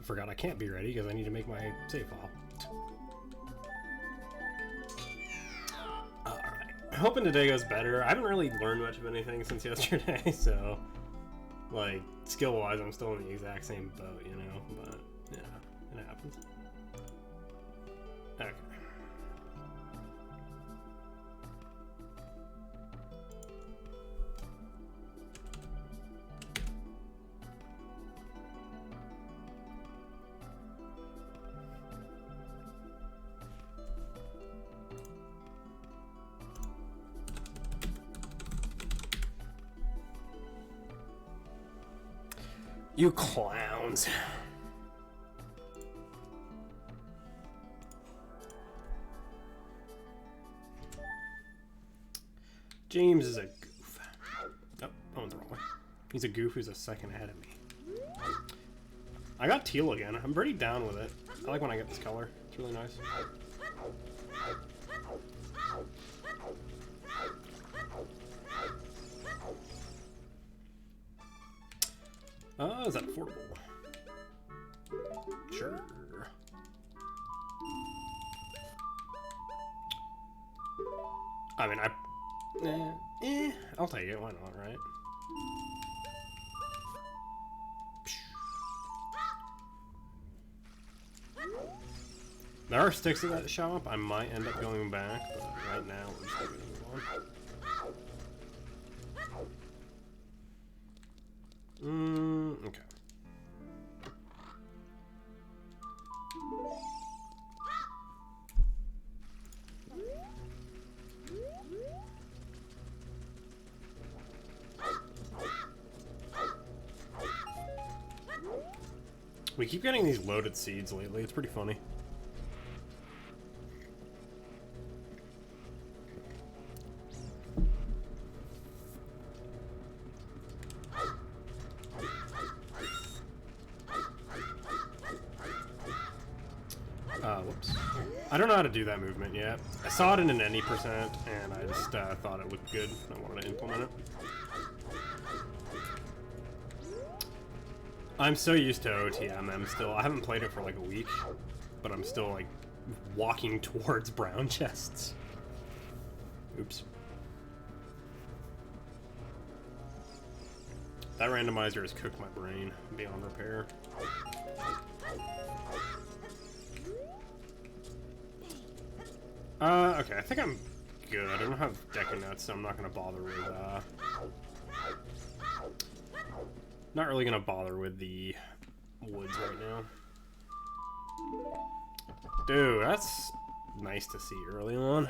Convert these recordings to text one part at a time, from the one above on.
I forgot I can't be ready because I need to make my save file. Alright. Hoping today goes better. I haven't really learned much of anything since yesterday, so... like, skill-wise, I'm still in the exact same boat, you know? But, yeah, it happens. Okay. You clowns. James is a goof. Oh, I went the wrong way. He's a goof who's a second ahead of me. I got teal again. I'm pretty down with it. I like when I get this color. It's really nice. Is that affordable? Sure. I mean, I'll take it. Why not, right? There are sticks at that shop. I might end up going back, but right now we're just gonna move on. Okay. We keep getting these loaded seeds lately. It's pretty funny. Whoops. I don't know how to do that movement yet. I saw it in an any percent, and I just thought it looked good. I wanted to implement it. I'm so used to OTM still. I haven't played it for like a week, but I'm still like walking towards brown chests. Oops. That randomizer has cooked my brain beyond repair. Okay, I think I'm good. I don't have Deca Nuts, so I'm not gonna bother with, not really gonna bother with the woods right now. Dude, that's nice to see early on.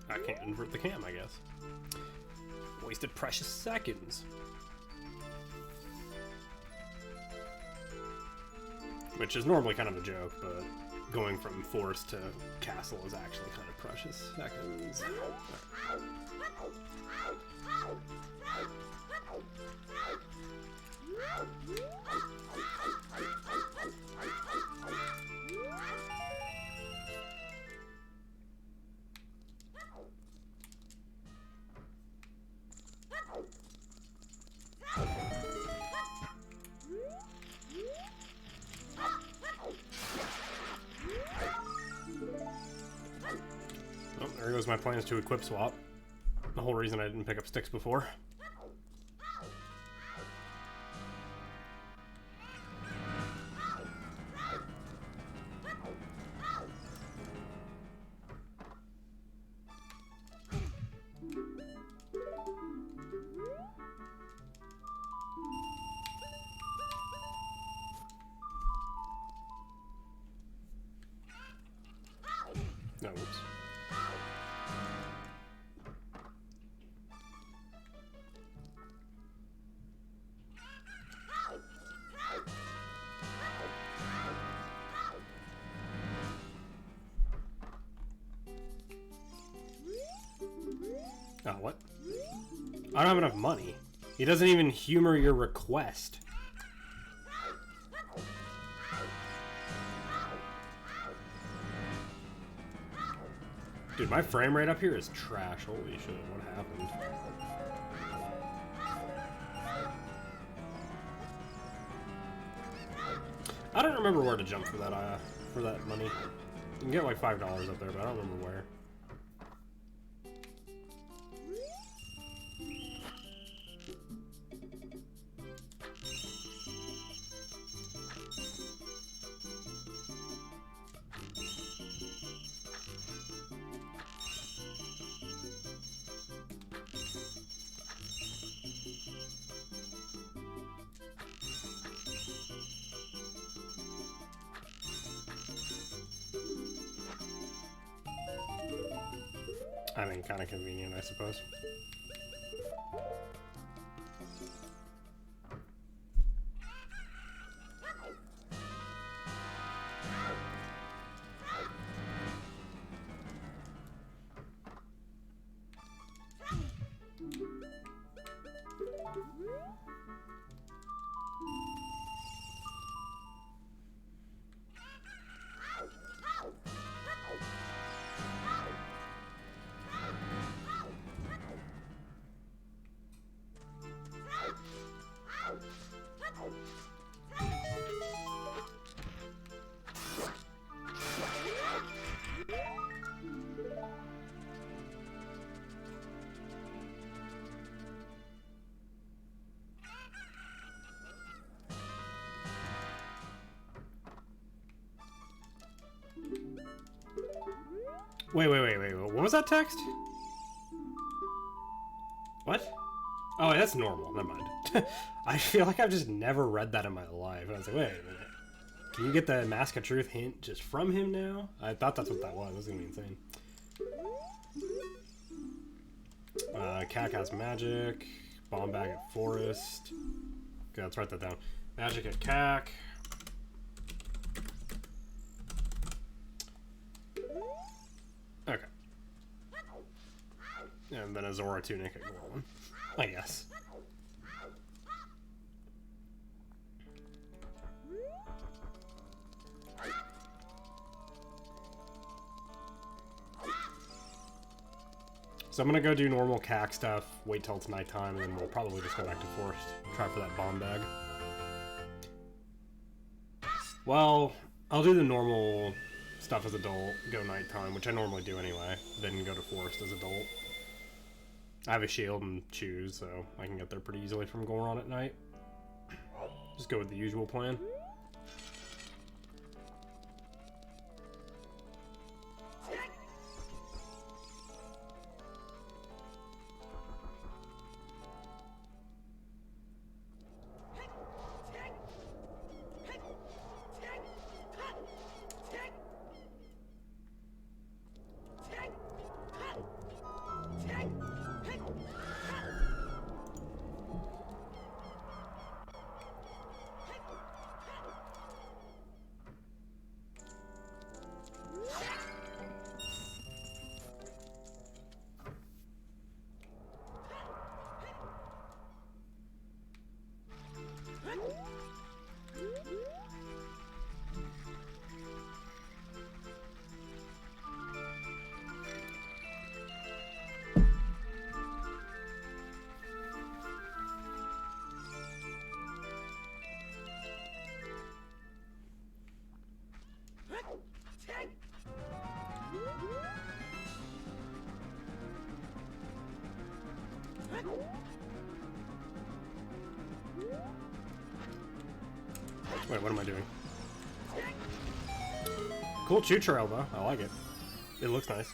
I can't invert the cam, I guess. Wasted precious seconds. Which is normally kind of a joke, but going from forest to castle is actually kind of precious seconds. Oh, there goes my plans to equip swap. The whole reason I didn't pick up sticks before. No, whoops. Oh, what? I don't have enough money. He doesn't even humor your request. Dude, my frame rate up here is trash. Holy shit, what happened? I don't remember where to jump for that money. You can get like $5 up there, but I don't remember where. I mean, kind of convenient, I suppose. Wait, what was that text? What? Oh, that's normal, never mind. I feel like I've just never read that in my life. And I was like, wait a minute. Can you get the Mask of Truth hint just from him now? I thought that's what that was. It was gonna be insane. Cack has magic. Bomb bag at Forest. Okay, let's write that down. Magic at Cack. Okay. And then a Zora tunic at Gorlin, I guess. So I'm gonna go do normal CAC stuff, wait till it's nighttime, and then we'll probably just go back to Forest. Try for that bomb bag. Well, I'll do the normal stuff as adult, go nighttime, which I normally do anyway, then go to Forest as adult. I have a shield and shoes, so I can get there pretty easily from Goron at night. Just go with the usual plan. Wait, what am I doing? Cool chew trail, though. I like it. It looks nice.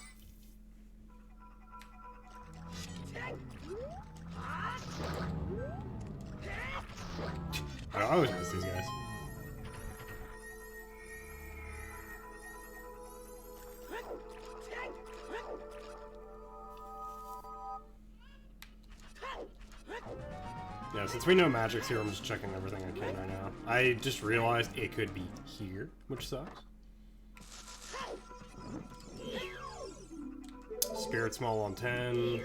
I always miss these guys. Yeah, since we know magic's here, I'm just checking everything I can right now. I just realized it could be here, which sucks. Spirit small on 10.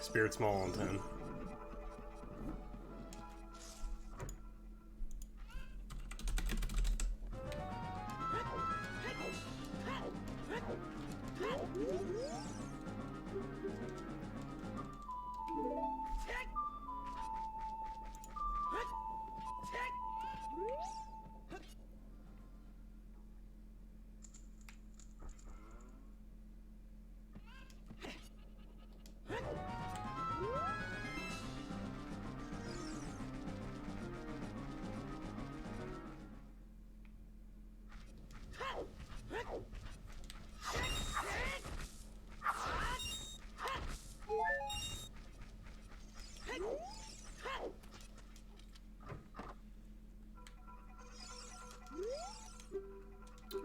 Spirit small on 10.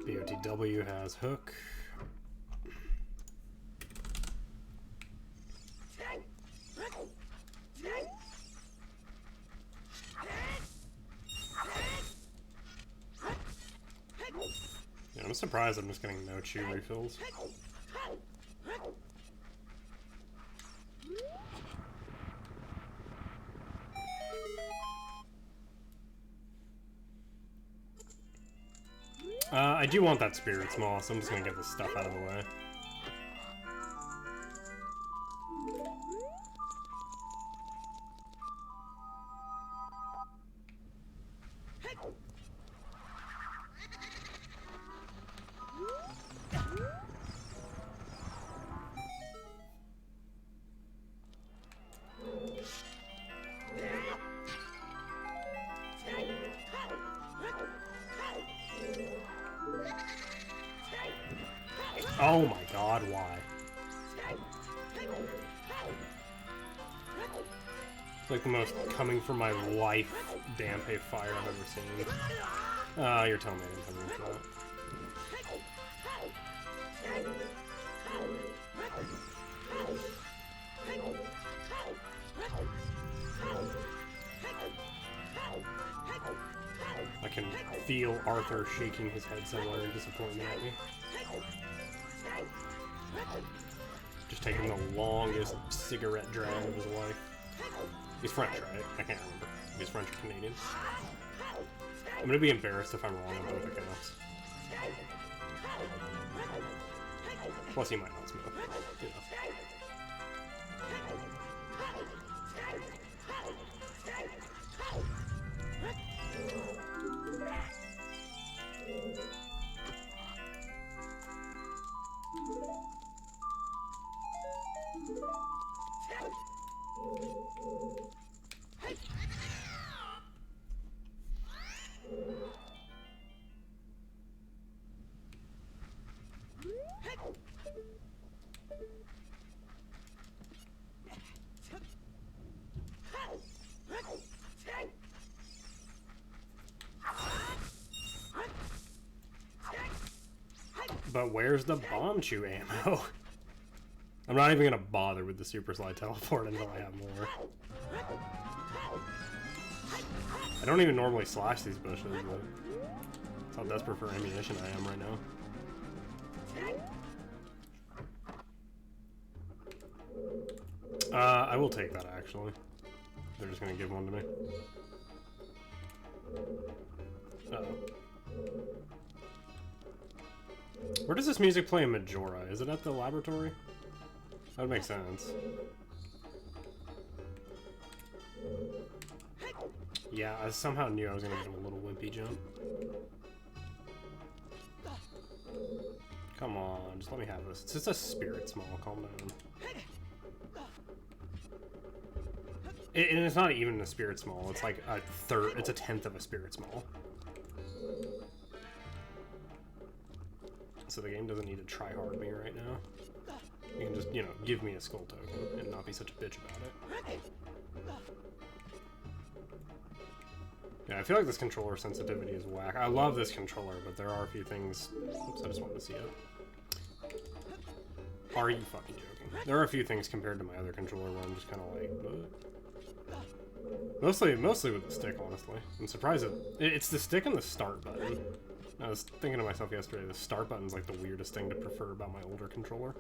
BOTW has hook. Yeah, I'm surprised I'm just getting no chew refills. I do want that Spirit Small, so I'm just gonna get this stuff out of the way. Oh my god, why? It's like the most coming from my life Dampe fire I've ever seen. You're telling me I didn't come in for that. I can feel Arthur shaking his head somewhere in disappointment at me. Just taking the longest cigarette drag of his life. He's French, right? I can't remember. He's French or Canadian. I'm gonna be embarrassed if I'm wrong on both accounts. Plus, he might not smoke. You know. But where's the bomb chew ammo? I'm not even gonna bother with the super slide teleport until I have more. I don't even normally slash these bushes, but that's how desperate for ammunition I am right now. I will take that actually. They're just gonna give one to me. Uh-oh. Where does this music play in Majora? Is it at the laboratory? That would make sense. Yeah, I somehow knew I was gonna get a little wimpy jump. Come on, just let me have this. It's just a spirit small, calm down. And it's not even a spirit small, it's like a third, it's a tenth of a spirit small. So the game doesn't need to try hard me right now. You can just, you know, give me a skull token and not be such a bitch about it. Yeah, I feel like this controller sensitivity is whack. I love this controller, but there are a few things... Oops, I just wanted to see it. Are you fucking joking? There are a few things compared to my other controller where I'm just kind of like, what? Mostly with the stick, honestly. I'm surprised it's the stick and the start button. I was thinking to myself yesterday, the start button's like the weirdest thing to prefer about my older controller.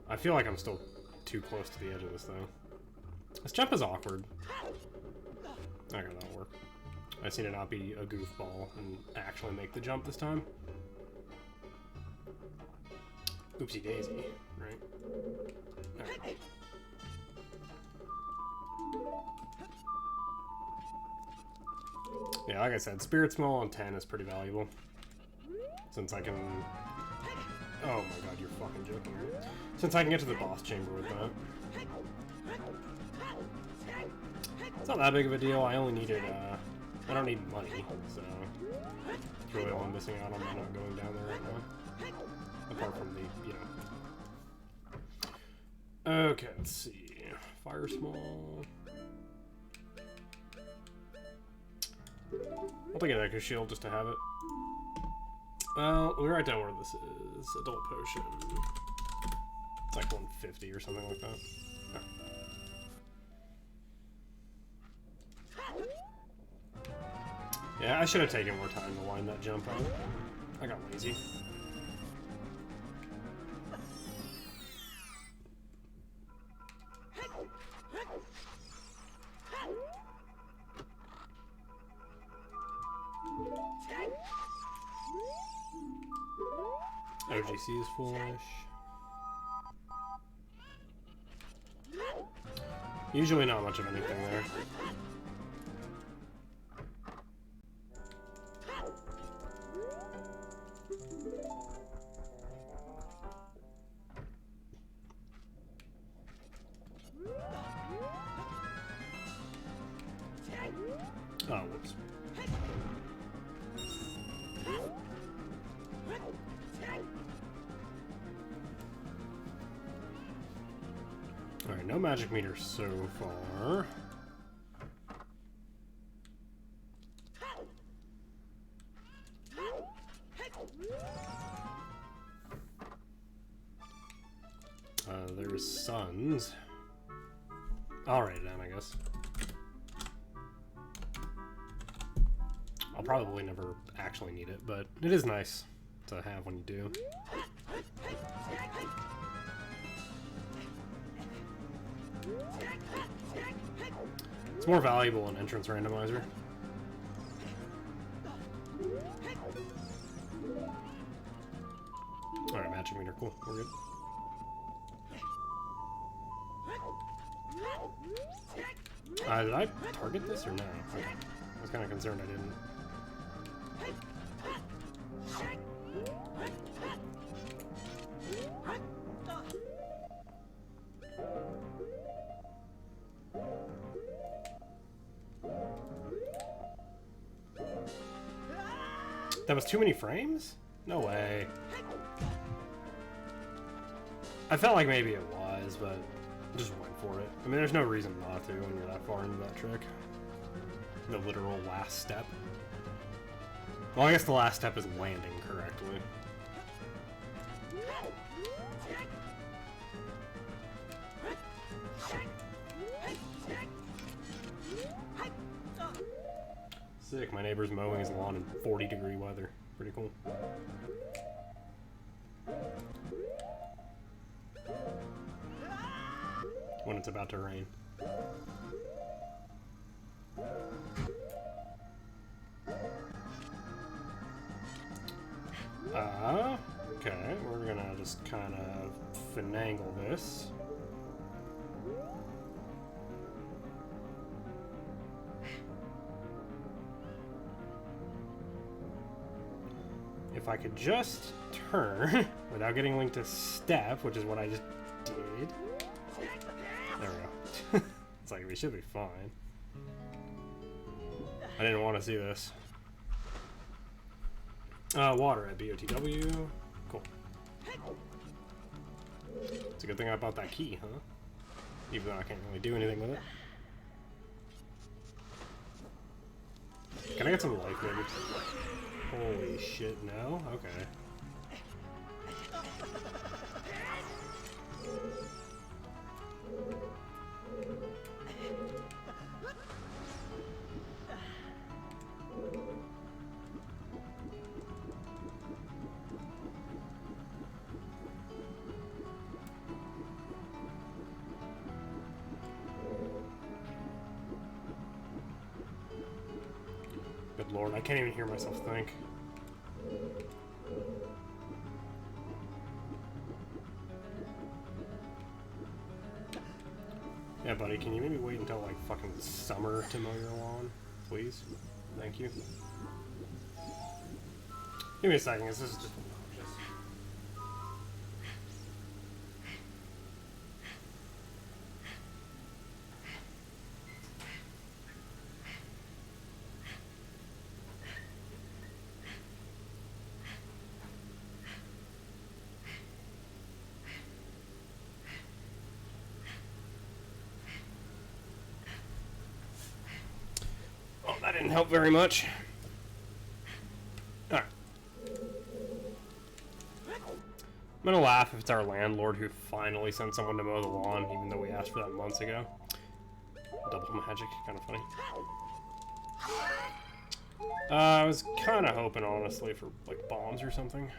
I feel like I'm still too close to the edge of this, though. This jump is awkward. Okay, that'll work. I just need to not be a goofball and actually make the jump this time. Oopsie daisy, right? Okay. Yeah, like I said, Spirit Small on 10 is pretty valuable. Since I can... Oh my god, you're fucking joking, right? Since I can get to the boss chamber with that. It's not that big of a deal, I only needed, I don't need money, so... It's really all I'm missing out on by not going down there right now. Apart from the, you know... Okay, let's see. Fire Small... I'll take an Echo Shield just to have it. Well, let me write down where this is. Adult Potion. It's like 150 or something like that. Oh. Yeah, I should have taken more time to line that jump up. I got lazy. OGC is foolish. Usually not much of anything there. Oh, whoops. Alright, no magic meter so far. There's suns. I'll write it down, I guess. I'll probably never actually need it, but it is nice to have when you do. It's more valuable in Entrance Randomizer. Alright, magic meter, cool, we're good. Did I target this or no? Okay. I was kind of concerned I didn't. That was too many frames? No way. I felt like maybe it was, but I just went for it. I mean, there's no reason not to when you're that far into that trick. The literal last step. Well, I guess the last step is landing correctly. Sick, my neighbor's mowing his lawn in 40-degree weather. Pretty cool. When it's about to rain. Okay, we're gonna just kind of finagle this. If I could just turn without getting linked to step, which is what I just did. There we go. It's like, we should be fine. I didn't want to see this. Water at BOTW. Cool. It's a good thing I bought that key, huh? Even though I can't really do anything with it. Can I get some life, maybe? Holy shit, no? Okay. lord, I can't even hear myself think. Yeah, buddy, can you maybe wait until, like, fucking summer to mow your lawn? Please? Thank you. Give me a second, this is just... Oh, that didn't help very much. Alright. I'm gonna laugh if it's our landlord who finally sent someone to mow the lawn, even though we asked for that months ago. Double magic, kind of funny. I was kind of hoping, honestly, for, like, bombs or something.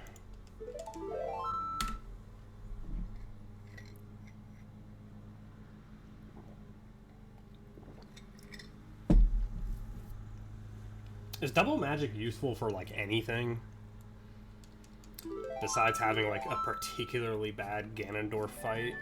Is double magic useful for, like, anything? Besides having, like, a particularly bad Ganondorf fight?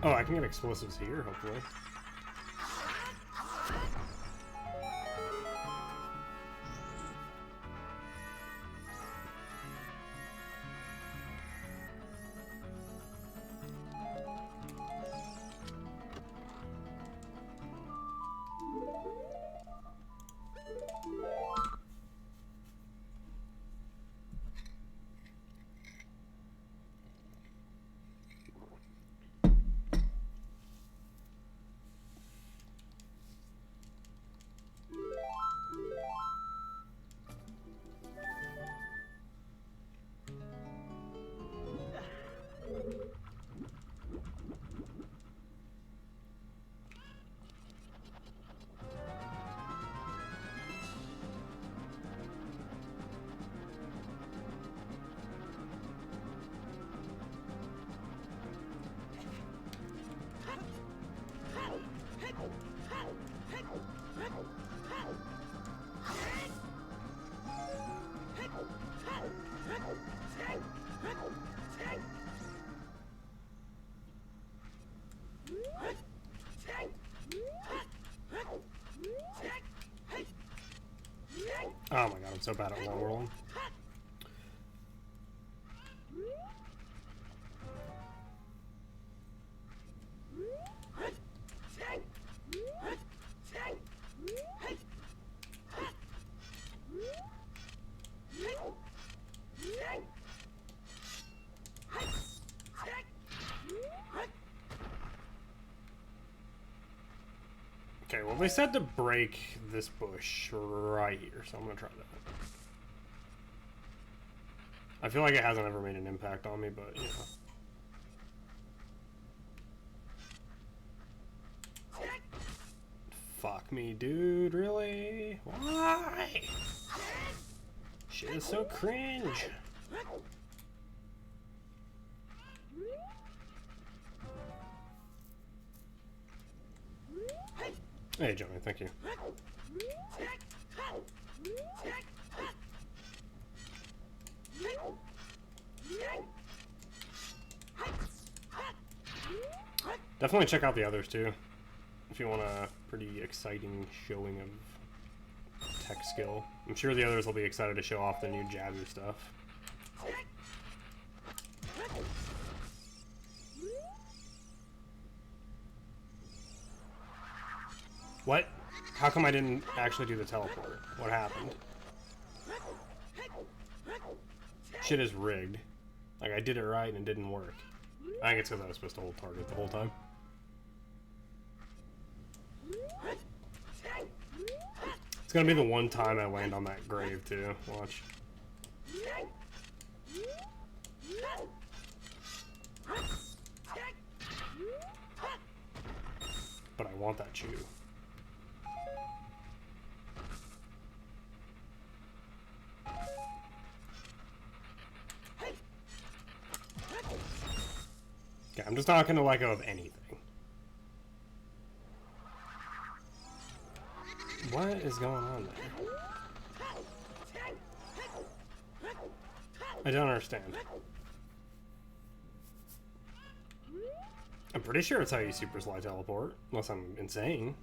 Oh, I can get explosives here, hopefully. Oh my god, I'm so bad at long rolling. Okay, well, they said to break this bush right here, so I'm gonna try that. I feel like it hasn't ever made an impact on me, but, you know. Fuck me, dude, really? Why? Shit is so cringe. Hey, Johnny, thank you. Definitely check out the others too, if you want a pretty exciting showing of tech skill. I'm sure the others will be excited to show off the new Jabber stuff. What? How come I didn't actually do the teleport? What happened? Shit is rigged. Like, I did it right and it didn't work. I think it's because I was supposed to hold target the whole time. It's gonna be the one time I land on that grave, too. Watch. But I want that chew. Okay, I'm just not gonna let go of anything. What is going on there? I don't understand. I'm pretty sure it's how you super slide teleport, unless I'm insane.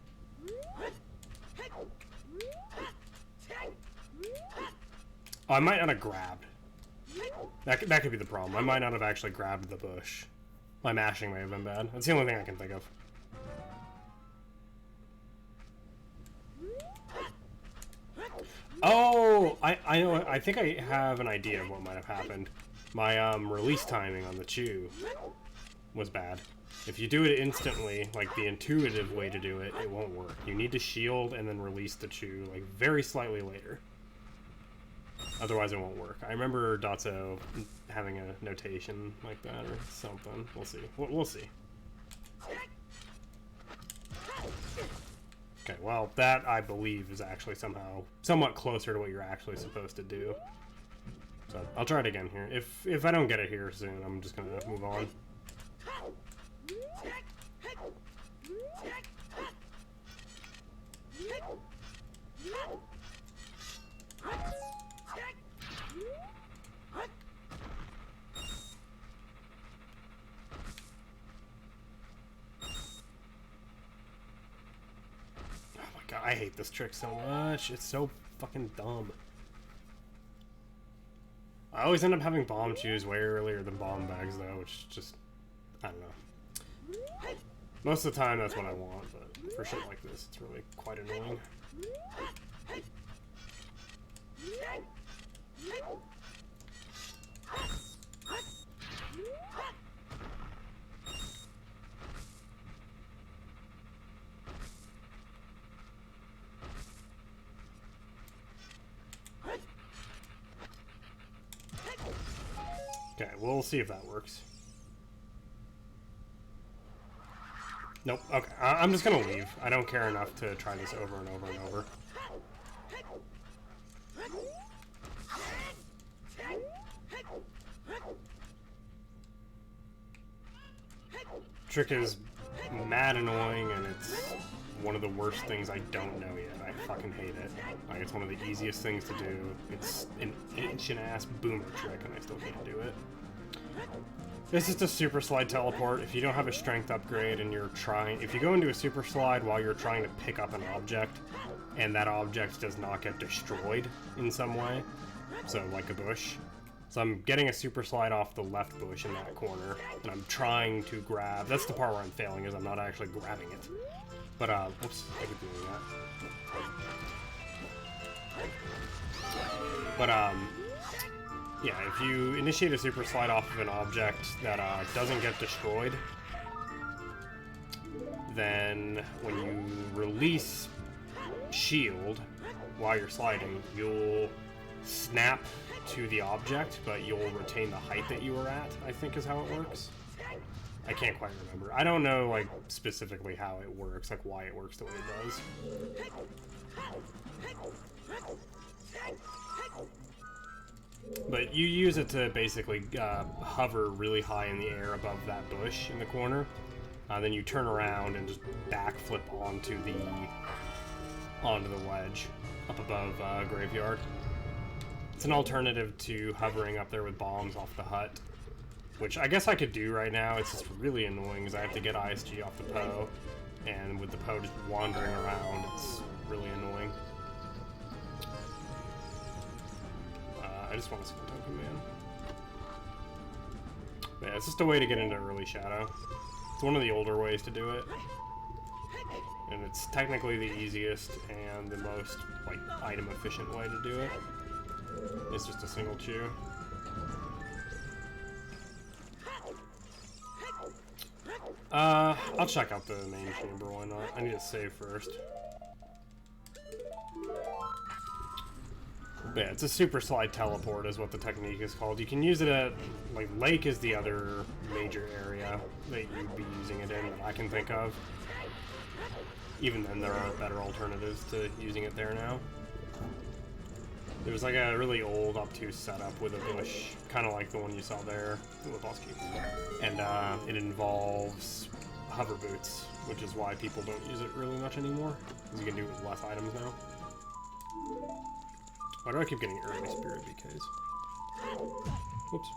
Oh, I might not have grabbed. That could be the problem. I might not have actually grabbed the bush. My mashing may have been bad. That's the only thing I can think of. Oh, I know. I think I have an idea of what might have happened. My release timing on the chew was bad. If you do it instantly, like the intuitive way to do it, it won't work. You need to shield and then release the chew like very slightly later. Otherwise it won't work. I remember Dotso having a notation like that or something. We'll see. We'll see. Okay, well, that, I believe, is actually somehow somewhat closer to what you're actually supposed to do. So, I'll try it again here. If I don't get it here soon, I'm just gonna move on. God, I hate this trick so much. It's so fucking dumb. I always end up having bomb chews way earlier than bomb bags, though, which just, I don't know. Most of the time, that's what I want, but for shit like this, it's really quite annoying. Okay, we'll see if that works. Nope, okay. I'm just gonna leave. I don't care enough to try this over and over and over. Trick is mad annoying, and it's one of the worst things I don't know yet. I fucking hate it. Like, it's one of the easiest things to do. It's an ancient-ass boomer trick, and I still can't do it. This is the super slide teleport. If you don't have a strength upgrade and you're trying... If you go into a super slide while you're trying to pick up an object, and that object does not get destroyed in some way, so like a bush. So I'm getting a super slide off the left bush in that corner, and I'm trying to grab... That's the part where I'm failing, is I'm not actually grabbing it. But, whoops, I keep doing that. But, yeah, if you initiate a super slide off of an object that doesn't get destroyed, then when you release shield while you're sliding, you'll snap to the object, but you'll retain the height that you were at, I think is how it works. I can't quite remember. I don't know, like, specifically how it works, like why it works the way it does. But you use it to basically hover really high in the air above that bush in the corner. Then you turn around and just backflip onto the ledge up above Graveyard. It's an alternative to hovering up there with bombs off the hut. which I guess I could do right now. It's just really annoying because I have to get ISG off the Poe, and with the Poe just wandering around, it's really annoying. I just want to see the token, man. But yeah, it's just a way to get into early shadow. It's one of the older ways to do it. And it's technically the easiest and the most, like, item efficient way to do it. It's just a single chew. I'll check out the main chamber, why not? I need to save first. But yeah, it's a super slide teleport is what the technique is called. You can use it at, like, Lake is the other major area that you'd be using it in that I can think of. Even then, there are better alternatives to using it there now. There's like a really old obtuse setup with a bush, kind of like the one you saw there, and it involves hover boots, which is why people don't use it really much anymore, because you can do it with less items now. Why do I keep getting early spirit BKs? Whoops.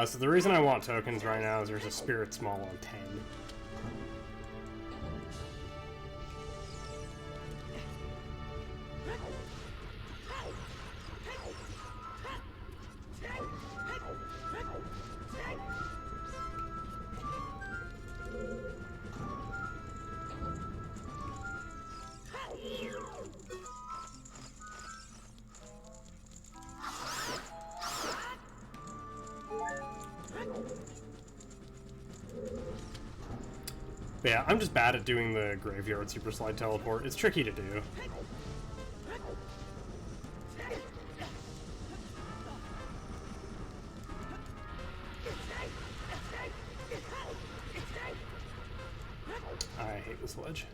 So the reason I want tokens right now is there's a spirit small on 10. But yeah, I'm just bad at doing the graveyard super slide teleport. It's tricky to do. I hate this ledge.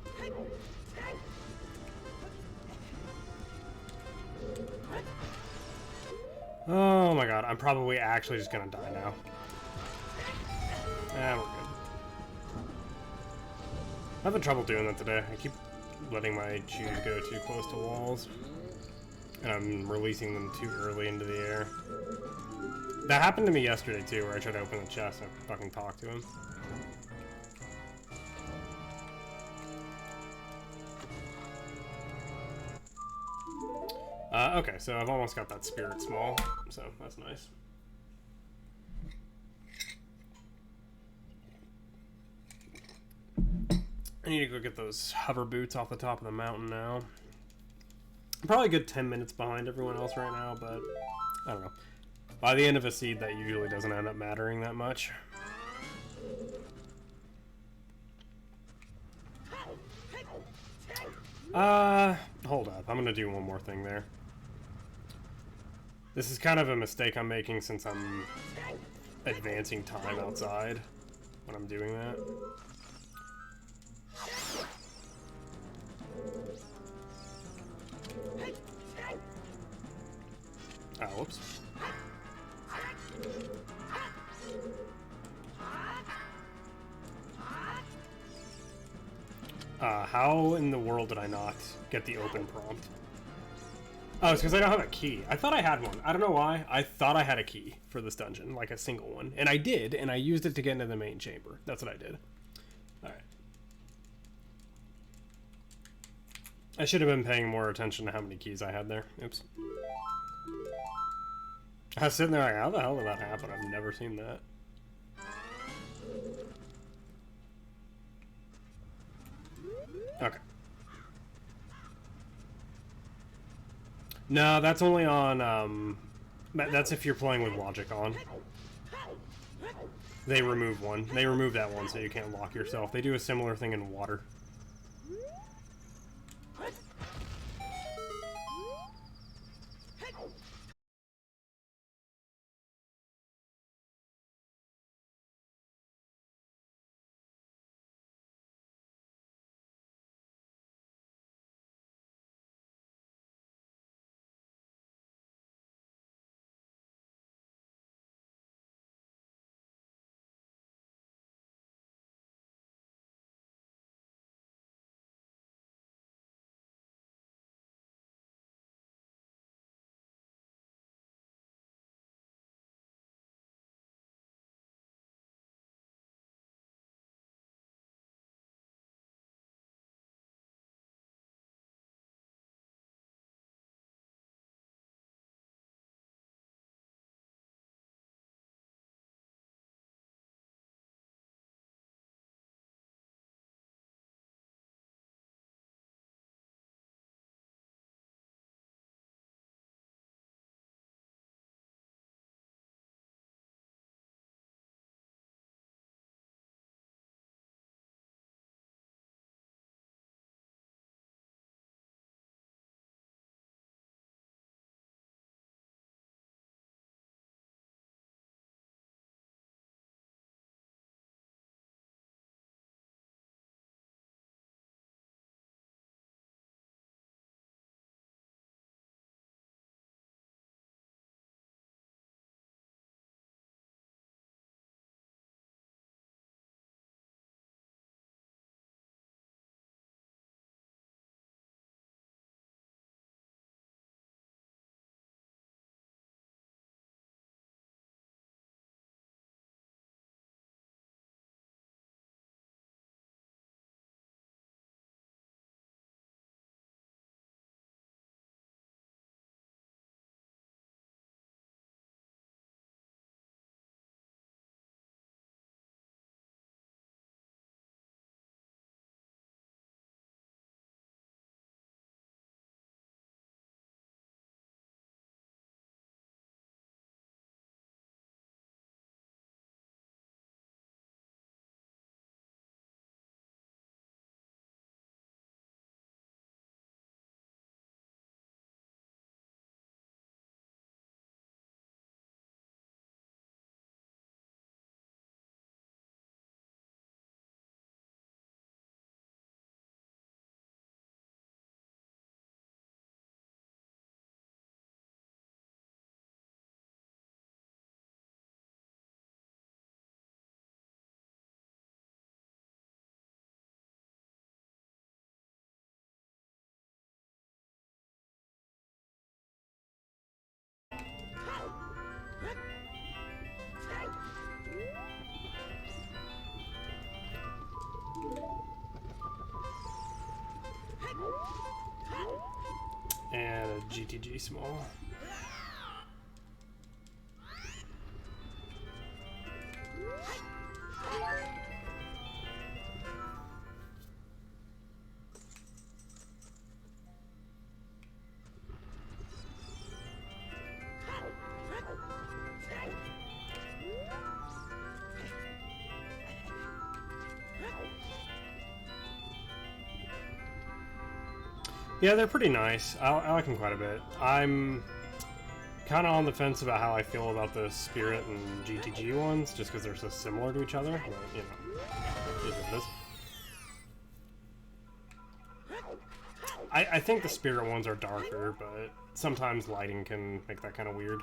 Oh my god, I'm probably actually just gonna die now. We're good. I'm having trouble doing that today. I keep letting my shoes go too close to walls. And I'm releasing them too early into the air. That happened to me yesterday too, where I tried to open the chest and I fucking talked to him. Okay, so I've almost got that spirit small, so that's nice. I need to go get those hover boots off the top of the mountain now. I'm probably a good 10 minutes behind everyone else right now, but I don't know. By the end of a seed, that usually doesn't end up mattering that much. Hold up. I'm gonna do one more thing there. This is kind of a mistake I'm making since I'm advancing time outside when I'm doing that. Oh, whoops. How in the world did I not get the open prompt? Oh, it's because I don't have a key. I thought I had one. I don't know why. I thought I had a key for this dungeon, like a single one. And I did, and I used it to get into the main chamber. That's what I did. Alright. I should have been paying more attention to how many keys I had there. Oops. I was sitting there like, how the hell did that happen? I've never seen that. Okay. No, that's only on, that's if you're playing with logic on. They remove one. They remove that one so you can't lock yourself. They do a similar thing in water. And a GTG small. Yeah, they're pretty nice. I like them quite a bit. I'm kind of on the fence about how I feel about the Spirit and GTG ones, just because they're so similar to each other. But, you know, it is what it is. I think the Spirit ones are darker, but sometimes lighting can make that kind of weird.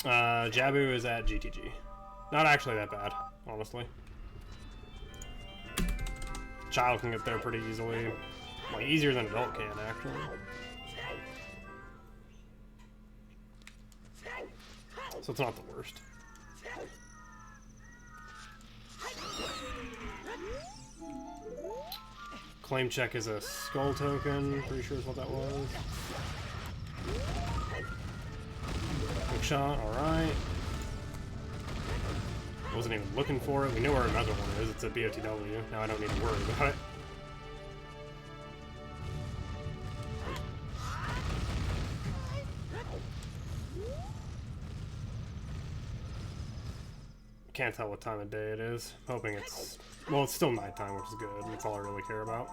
Jabu is at GTG. Not actually that bad, honestly. Child can get there pretty easily. Well, easier than adult can, actually. So it's not the worst. Claim check is a skull token. Pretty sure is what that was. Quick shot, alright. Wasn't even looking for it. We know where another one is. It's a BOTW. Now I don't need to worry about it. can't tell what time of day it is. Hoping it's... Well, it's still nighttime, which is good. That's all I really care about.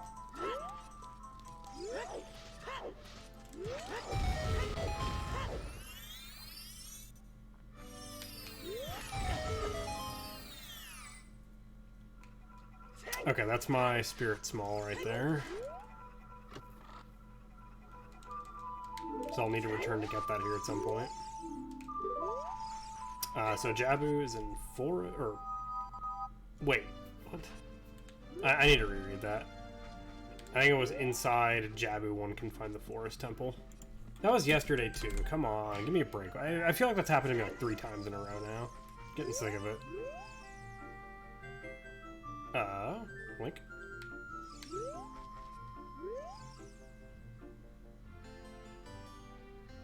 Okay, that's my spirit small right there. So I'll need to return to get that here at some point. So Jabu is in forest, or... Wait, what? I need to reread that. I think it was inside Jabu one can find the forest temple. That was yesterday too. Come on, give me a break. I feel like that's happened to me like 3 times in a row now. Getting sick of it. Link?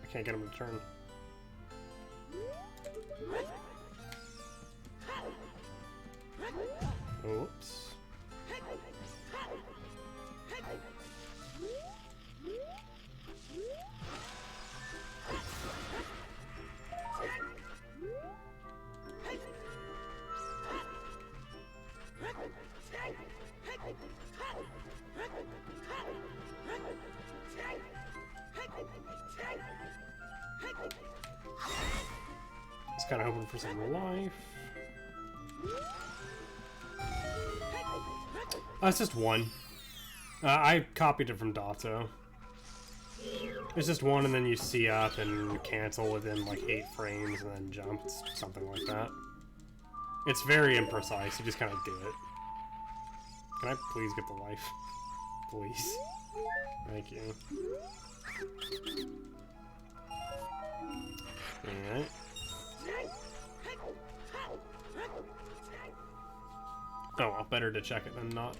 I can't get him to turn. Oops. Just kind of hoping for some life. It's just one. I copied it from Dato. It's just one, and then you see up and cancel within like 8 frames, and then jump. It's something like that. It's very imprecise. You just kind of do it. Can I please get the life? Please. Thank you. Alright. Oh well, better to check it than not.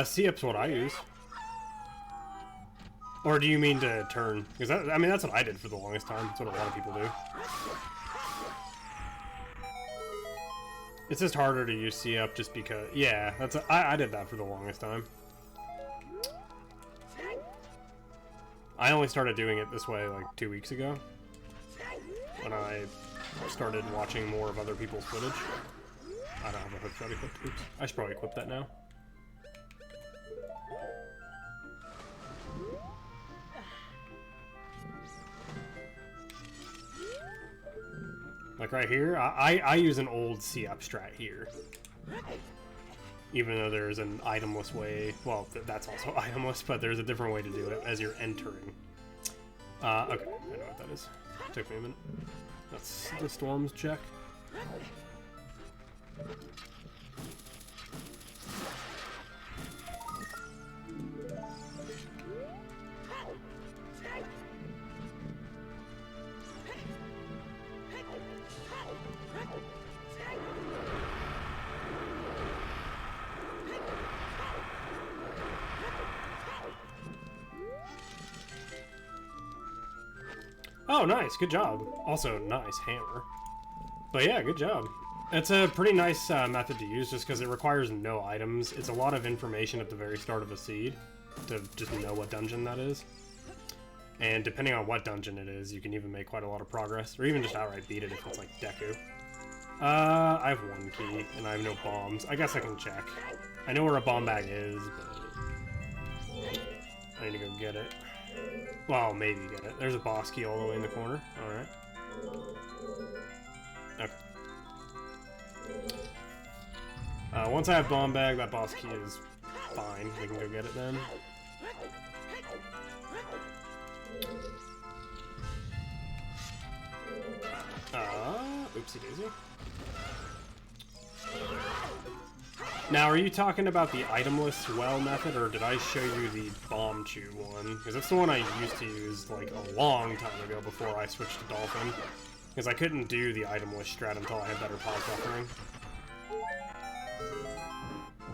C-up's what I use. Or do you mean to turn? Because I mean, that's what I did for the longest time. That's what a lot of people do. It's just harder to use C-up just because... Yeah, I did that for the longest time. I only started doing it this way like 2 weeks ago. When I started watching more of other people's footage. I don't have a hook shot equipped. Oops. I should probably equip that now. Like right here, I use an old C-up strat here. Even though there's an itemless way, well, that's also itemless, but there's a different way to do it as you're entering. Okay, I know what that is. Took me a minute. That's the storms check. Oh, nice. Good job. Also, nice hammer. But yeah, good job. It's a pretty nice method to use just because it requires no items. It's a lot of information at the very start of a seed to just know what dungeon that is. And depending on what dungeon it is, you can even make quite a lot of progress. Or even just outright beat it if it's like Deku. I have 1 key, and I have no bombs. I guess I can check. I know where a bomb bag is, but I need to go get it. Well, maybe get it. There's a boss key all the way in the corner. Alright. Okay. Once I have bomb bag, that boss key is fine. We can go get it then. Oopsie daisy. Now, are you talking about the itemless well method, or did I show you the bomb chew one? Because that's the one I used to use, like, a long time ago before I switched to Dolphin. Because I couldn't do the itemless strat until I had better pause buffering.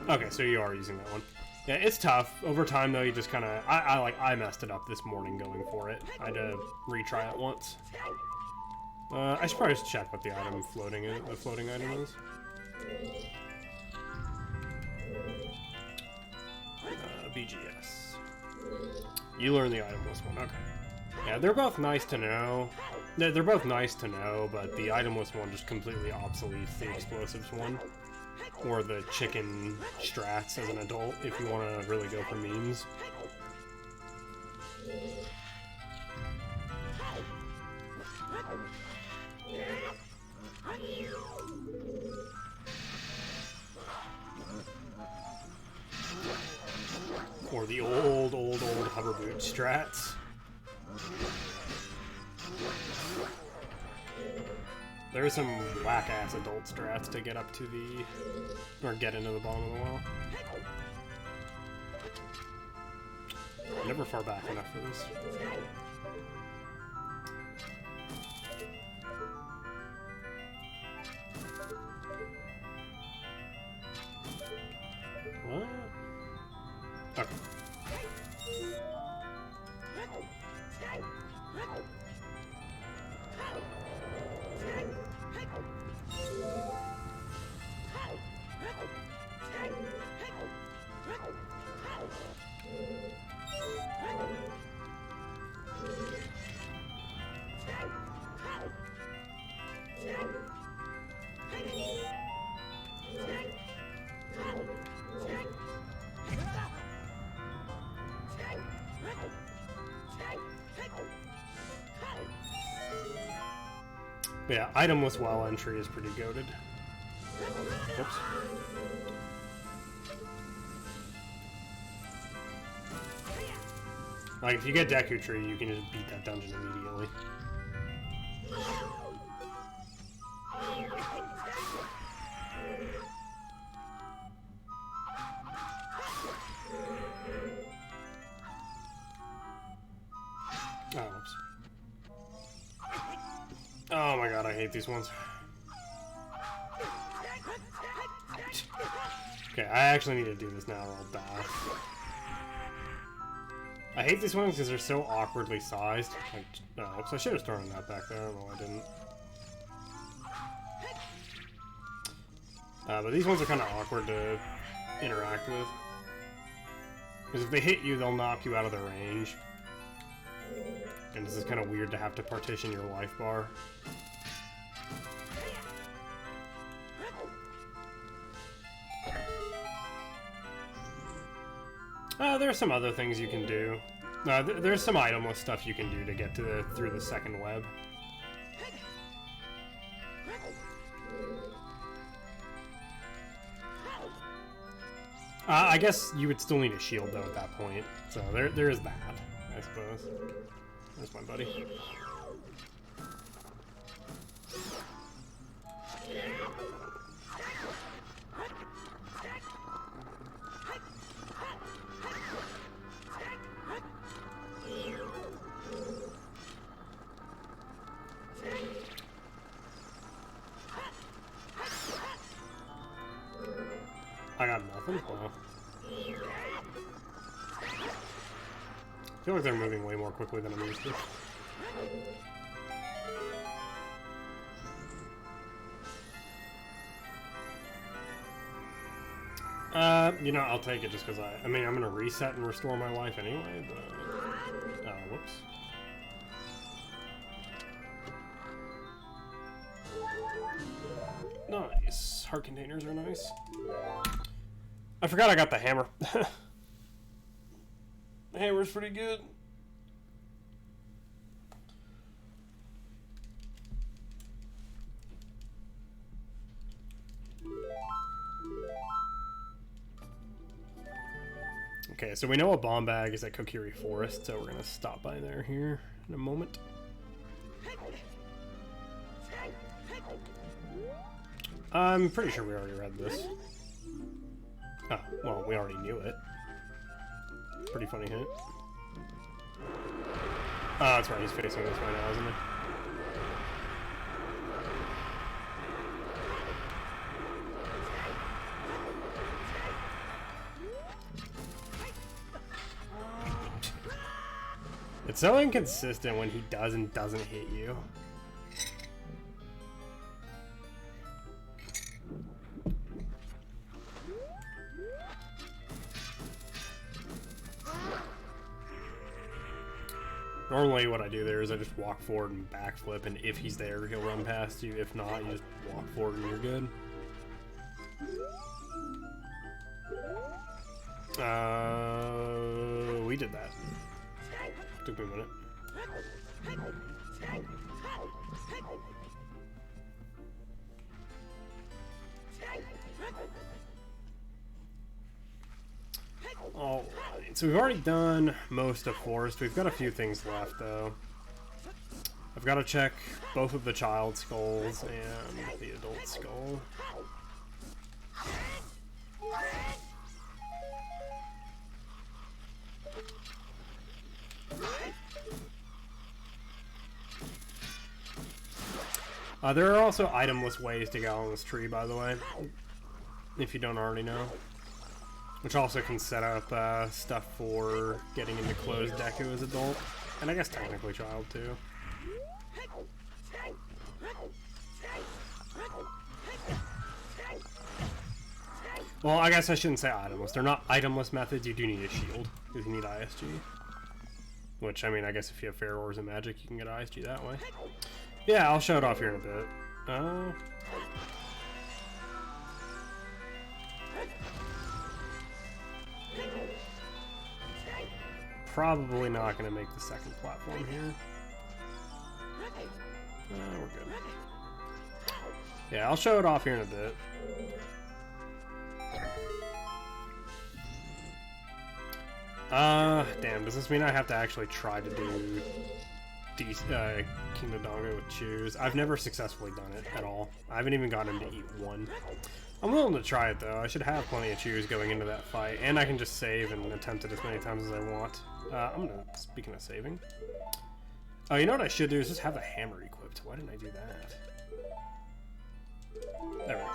Okay, so you are using that one. Yeah, it's tough. Over time, though, you just kind of... I messed it up this morning going for it. I had to retry it once. I should probably just check what the item floating is, the floating item is. BGS. You learn the item list one. Okay. Yeah, they're both nice to know. They're both nice to know, but the itemless one just completely obsoletes the explosives one. Or the chicken strats as an adult, if you want to really go for memes. Or the old hover boot strats. There's some whack-ass adult strats to get up to the... or get into the bottom of the well. Never far back enough for this. What? Okay. Yeah, itemless wall entry is pretty goated. Oops. Like, if you get Deku Tree, you can just beat that dungeon immediately. Oh, oops. Oh my god, I hate these ones. Okay, I actually need to do this now or I'll die. I hate these ones because they're so awkwardly sized. Like, oh, oops, I should have thrown that back there. I don't know why I didn't. But these ones are kind of awkward to interact with. Because if they hit you, they'll knock you out of their range. And this is kind of weird to have to partition your life bar. There's some other things you can do. There's some itemless stuff you can do to get to through the second web. I guess you would still need a shield though at that point. So there is that, I suppose. There's my buddy. I got nothing? Wow. I feel like they're moving way more quickly than I'm used to. You know, I'll take it just because I mean, I'm gonna reset and restore my life anyway, but... whoops. Nice. Heart containers are nice. I forgot I got the hammer. The hammer's pretty good. Okay, so we know a bomb bag is at Kokiri Forest, so we're gonna stop by there here in a moment. I'm pretty sure we already read this. Oh, well, we already knew it. Pretty funny hint. Oh, that's right, he's facing this right now, isn't he? It's so inconsistent when he does and doesn't hit you. Normally what I do there is I just walk forward and backflip, and if he's there, he'll run past you. If not, you just walk forward and you're good. We did that. Took me a minute. Alright, so we've already done most of Forest. We've got a few things left, though. I've got to check both of the child skulls and the adult skull. There are also itemless ways to get on this tree, by the way, if you don't already know. Which also can set up stuff for getting into closed Deku as adult, and I guess technically child too. Well, I guess I shouldn't say itemless. They're not itemless methods. You do need a shield because you need ISG. Which, I mean, I guess if you have Fair Wars and Magic, you can get ISG that way. Yeah, I'll show it off here in a bit. Probably not going to make the second platform here. We're good. Yeah, I'll show it off here in a bit. Damn, does this mean I have to actually try to do King Dodongo with Chews? I've never successfully done it at all. I haven't even gotten him to eat one. I'm willing to try it though. I should have plenty of Chews going into that fight, and I can just save and attempt it as many times as I want. I'm gonna, speaking of saving. Oh, you know what I should do is just have the hammer equipped. Why didn't I do that? There we go.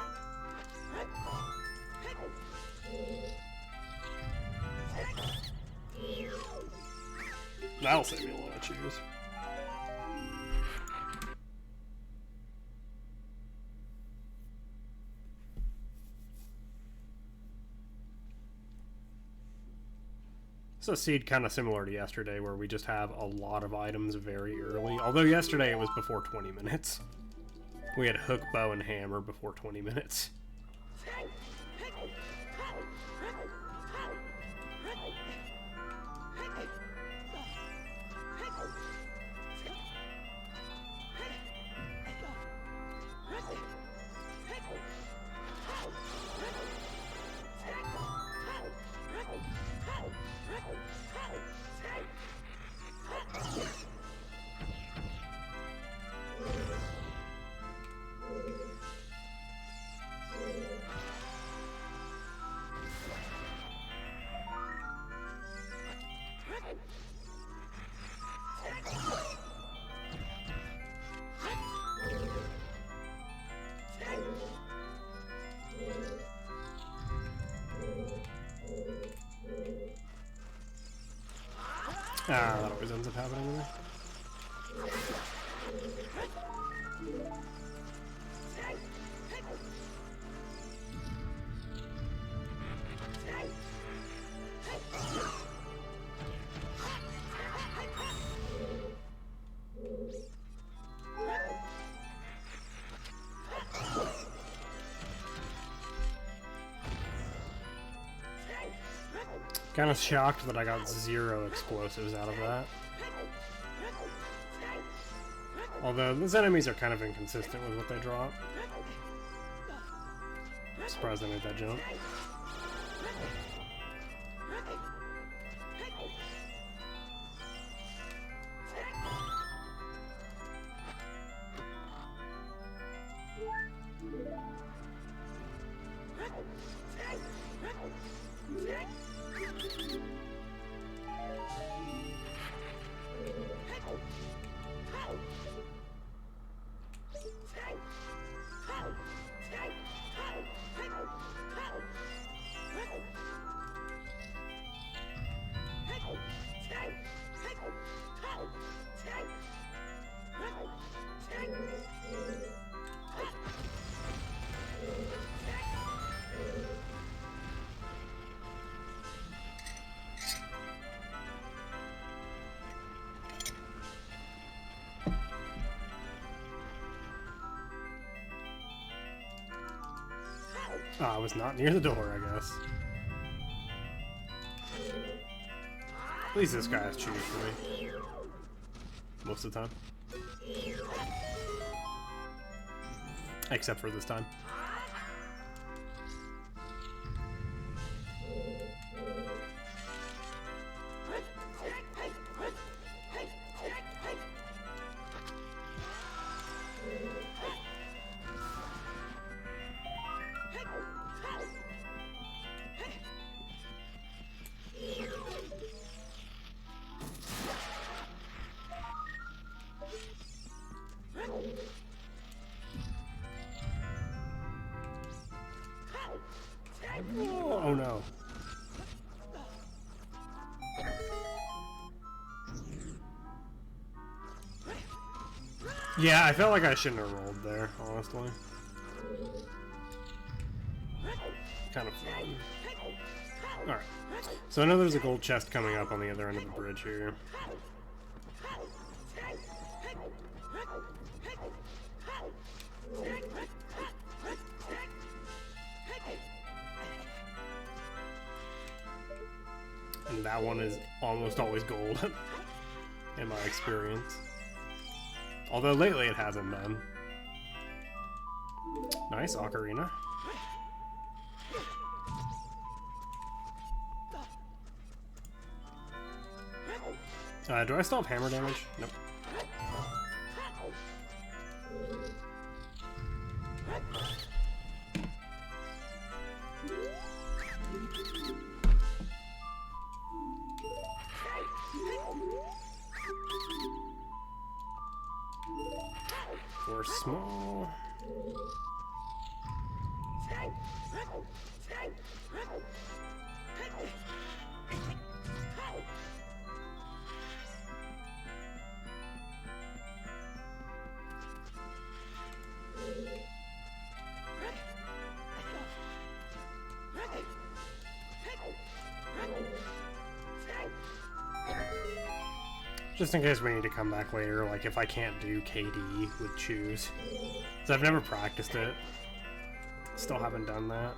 That'll save me a lot of Chews. It's a seed kind of similar to yesterday where we just have a lot of items very early. Although yesterday it was before 20 minutes. We had hook, bow, and hammer before 20 minutes. Ah, that always ends up happening to me. Kind of shocked that I got 0 explosives out of that. Although those enemies are kind of inconsistent with what they drop. I'm surprised I made that jump. Oh, I was not near the door, I guess. At least this guy has choose for me. Most of the time. Except for this time. Oh no. Yeah, I felt like I shouldn't have rolled there, honestly. Kind of fun. Alright. So I know there's a gold chest coming up on the other end of the bridge here. And that one is almost always gold, in my experience. Although lately it hasn't been. Nice, ocarina. Do I still have hammer damage? Nope. For small. Just in case we need to come back later, like if I can't do KD with choose. So I've never practiced it. Still haven't done that.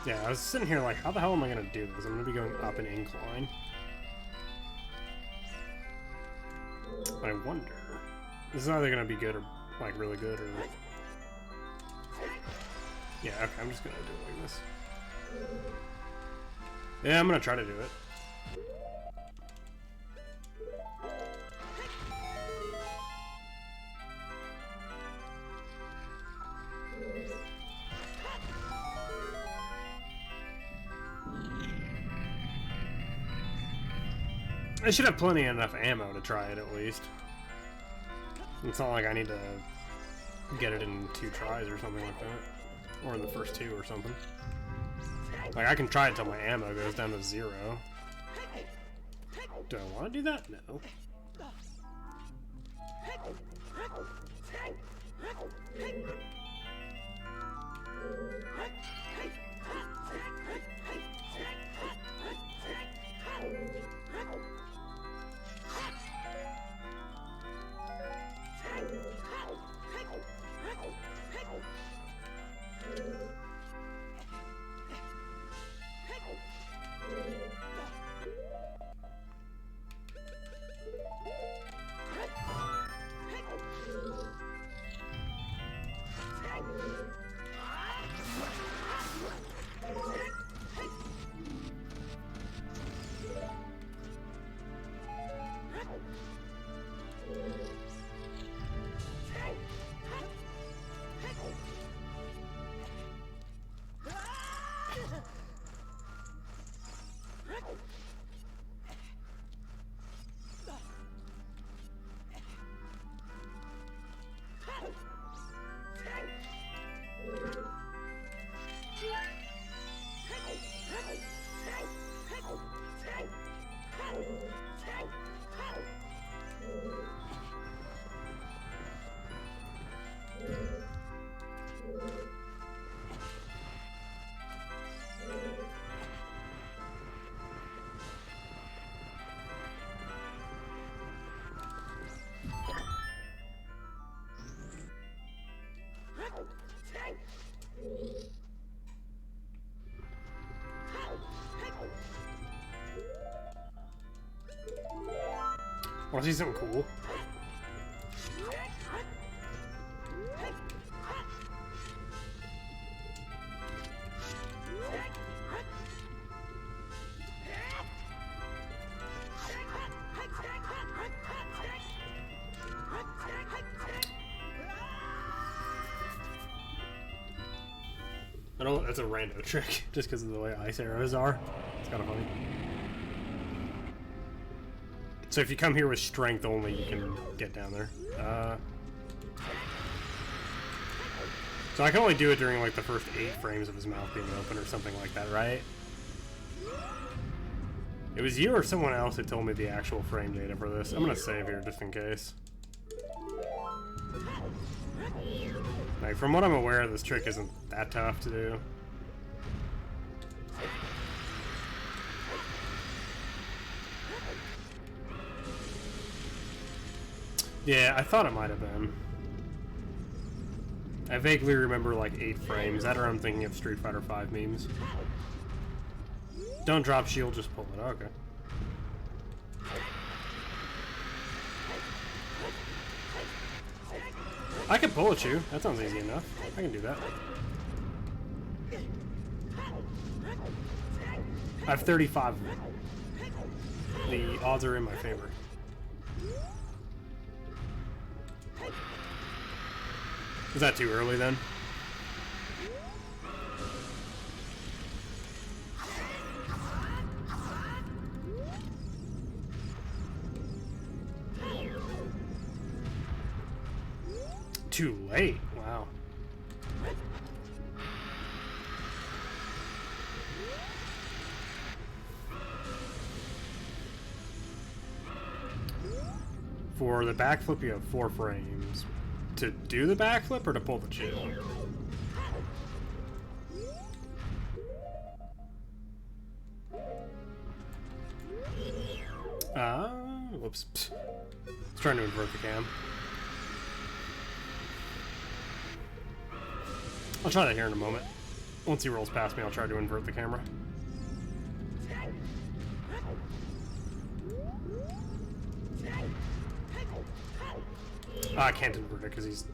Yeah, I was sitting here like, how the hell am I gonna do this? I'm gonna be going up an incline. I wonder. This is either gonna be good or like really good or. Yeah, okay, I'm just gonna do it like this. Yeah, I'm gonna try to do it. I should have plenty enough ammo to try it at least. It's not like I need to get it in 2 tries or something like that. Or in the first 2 or something. Like I can try it till my ammo goes down to 0. Do I want to do that? No. Want to see something cool? I don't. That's a rando trick, just because of the way ice arrows are. It's kind of funny. So if you come here with strength only, you can get down there. So I can only do it during like the first 8 frames of his mouth being open or something like that, right? It was you or someone else who told me the actual frame data for this. I'm gonna save here just in case. Like, from what I'm aware, this trick isn't that tough to do. Yeah, I thought it might have been. I vaguely remember like 8 frames. That or I'm thinking of Street Fighter V memes. Don't drop shield, just pull it. Okay. I can bullet you. That sounds easy enough. I can do that. I have 35 of them. The odds are in my favor. Is that too early then? Too late. Wow. For the backflip, you have 4 frames. To do the backflip or to pull the shield? Whoops. I was trying to invert the cam. I'll try that here in a moment. Once he rolls past me, I'll try to invert the camera. I can't invert it because he's...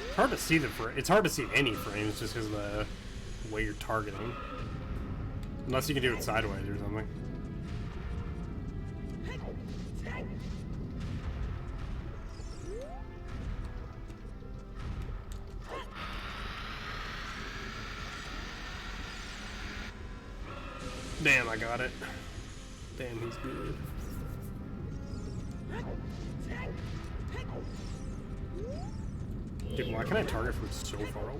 It's hard to see it's hard to see any frames just because of the way you're targeting. Unless you can do it sideways or something. Damn, I got it. Damn, he's good. Dude, why can I target from so far away?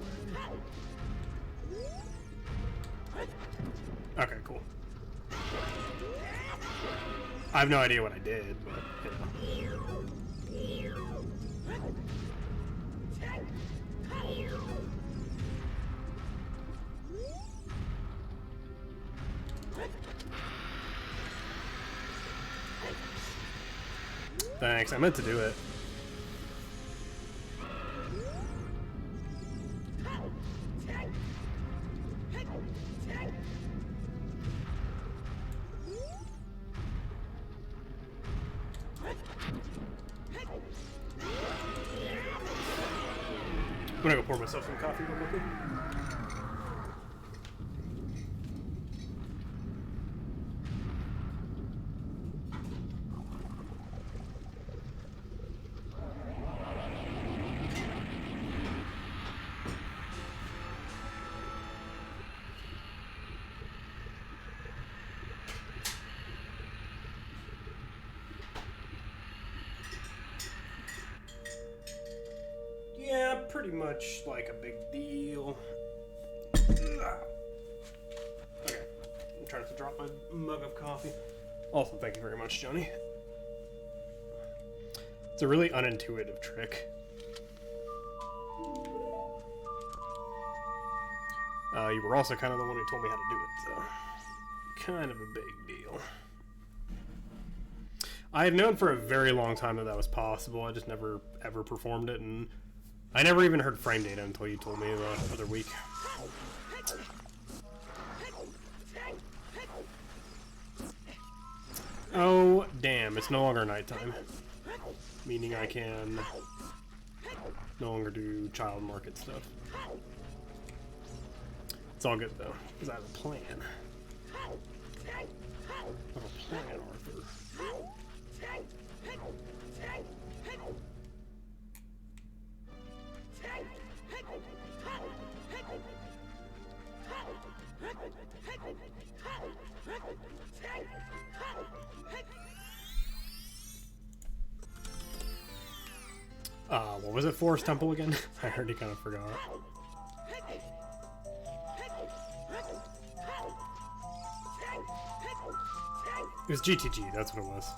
Okay, cool. I have no idea what I did, but, you know. Thanks, I meant to do it. I'm gonna go pour myself some coffee real quickly. Yeah, pretty much like a big deal. Okay, I'm trying to drop my mug of coffee. Also, thank you very much, Johnny. It's a really unintuitive trick. You were also kind of the one who told me how to do it, so kind of a big deal. I had known for a very long time that that was possible. I just never ever performed it, and I never even heard frame data until you told me the other week. Oh, damn, it's no longer nighttime. Meaning I can no longer do child market stuff. It's all good though, because I have a plan. I have a plan, Arthur. What was it? Forest Temple again? I already kind of forgot. It was GTG, that's what it was.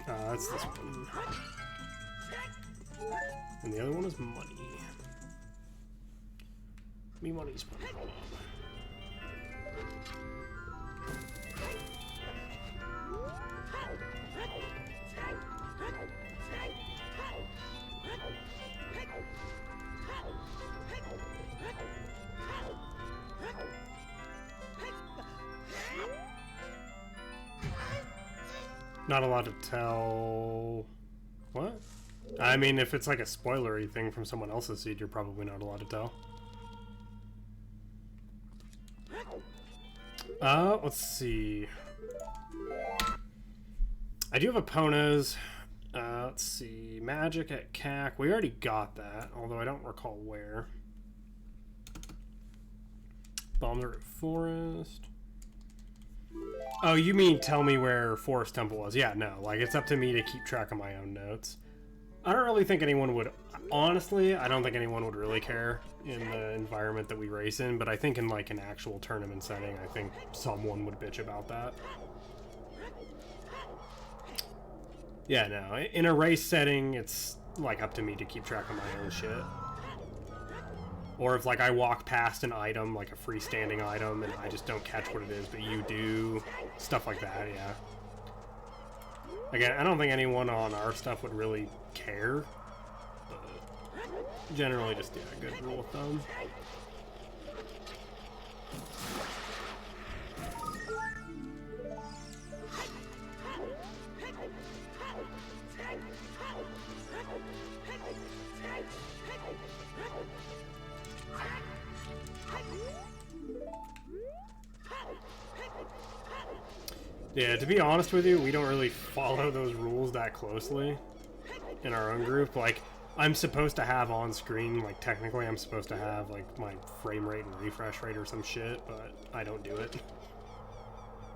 That's this one. And the other one is money. Me money's money. Hold on. Not allowed to tell... What? I mean, if it's like a spoilery thing from someone else's seed, you're probably not allowed to tell. Let's see. I do have Eponas. Let's see. Magic at CAC. We already got that, although I don't recall where. Bombs are at Forest. Oh, you mean tell me where Forest Temple was? Yeah, no. Like, it's up to me to keep track of my own notes. I don't really think anyone would... Honestly, I don't think anyone would really care in the environment that we race in, but I think in, like, an actual tournament setting, I think someone would bitch about that. Yeah, no. In a race setting, it's, like, up to me to keep track of my own shit. Or if, like, I walk past an item, like a freestanding item, and I just don't catch what it is, but you do. Stuff like that, yeah. Again, I don't think anyone on our stuff would really care. But generally just, yeah, a good rule of thumb. Yeah, to be honest with you, we don't really follow those rules that closely in our own group. Like, I'm supposed to have on screen, like, technically I'm supposed to have, like, my frame rate and refresh rate or some shit, but I don't do it.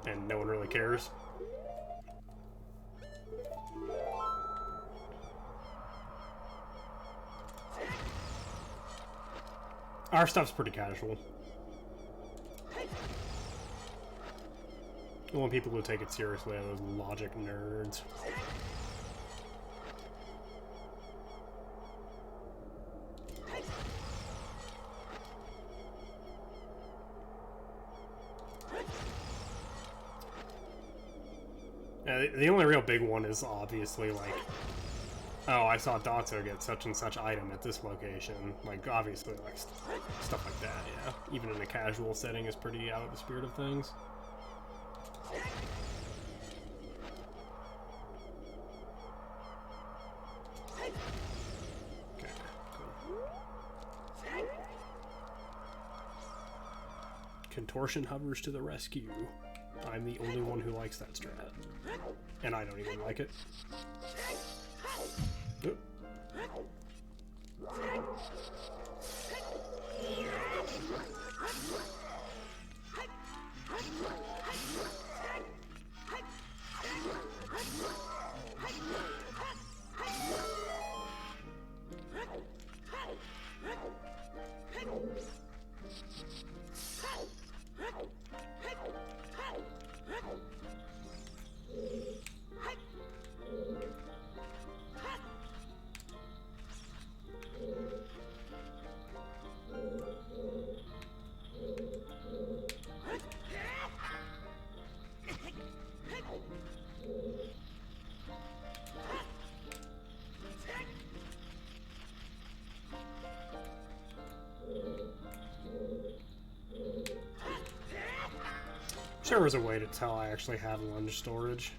And no one really cares. Our stuff's pretty casual. I want people to take it seriously, those logic nerds. Yeah, the only real big one is obviously like, oh, I saw Dotso get such and such item at this location. Like, obviously, like, stuff like that, yeah. Even in a casual setting is pretty out of the spirit of things. Okay, cool. Contortion hovers to the rescue. I'm the only one who likes that strat. And I don't even like it. Oop. There was a way to tell I actually had lunge storage.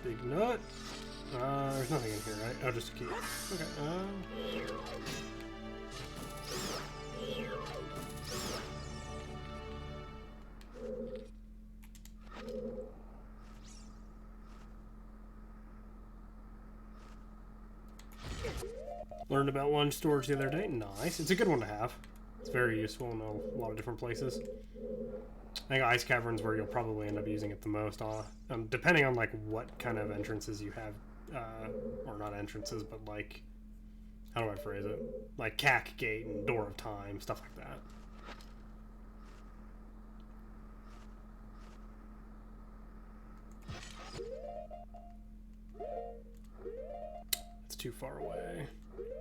Big nut. There's nothing in here, right? Oh, just a key. Okay. Learned about lunge storage the other day. Nice. It's a good one to have. It's very useful in a lot of different places. I think ice caverns where you'll probably end up using it the most, depending on like what kind of entrances you have, or not entrances, but like, how do I phrase it? Like Cack Gate and Door of Time, stuff like that. It's too far away.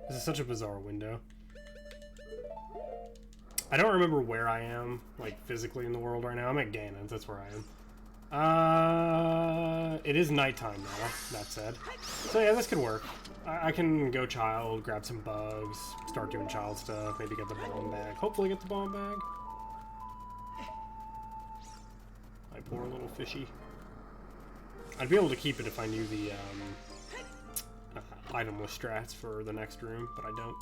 This is such a bizarre window. I don't remember where I am, like, physically in the world right now. I'm at Ganon's, that's where I am. It is nighttime now, that said. So yeah, this could work. I can go child, grab some bugs, start doing child stuff, maybe get the bomb bag. Hopefully get the bomb bag. My poor little fishy. I'd be able to keep it if I knew the, itemless strats for the next room, but I don't.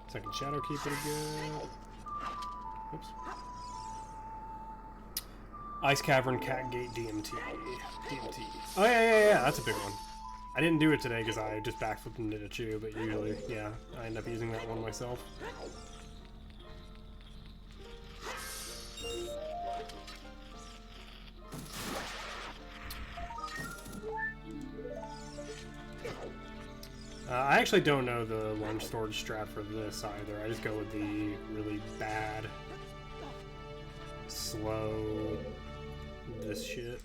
Second shadow keep it again. Oops. Ice Cavern, Cat Gate, DMT. DMT. Oh, yeah, that's a big one. I didn't do it today because I just backflipped and did a chew, but usually, yeah, I end up using that one myself. I actually don't know the lunge storage strat for this either. I just go with the really bad, slow, this shit.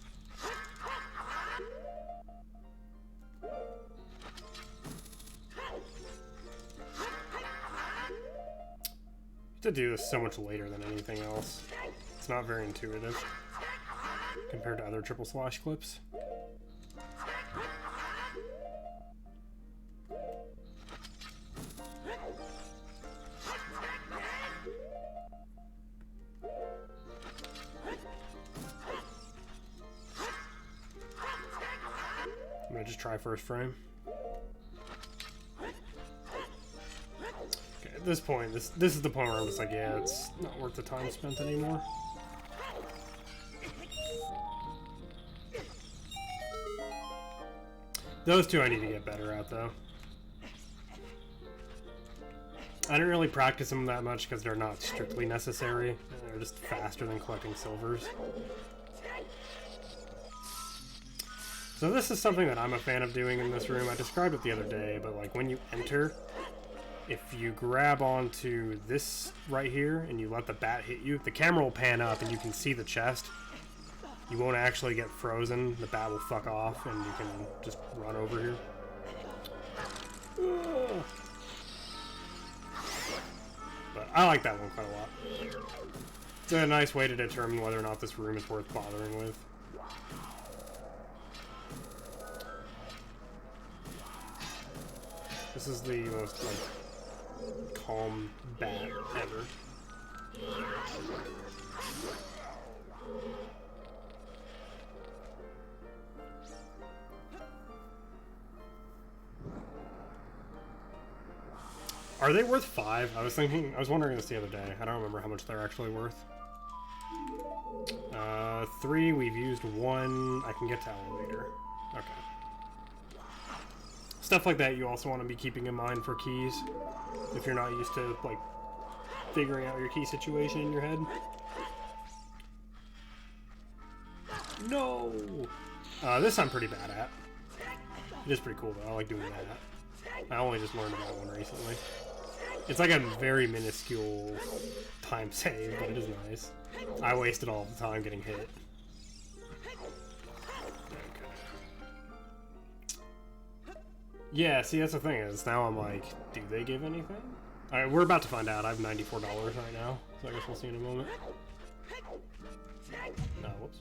To do this so much later than anything else. It's not very intuitive compared to other triple slash clips. I'm gonna just try first frame. Okay, at this point, this is the point where I'm just like, yeah, it's not worth the time spent anymore. Those two I need to get better at, though. I didn't really practice them that much because they're not strictly necessary. They're just faster than collecting silvers. So this is something that I'm a fan of doing in this room. I described it the other day, but like when you enter, if you grab onto this right here and you let the bat hit you, the camera will pan up and you can see the chest. You won't actually get frozen. The bat will fuck off and you can just run over here. But I like that one quite a lot. It's a nice way to determine whether or not this room is worth bothering with. This is the most, like, calm bat ever. Are they worth 5? I was wondering this the other day. I don't remember how much they're actually worth. 3, we've used 1. I can get to elevator. Okay. Stuff like that you also want to be keeping in mind for keys. If you're not used to, like, figuring out your key situation in your head. No! This I'm pretty bad at. It is pretty cool, though. I like doing that. I only just learned about one recently. It's like a very minuscule time save, but it is nice. I waste it all the time getting hit. Yeah, see, that's the thing is now I'm like, do they give anything? All right, we're about to find out. I have $94 right now, so I guess we'll see in a moment. No, whoops.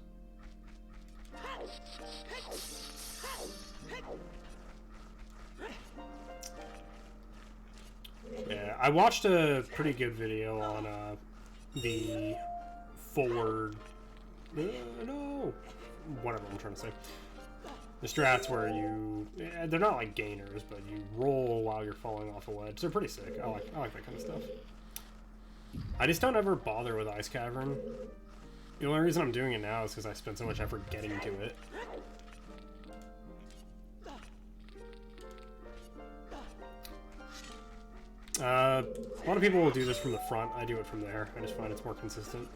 Yeah, I watched a pretty good video on the forward. No, whatever I'm trying to say. The strats where they're not like gainers, but you roll while you're falling off a ledge. They're pretty sick. I like that kind of stuff. I just don't ever bother with Ice Cavern. The only reason I'm doing it now is because I spent so much effort getting to it. A lot of people will do this from the front. I do it from there. I just find it's more consistent.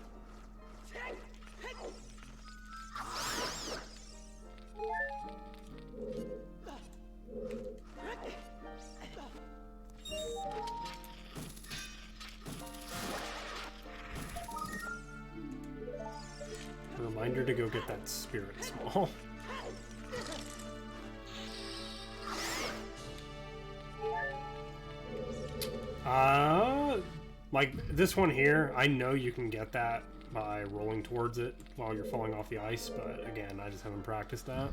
Reminder to go get that spirit small. Like this one here, I know you can get that by rolling towards it while you're falling off the ice, but again, I just haven't practiced that.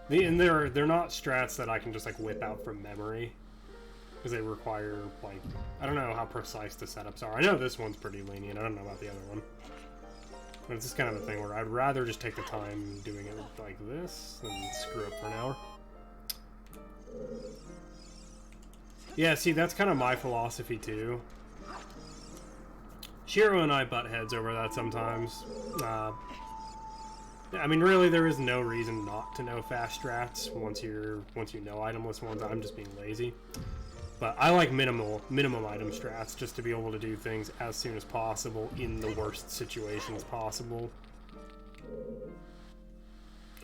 And they're not strats that I can just like whip out from memory, because they require, like, I don't know how precise the setups are. I know this one's pretty lenient. I don't know about the other one. But it's just kind of a thing where I'd rather just take the time doing it like this than screw up for an hour. Yeah, see, that's kind of my philosophy too. Shiro and I butt heads over that sometimes. I mean, really, there is no reason not to know fast strats once you know itemless ones. I'm just being lazy. But I like minimum item strats just to be able to do things as soon as possible in the worst situations possible.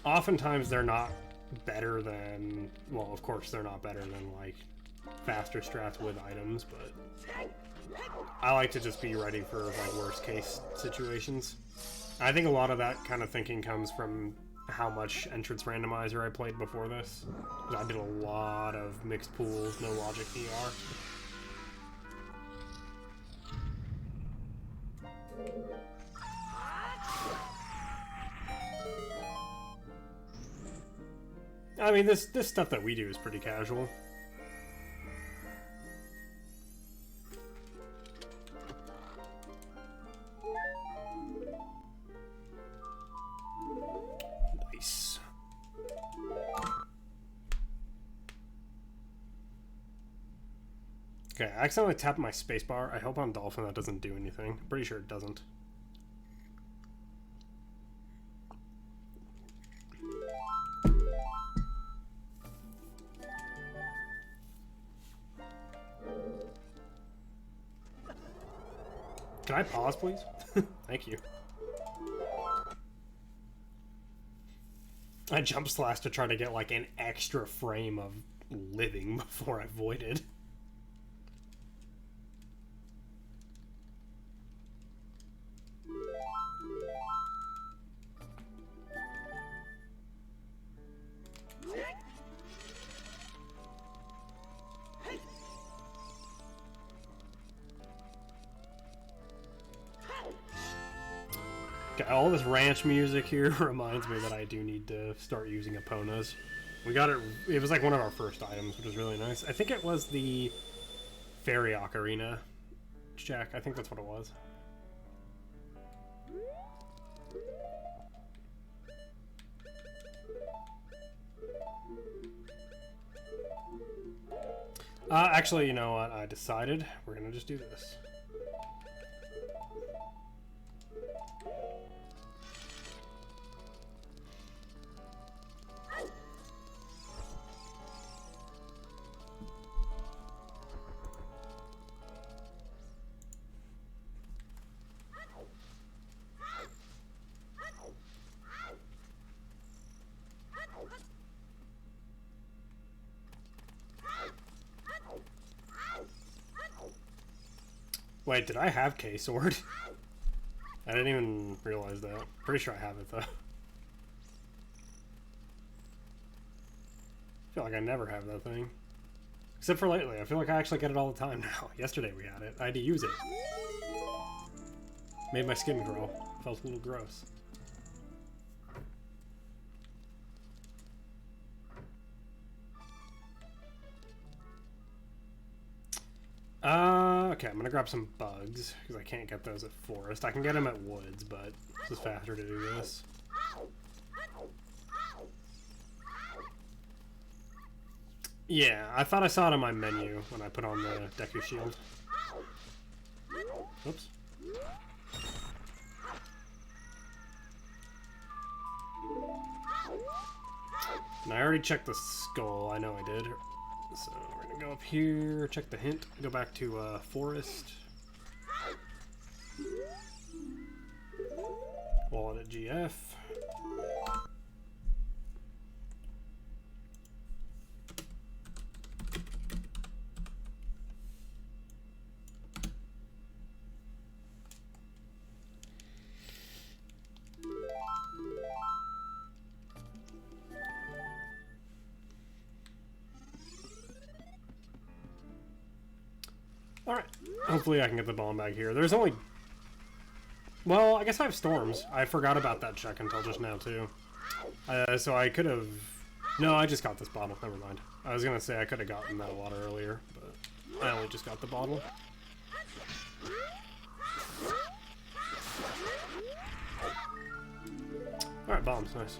Oftentimes they're not better than, well, of course they're not better than like faster strats with items, but I like to just be ready for like worst case situations. I think a lot of that kind of thinking comes from how much entrance randomizer I played before this. I did a lot of mixed pools, no logic DR. I mean, this stuff that we do is pretty casual. Nice. Okay, I accidentally tapped my spacebar. I hope on Dolphin that doesn't do anything. I'm pretty sure it doesn't. Can I pause, please? Thank you. I jump slash to try to get like an extra frame of living before I voided. All this ranch music here reminds me that I do need to start using Eponas. We got it was like one of our first items, which was really nice. I think it was the Fairy Ocarina check. I think that's what it was. Actually, you know what? I decided we're gonna just do this. Wait, did I have K-Sword? I didn't even realize that. Pretty sure I have it, though. feel like I never have that thing. Except for lately. I feel like I actually get it all the time now. Yesterday we had it. I had to use it. Made my skin crawl. Felt a little gross. Okay, I'm gonna grab some bugs, because I can't get those at Forest. I can get them at Woods, but it's just faster to do this. Yeah, I thought I saw it on my menu when I put on the Deku Shield. Oops. And I already checked the skull, I know I did. So we're gonna go up here, check the hint, go back to Forest. Wallet at GF. Alright, hopefully I can get the bomb bag here. There's only... Well, I guess I have storms. I forgot about that check until just now, too. So I could have... No, I just got this bottle. Never mind. I was gonna say I could have gotten that water earlier, but I only just got the bottle. Alright, bombs. Nice.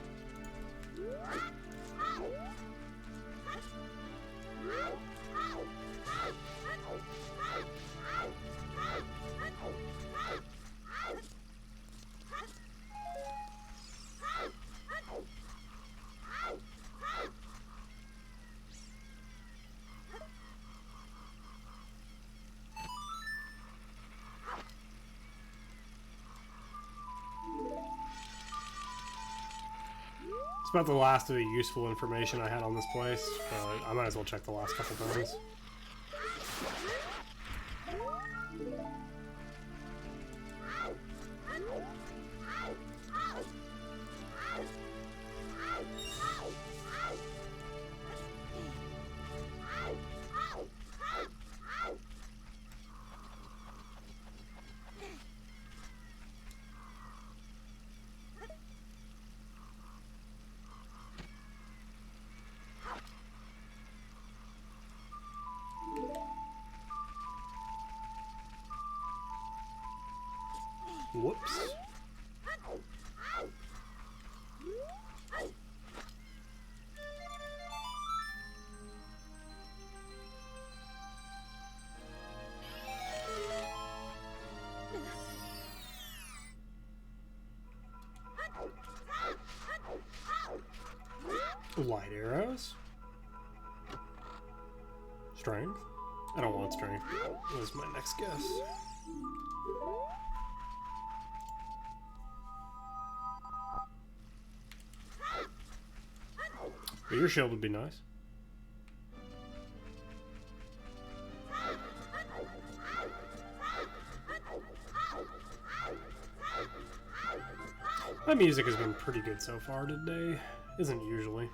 It's about the last of the useful information I had on this place, but I might as well check the last couple things. Whoops. Light arrows. Strength? I don't want strength. That was my next guess. But your shield would be nice. My music has been pretty good so far today. Isn't usually.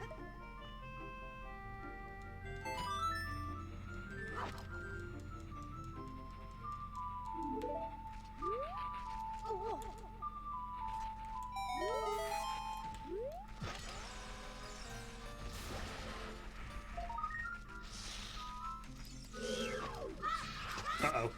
Uh-oh.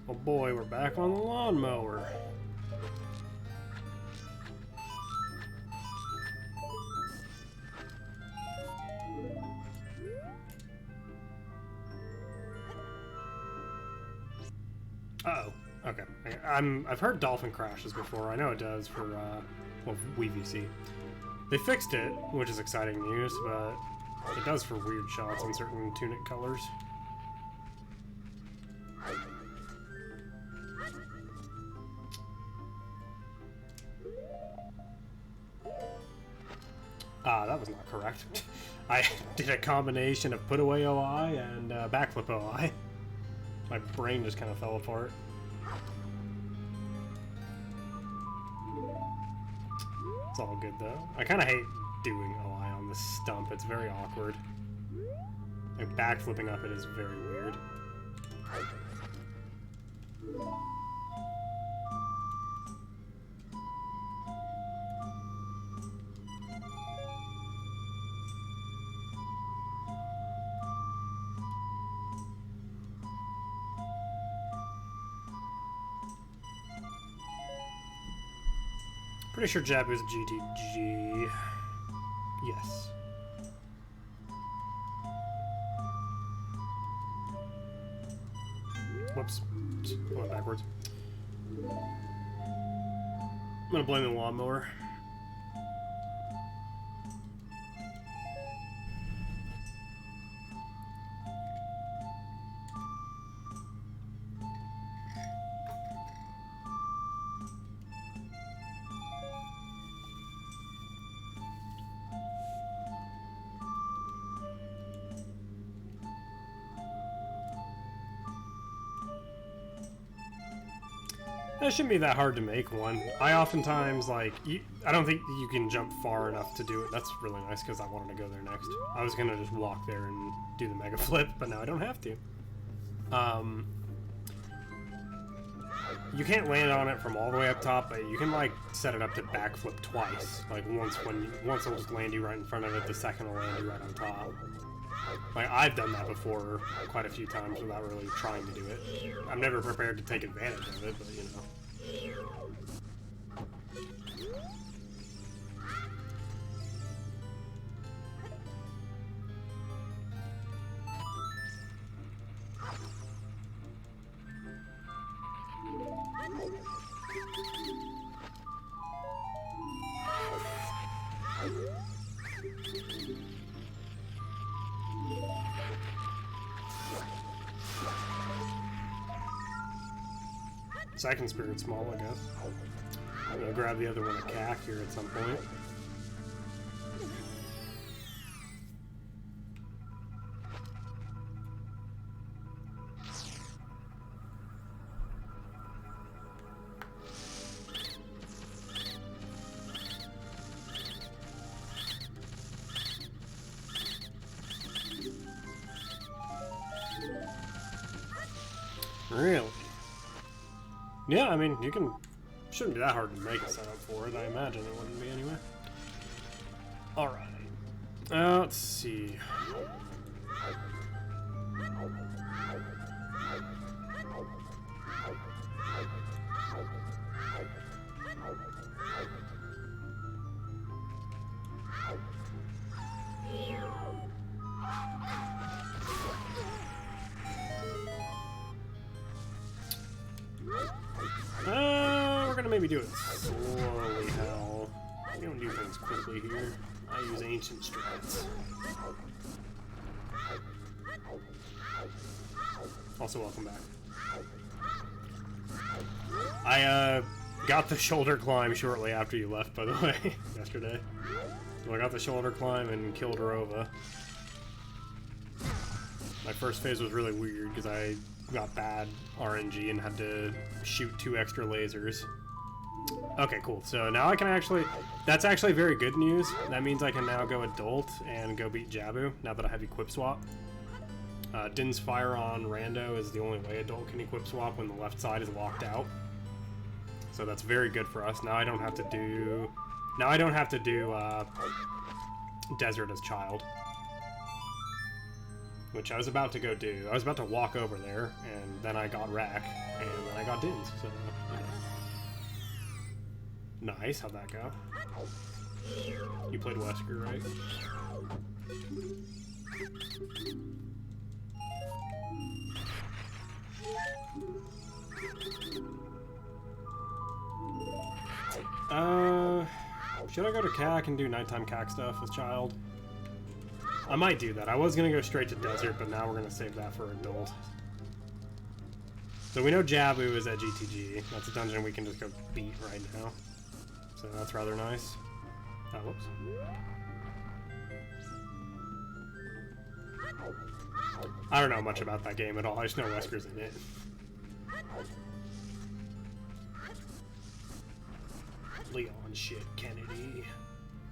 Oh boy, we're back on the lawnmower. Uh-oh. Okay. I've heard dolphin crashes before. I know it does for, well, WeVC. They fixed it, which is exciting news, but it does for weird shots on certain tunic colors. Ah, that was not correct. I did a combination of put away OI and backflip OI. My brain just kind of fell apart. It's all good though. I kind of hate doing OI on this stump. It's very awkward. Like backflipping up it is very weird. Pretty sure Jab is GTG. Yes. Whoops. Went backwards. I'm gonna blame the lawnmower. It shouldn't be that hard to make one. I oftentimes, like, I don't think you can jump far enough to do it. That's really nice because I wanted to go there next. I was going to just walk there and do the mega flip, but now I don't have to. You can't land on it from all the way up top, but you can, like, set it up to backflip twice. Like, once it'll just land you right in front of it, the second will land you right on top. Like, I've done that before quite a few times without really trying to do it. I'm never prepared to take advantage of it, but you know. Second spirit small, I guess. I'm gonna grab the other one, a cack, here at some point. Really? Yeah, I mean, shouldn't be that hard to make a setup for it. I imagine it wouldn't be anyway. Alright. Let's see. We're gonna maybe do it slowly, hell. We don't do things quickly here. I use ancient strats. Also, welcome back. I got the shoulder climb shortly after you left, by the way, yesterday. So I got the shoulder climb and killed Rova. My first phase was really weird because I got bad RNG and had to shoot 2 extra lasers. Okay, cool. So now I can actually... That's actually very good news. That means I can now go adult and go beat Jabu, now that I have equip swap. Din's Fire on Rando is the only way adult can equip swap when the left side is locked out. So that's very good for us. Now I don't have to do... Desert as Child. Which I was about to go do. I was about to walk over there, and then I got Rack, and then I got Dins, so, you know. Nice, how'd that go? You played Wesker, right? Should I go to CAC and do nighttime CAC stuff with child? I might do that. I was gonna go straight to desert, but now we're gonna save that for adult. So we know Jabu is at GTG. That's a dungeon we can just go beat right now. So that's rather nice. Oh, whoops. I don't know much about that game at all. I just know Wesker's in it. Leon shit, Kennedy.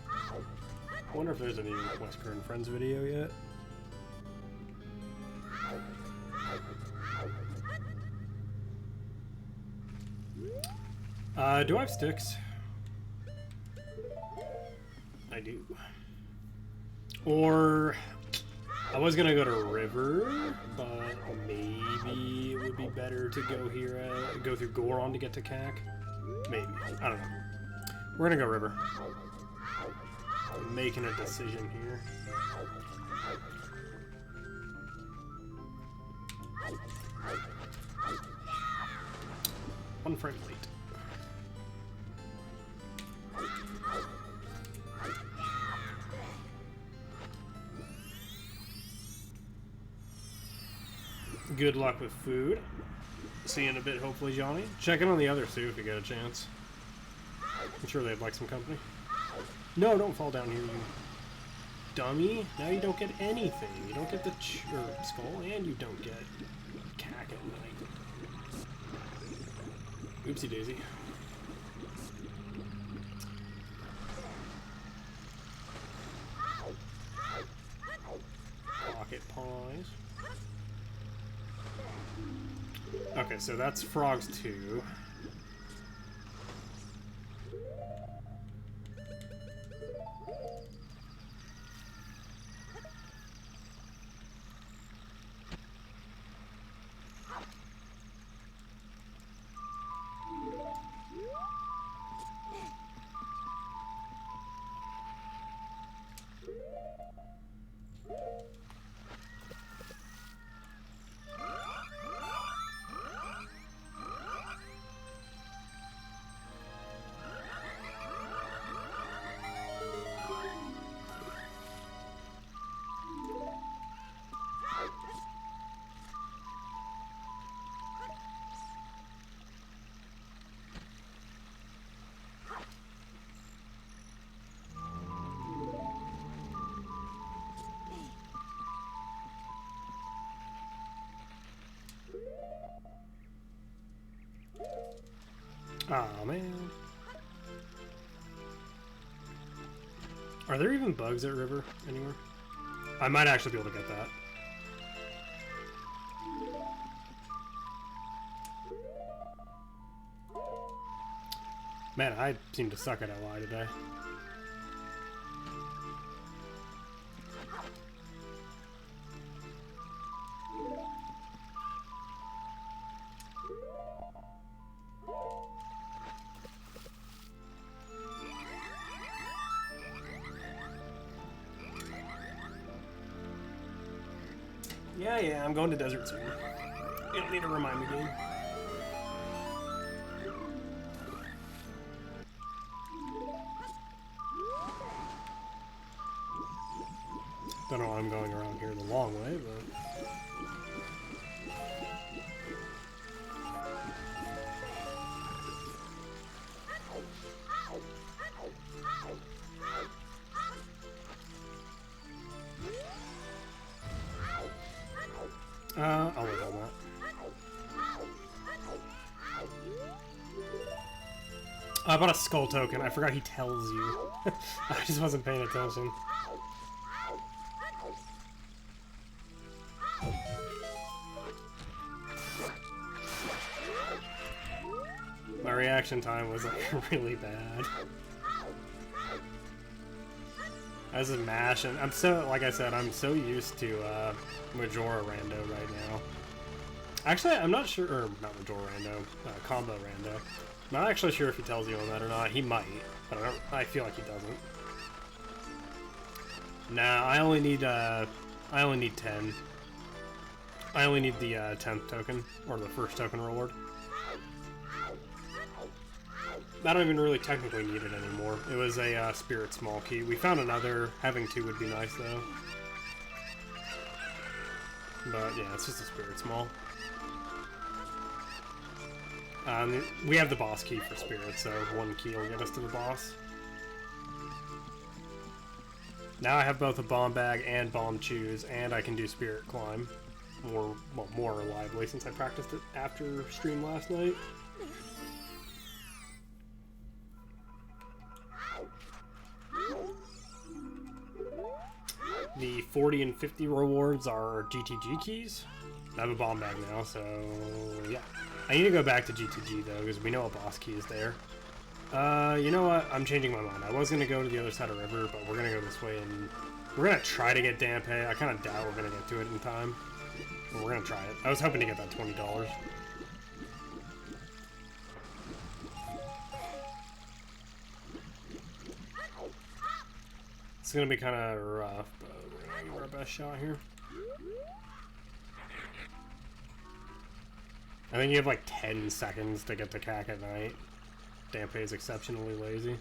I wonder if there's any Wesker and Friends video yet. Do I have sticks? I do. Or I was gonna go to River, but maybe it would be better to go here, go through Goron to get to CAC. Maybe. I don't know. We're gonna go River. I'm making a decision here. One frame late. Good luck with food. See you in a bit, hopefully, Johnny. Check in on the others too if you get a chance. I'm sure they'd like some company. No, don't fall down here, you dummy. Now you don't get anything. You don't get the skull, and you don't get cack at night. Oopsie daisy. Pocket pies. Okay, so that's frogs 2. Aw, man. Are there even bugs at River anywhere? I might actually be able to get that. Man, I seem to suck at LI today. Yeah, I'm going to desert soon. You don't need to remind me, dude. Don't know why I'm going around here the long way, but... I'll wait on that. I bought a skull token. I forgot he tells you. I just wasn't paying attention. My reaction time was like really bad. As a mash, and I'm so, like I said, I'm so used to Majora Rando right now. Actually, I'm not sure, or not Majora Rando, Combo Rando. I'm not actually sure if he tells you on that or not. He might, but I feel like he doesn't. Nah, I only need 10. I only need the 10th token, or the first token reward. I don't even really technically need it anymore. It was a spirit small key. We found another. Having 2 would be nice, though. But yeah, it's just a spirit small. We have the boss key for spirit, so 1 key will get us to the boss. Now I have both a bomb bag and bomb choose, and I can do spirit climb more reliably since I practiced it after stream last night. The 40 and 50 rewards are GTG keys. I have a bomb bag now, so yeah. I need to go back to GTG though, because we know a boss key is there. You know what? I'm changing my mind. I was going to go to the other side of the river, but we're going to go this way, and we're going to try to get Dampe. I kind of doubt we're going to get to it in time, but we're going to try it. I was hoping to get that $20. It's going to be kind of rough, but we're going to give our best shot here. I think you have like 10 seconds to get to Cack at night. Dampe is exceptionally lazy.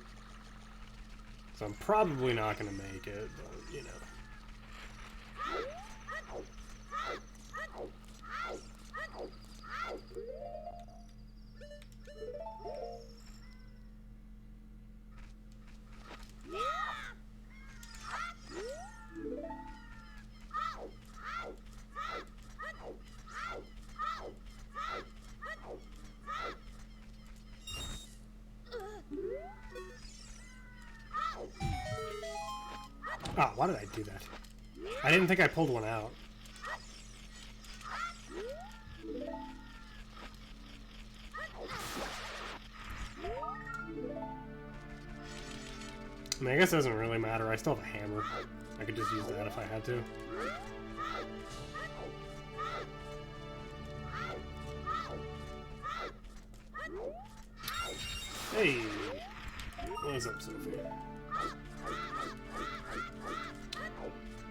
So I'm probably not going to make it, but, you know. Ah, why did I do that? I didn't think I pulled one out. I mean, I guess it doesn't really matter. I still have a hammer. I could just use that if I had to. Hey! What is up, Sophie?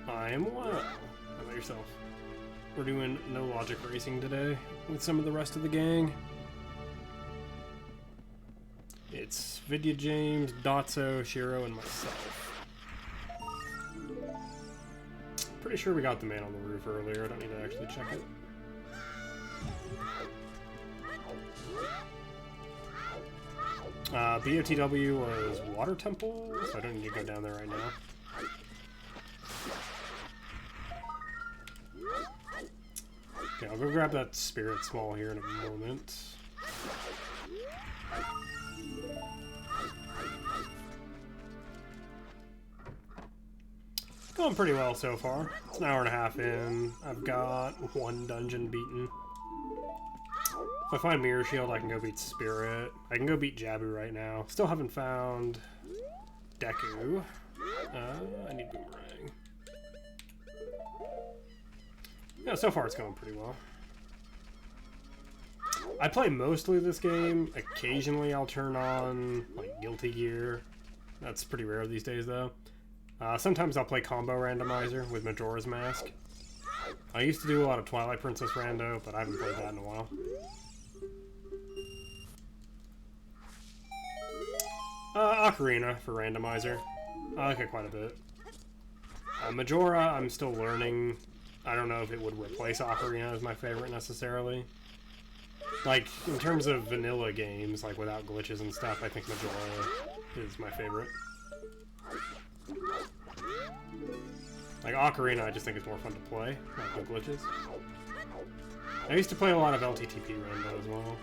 I am well. How about yourself? We're doing no logic racing today with some of the rest of the gang. It's Vidya James, Dotso, Shiro, and myself. Pretty sure we got the man on the roof earlier. I don't need to actually check it. BOTW was Water Temple, so I don't need to go down there right now. Okay, I'll go grab that spirit small here in a moment. Going pretty well so far. It's an hour and a half in. I've got 1 dungeon beaten. If I find Mirror Shield, I can go beat Spirit. I can go beat Jabu right now. Still haven't found Deku. I need Boomerang. Yeah, so far it's going pretty well. I play mostly this game. Occasionally I'll turn on like Guilty Gear. That's pretty rare these days though. Sometimes I'll play Combo Randomizer with Majora's Mask. I used to do a lot of Twilight Princess Rando, but I haven't played that in a while. Ocarina for Randomizer. I like it quite a bit. Majora, I'm still learning. I don't know if it would replace Ocarina as my favorite necessarily. Like, in terms of vanilla games, like without glitches and stuff, I think Majora is my favorite. Like, Ocarina, I just think it's more fun to play, like no glitches. I used to play a lot of LTTP Rando as well,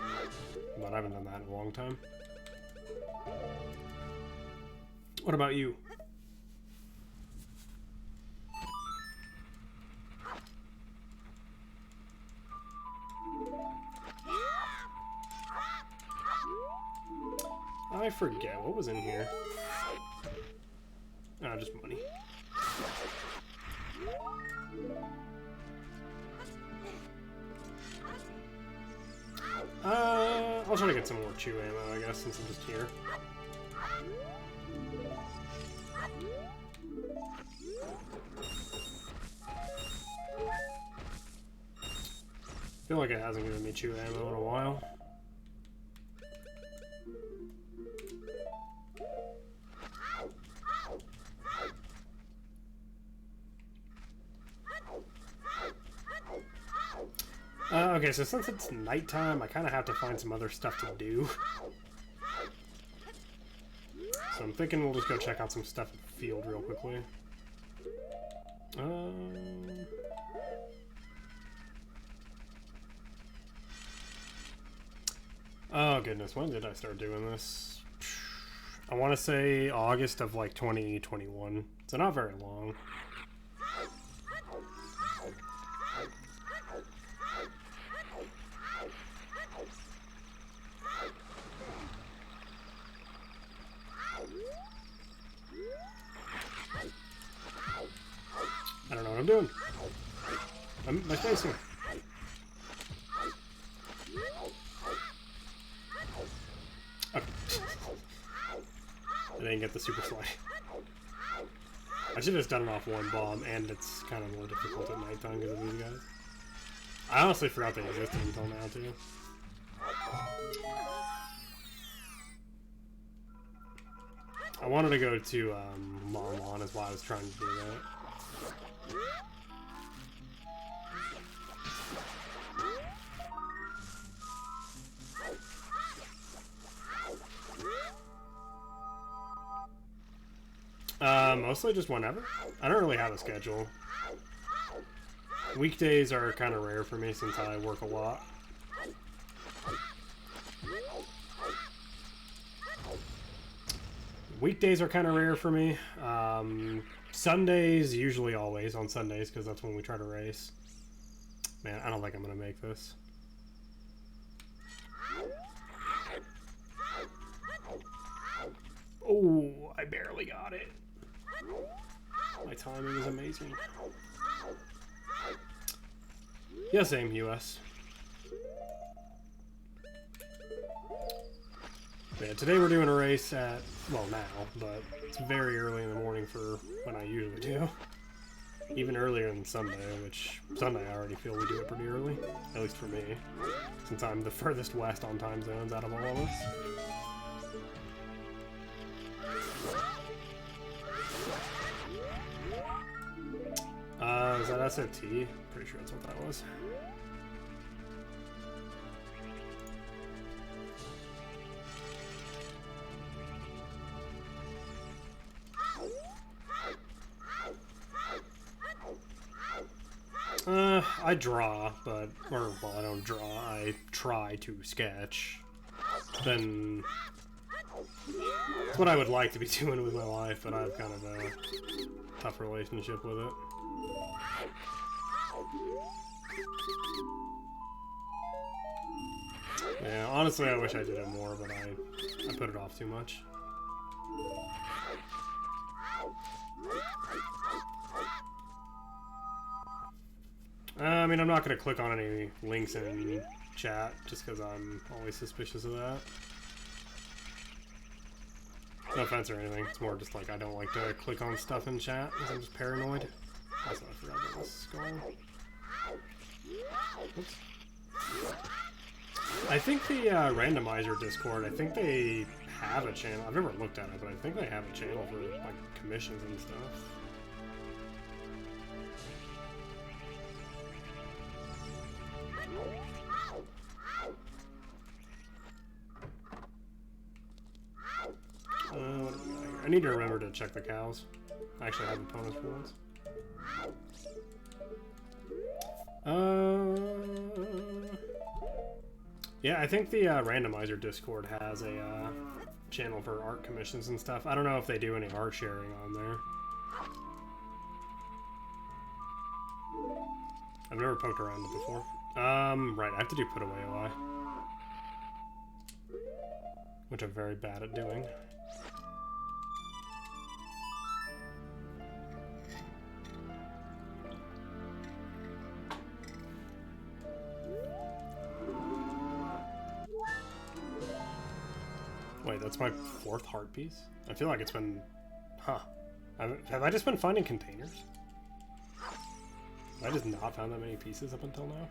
but I haven't done that in a long time. What about you? I forget. What was in here? Ah, just money. I'll try to get some more chew ammo, I guess, since I'm just here. I feel like it hasn't given me chew ammo in a while. Okay, so since it's nighttime, I kind of have to find some other stuff to do. So I'm thinking we'll just go check out some stuff in the field real quickly. Oh goodness, when did I start doing this? I want to say August of like 2021, so not very long. I don't know what I'm doing. My facing. Okay. I didn't get the super slide. I should have just done it off one bomb, and it's kind of more difficult at nighttime because of these guys. I honestly forgot they existed until now, too. I wanted to go to Lon is why I was trying to do that. Mostly just whenever. I don't really have a schedule. Weekdays are kind of rare for me since I work a lot. Weekdays are kind of rare for me. Sundays, usually always on Sundays, because that's when we try to race. Man, I don't think I'm going to make this. Oh, I barely got it. My timing is amazing. Yeah, same, US. Yeah, today we're doing a race at, well now, but it's very early in the morning for when I usually do. Even earlier than Sunday, which Sunday I already feel we do it pretty early. At least for me, since I'm the furthest west on time zones out of all of us. Is that SOT? Pretty sure that's what that was. I draw, but, or, well, I don't draw, I try to sketch. Then, it's what I would like to be doing with my life, but I have kind of a tough relationship with it. Yeah, honestly, I wish I did it more, but I put it off too much. I mean, I'm not going to click on any links in chat, just because I'm always suspicious of that. No offense or anything, it's more just like I don't like to click on stuff in chat, because I'm just paranoid. Also, I forgot about this skull. Oops. I think the Randomizer Discord, I think they have a channel. I've never looked at it, but I think they have a channel for like commissions and stuff. What do we got here? I need to remember to check the cows. I actually have opponents for once. Yeah, I think the Randomizer Discord has a channel for art commissions and stuff. I don't know if they do any art sharing on there. I've never poked around it before. Right, I have to do put away OI. Which I'm very bad at doing. Wait, that's my 4th heart piece? I feel like it's been... Huh. Have I just been finding containers? Have I just not found that many pieces up until now?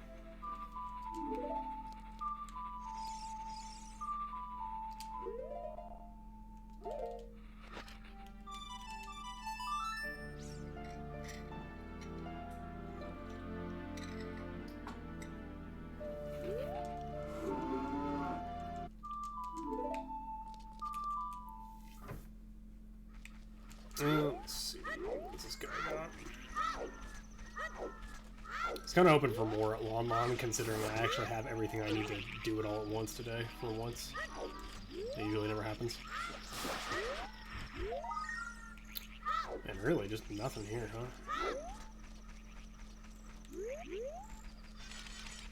Let's see. What's this guy got? It's kind of hoping for more at Lon Lon, considering I actually have everything I need to do it all at once today, for once. That usually never happens. And really, just nothing here, huh?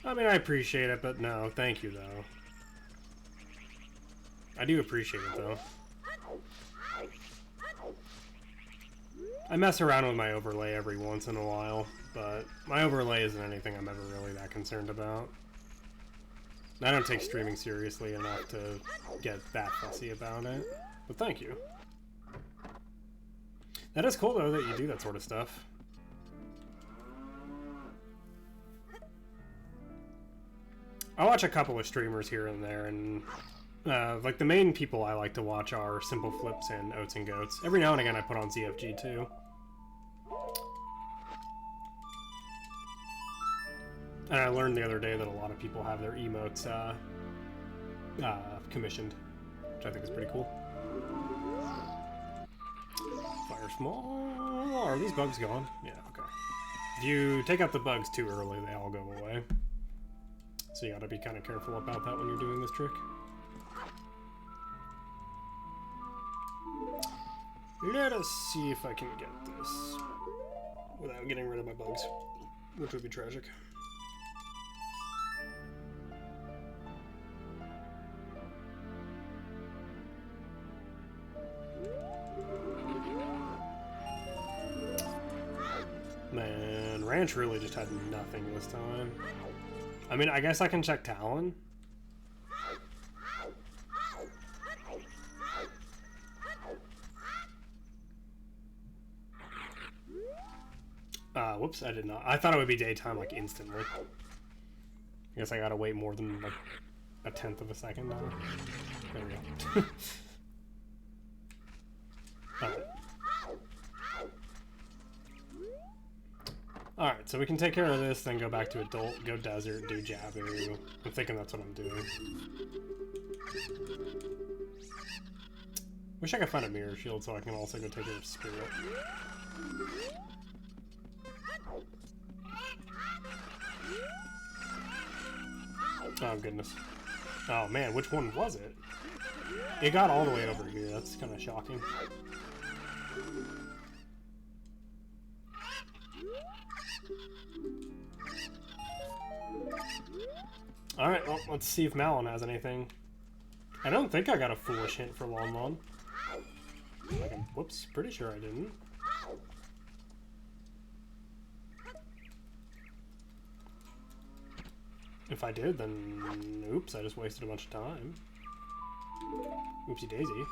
I mean, I appreciate it, but no, thank you, though. I do appreciate it, though. I mess around with my overlay every once in a while, but my overlay isn't anything I'm ever really that concerned about. I don't take streaming seriously enough to get that fussy about it, but thank you. That is cool, though, that you do that sort of stuff. I watch a couple of streamers here and there, and like the main people I like to watch are Simple Flips and Oats and Goats. Every now and again I put on ZFG too. And I learned the other day that a lot of people have their emotes commissioned, which I think is pretty cool. Fire small. Are these bugs gone? Yeah, okay. If you take out the bugs too early, they all go away. So you gotta be kind of careful about that when you're doing this trick. Let us see if I can get this without getting rid of my bugs, which would be tragic. Man, Ranch really just had nothing this time. I mean, I guess I can check Talon. Whoops, I did not. I thought it would be daytime, like, instantly. I guess I gotta wait more than, like, a tenth of a second now. There we go. Alright. Alright, so we can take care of this, then go back to Adult, go Desert, do Jabu. I'm thinking that's what I'm doing. Wish I could find a Mirror Shield so I can also go take care of Spirit. Oh, goodness. Oh, man, which one was it? It got all the way over here. That's kind of shocking. Alright, well, let's see if Malon has anything. I don't think I got a foolish hint for Lon Lon. Whoops, pretty sure I didn't. If I did, then oops, I just wasted a bunch of time. Oopsie daisy.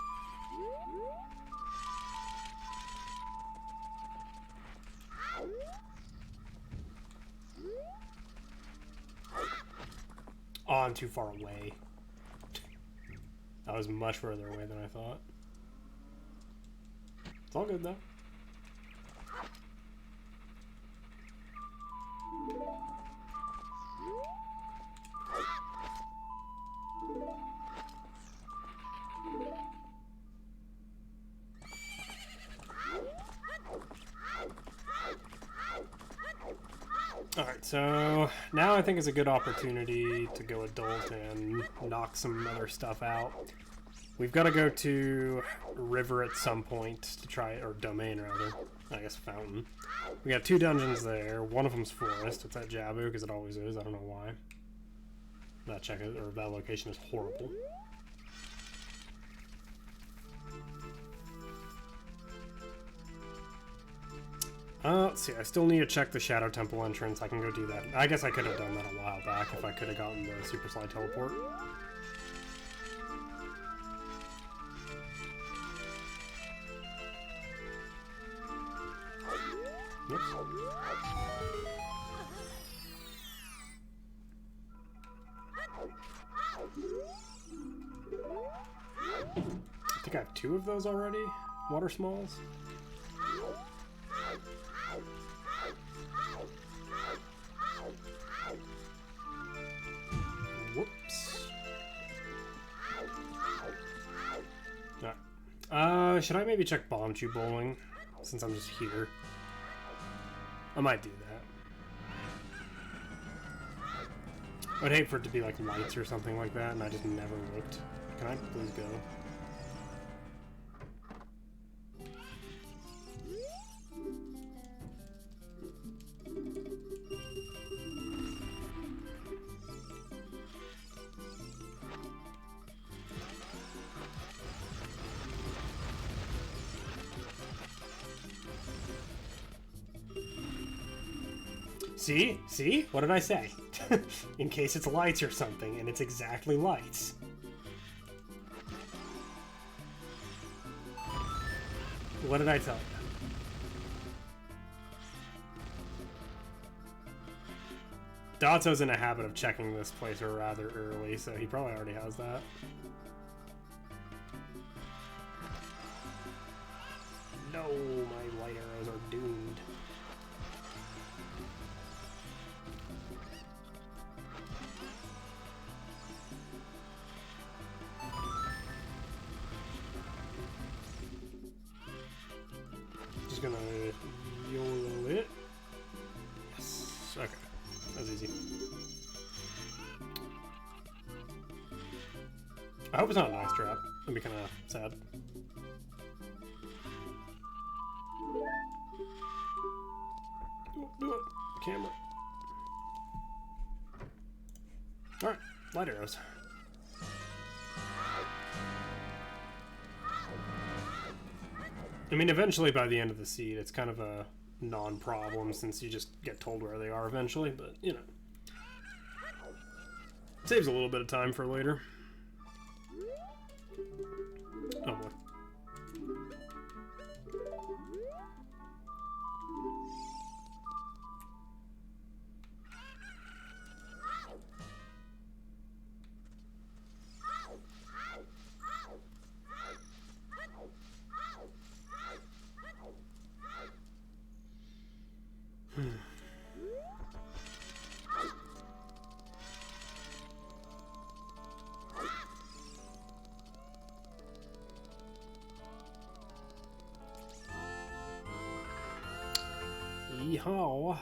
Oh, I'm too far away. That was much further away than I thought. It's all good though. Alright, so now I think is a good opportunity to go Adult and knock some other stuff out. We've got to go to River at some point to try, or Domain rather, I guess Fountain. We got 2 dungeons there, one of them's Forest, it's at Jabu because it always is, I don't know why. That location is horrible. Let's see, I still need to check the Shadow Temple entrance. I can go do that. I guess I could have done that a while back if I could have gotten the Super Slide Teleport. Oops. I think I have 2 of those already. Water Smalls. Whoops. Should I maybe check bomb tube bowling since I'm just here? I might do that. I'd hate for it to be like lights or something like that, and I just never looked. Can I please go? See? See? What did I say? In case it's lights or something, and it's exactly lights. What did I tell you? Dotso's in a habit of checking this place rather early, so he probably already has that. No, my light arrows are doomed. Just gonna YOLO it. Yes. Okay. That was easy. I hope it's not a nice trap. That'd be kind of sad. Do it. Camera. Alright. Light arrows. I mean, eventually by the end of the seed, it's kind of a non-problem since you just get told where they are eventually, but, you know. Saves a little bit of time for later. Oh boy. Yeehaw.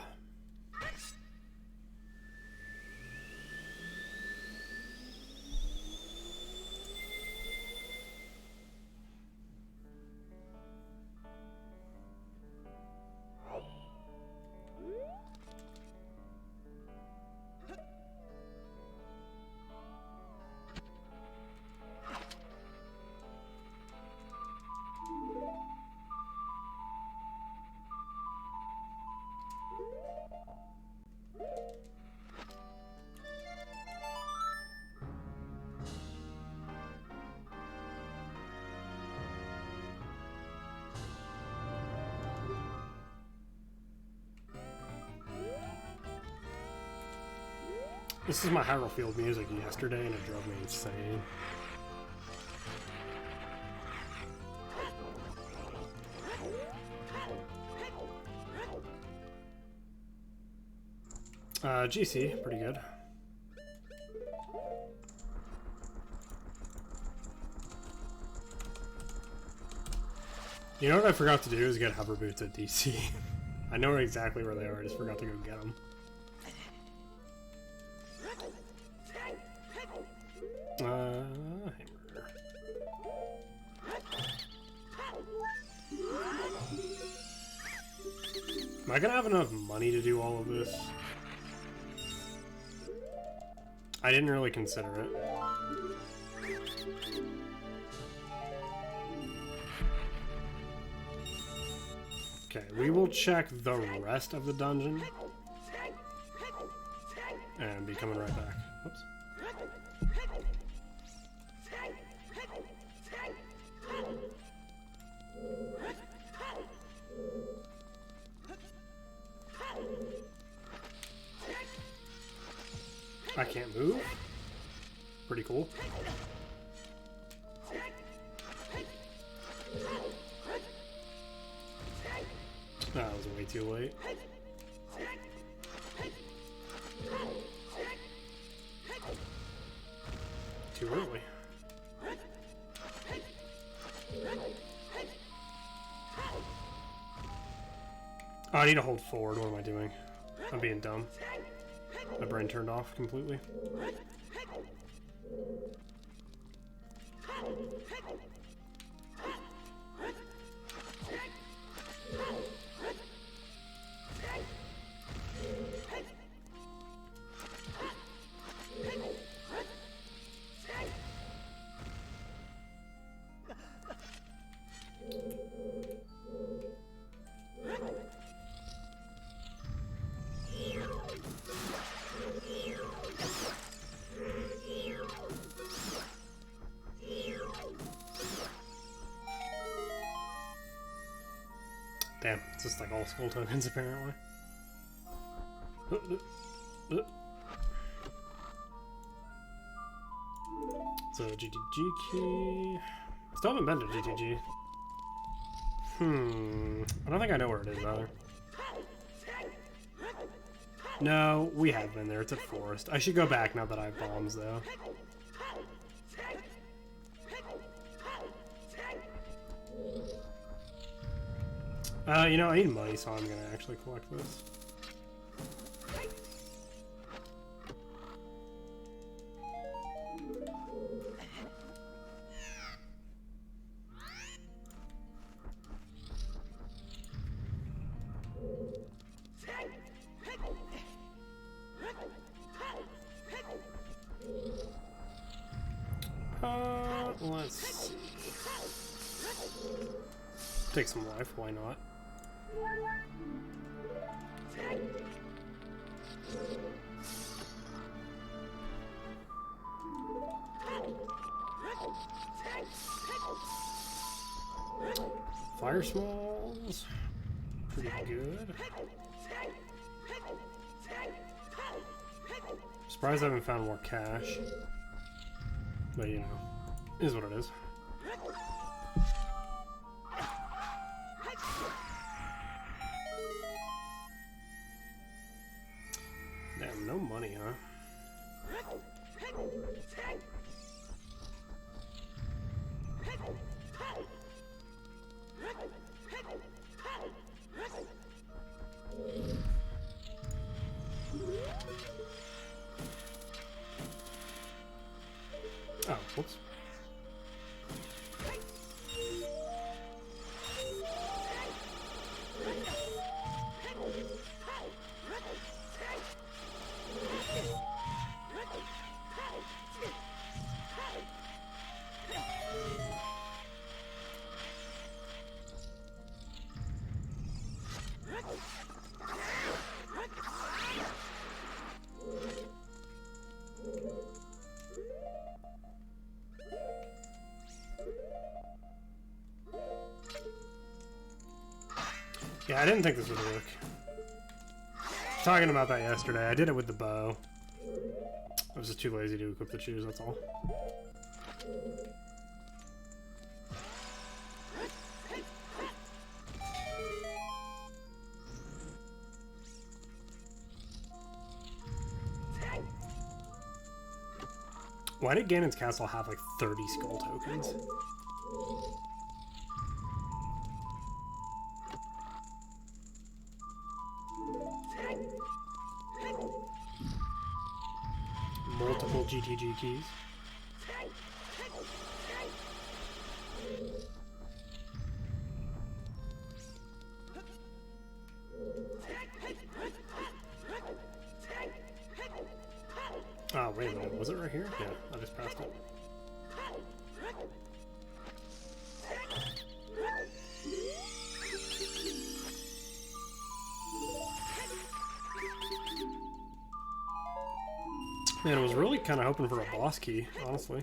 This is my Hyrule Field music yesterday, and it drove me insane. GC, pretty good. You know what I forgot to do is get hover boots at DC. I know exactly where they are, I just forgot to go get them. Hammer. Am I gonna have enough money to do all of this? I didn't really consider it. Okay, we will check the rest of the dungeon and be coming right back. Oops. I can't move. Pretty cool. That was way too late. Too early. Oh, I need to hold forward. What am I doing? I'm being dumb. My brain turned off completely. Damn, it's just like all skull tokens apparently. So GTG key. Still haven't been to GTG. I don't think I know where it is either. No, we have been there. It's at Forest. I should go back now that I have bombs though. You know, I need money, so I'm gonna actually collect this. Let's see. Take some life, why not? Fire smalls, pretty good. Surprised I haven't found more cash, but you know, is what it is. Damn, no money, huh? Oh, whoops. Yeah, I didn't think this would work. Talking about that yesterday. I did it with the bow. I was just too lazy to equip the shoes, that's all. Why did Ganon's castle have like 30 skull tokens? Multiple GTG keys. Oh, wait a minute. Was it right here? Yeah, I just passed it. Man, I was really kind of hoping for a boss key, honestly.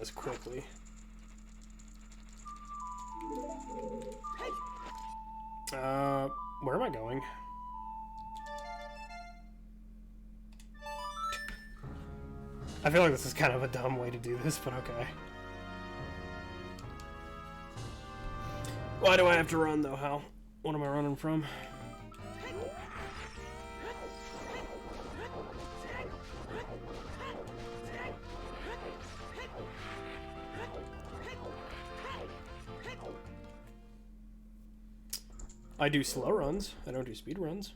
this quickly. Where am I going? I feel like this is kind of a dumb way to do this, but okay. Why do I have to run, though, Hal? What am I running from? I do slow runs. I don't do speed runs.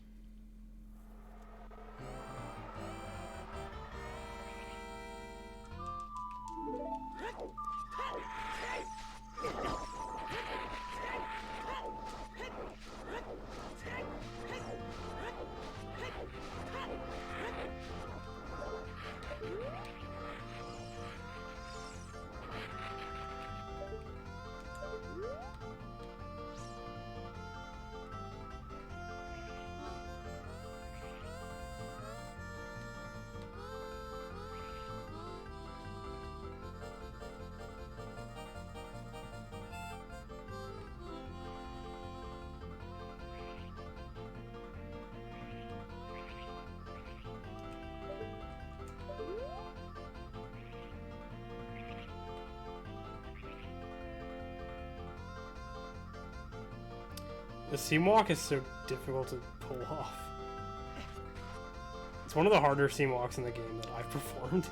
The seam walk is so difficult to pull off. It's one of the harder seam walks in the game that I've performed.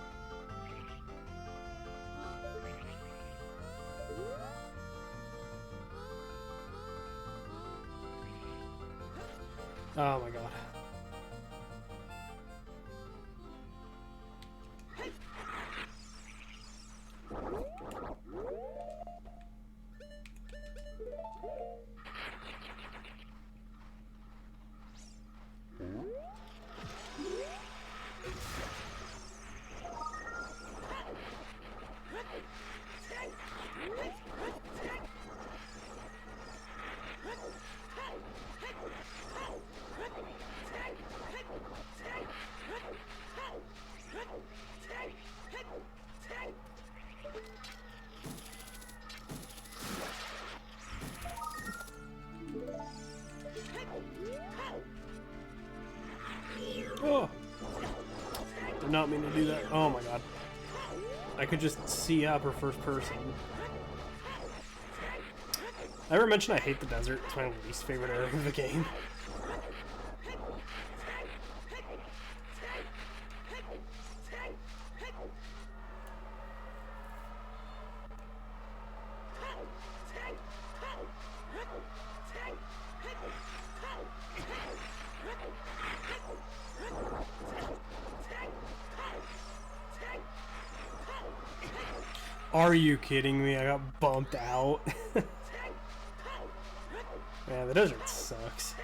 Oh my god. Oh! Did not mean to do that. Oh my god. I could just see up or first person. I ever mentioned I hate the desert? It's my least favorite area of the game. Are you kidding me? I got bumped out. Man, the desert sucks.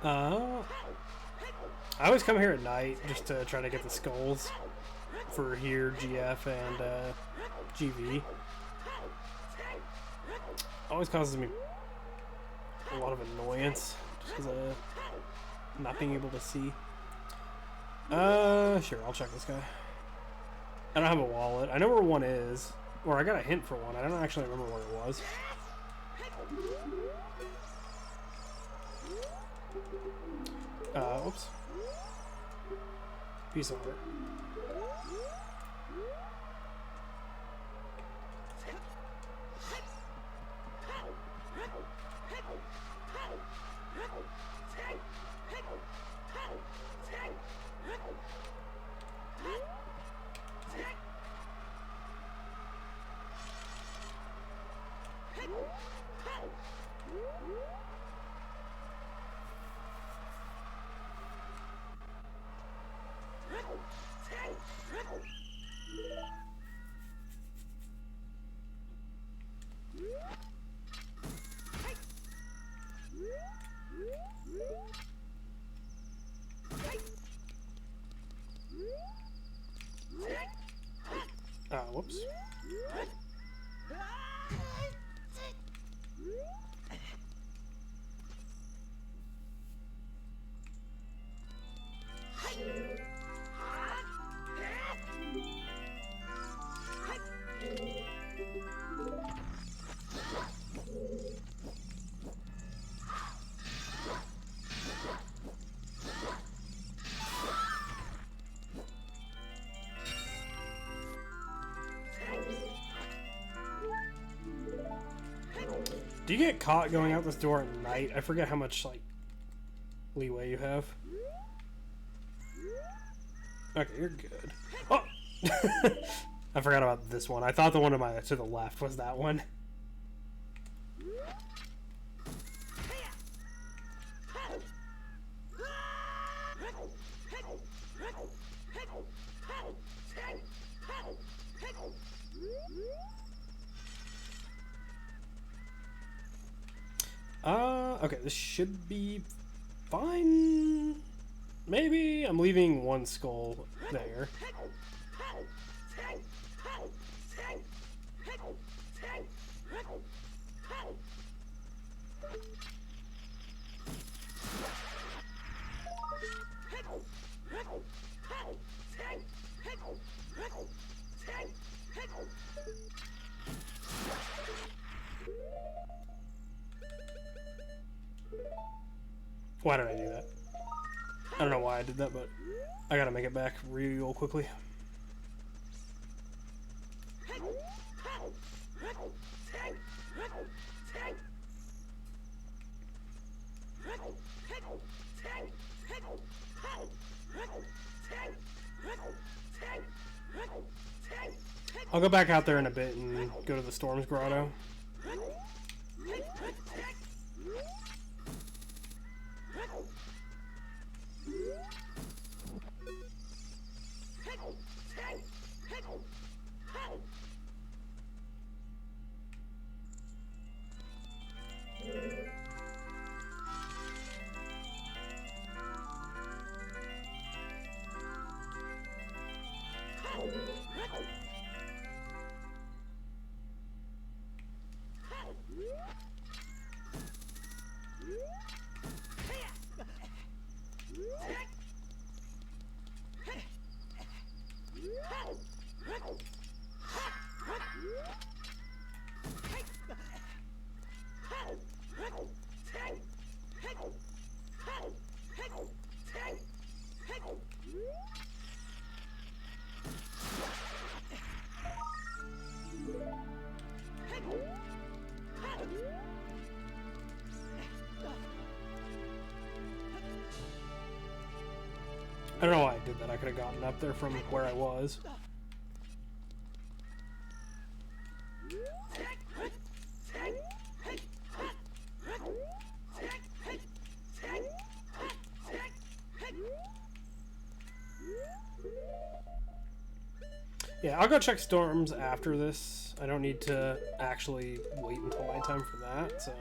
I always come here at night just to try to get the skulls for here, GF, and GV. Always causes me a lot of annoyance just because of not being able to see. Sure, I'll check this guy. I don't have a wallet. I know where one is. Or I got a hint for one. I don't actually remember where it was. Oops. Piece of art. Whoops. Do you get caught going out this door at night? I forget how much, like, leeway you have. Okay, you're good. Oh! I forgot about this one. I thought the one to the left was that one. Okay, this should be fine. Maybe. I'm leaving one skull there. Why did I do that? I don't know why I did that, but I gotta make it back real quickly. I'll go back out there in a bit and go to the Storm's Grotto. I don't know why I did that. I could have gotten up there from where I was. Yeah, I'll go check storms after this. I don't need to actually wait until nighttime for that, so...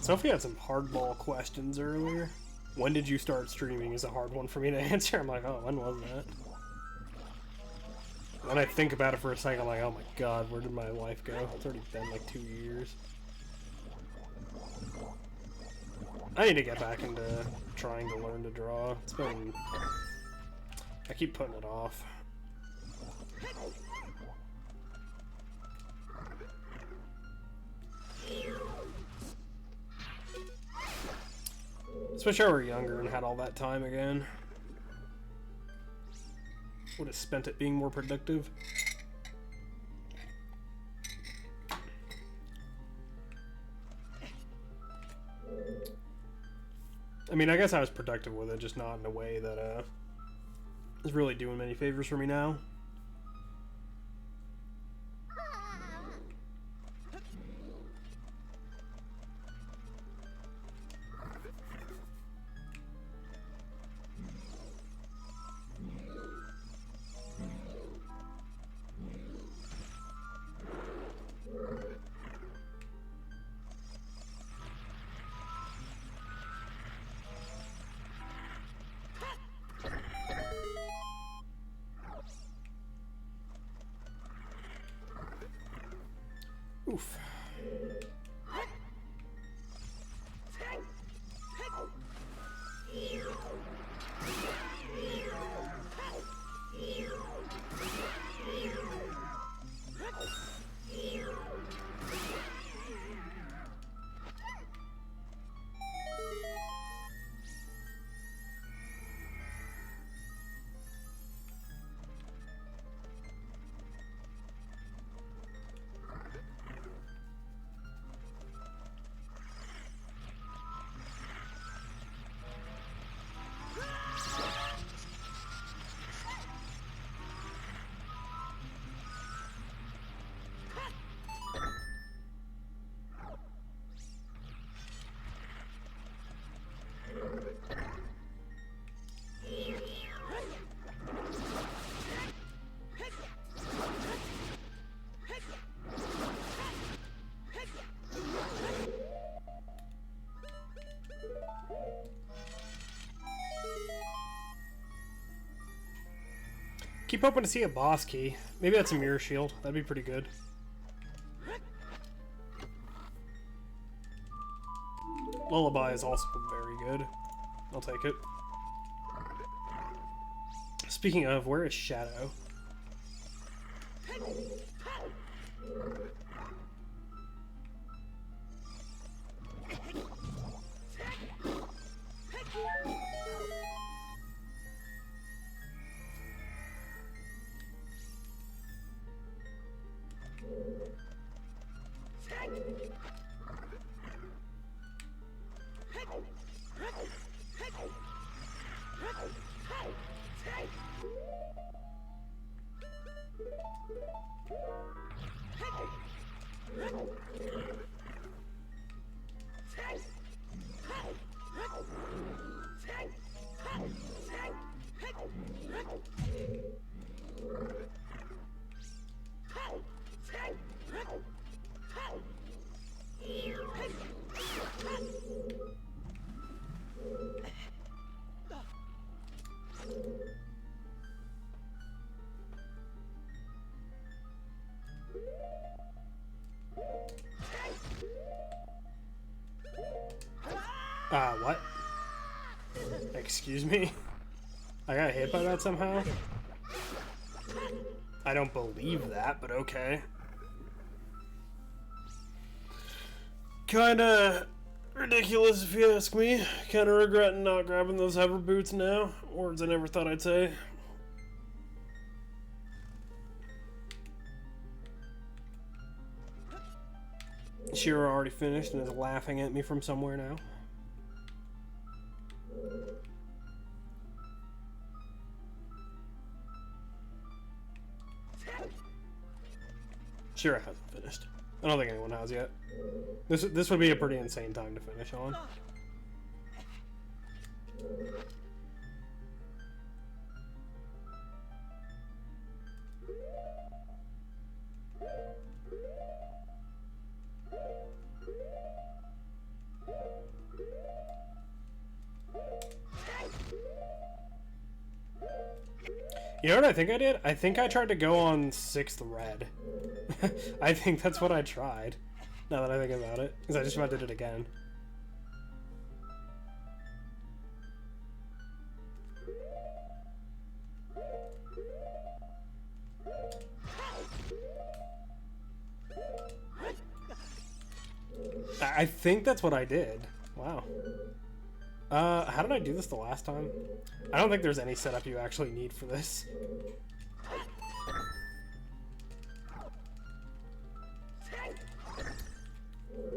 Sophie had some hardball questions earlier. When did you start streaming is a hard one for me to answer. I'm like, oh, when was that? When I think about it for a second, I'm like, oh my god, where did my life go? It's already been like 2 years. I need to get back into trying to learn to draw. It's been... I keep putting it off. Especially when we were younger and had all that time again. Would have spent it being more productive. I mean, I guess I was productive with it, just not in a way that is really doing many favors for me now. Oof. Keep hoping to see a boss key. Maybe that's a mirror shield. That'd be pretty good. Lullaby is also very good. I'll take it. Speaking of, where is Shadow? What? Excuse me? I got hit by that somehow? I don't believe that, but okay. Kinda ridiculous if you ask me. Kinda regretting not grabbing those hover boots now. Words I never thought I'd say. Shira already finished and is laughing at me from somewhere now. Shira hasn't finished. I don't think anyone has yet. This would be a pretty insane time to finish on. You know what I think I did? I think I tried to go on 6th red. I think that's what I tried. Now that I think about it. Because I just about did it again. I think that's what I did. Wow. How did I do this the last time? I don't think there's any setup you actually need for this.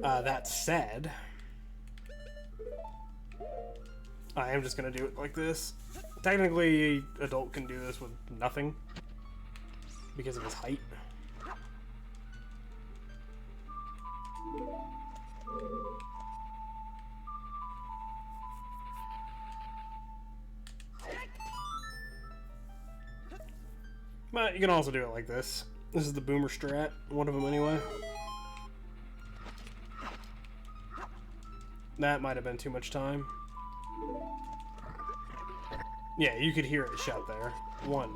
That said, I am just gonna do it like this. Technically, adult can do this with nothing because of his height. But you can also do it like this. This is the boomer strat, one of them anyway. That might have been too much time. Yeah, you could hear it shut there. 1,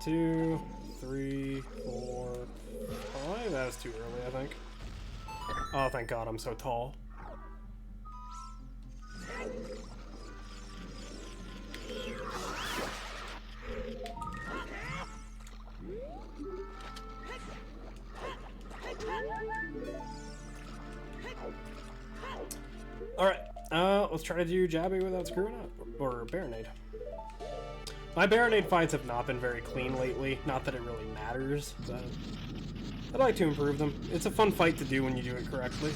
2, 3, 4, 5. That was too early, I think. Oh, thank God, I'm so tall. Alright, let's try to do Jabby without screwing up. Or Baronade. My Baronade fights have not been very clean lately. Not that it really matters, but I'd like to improve them. It's a fun fight to do when you do it correctly.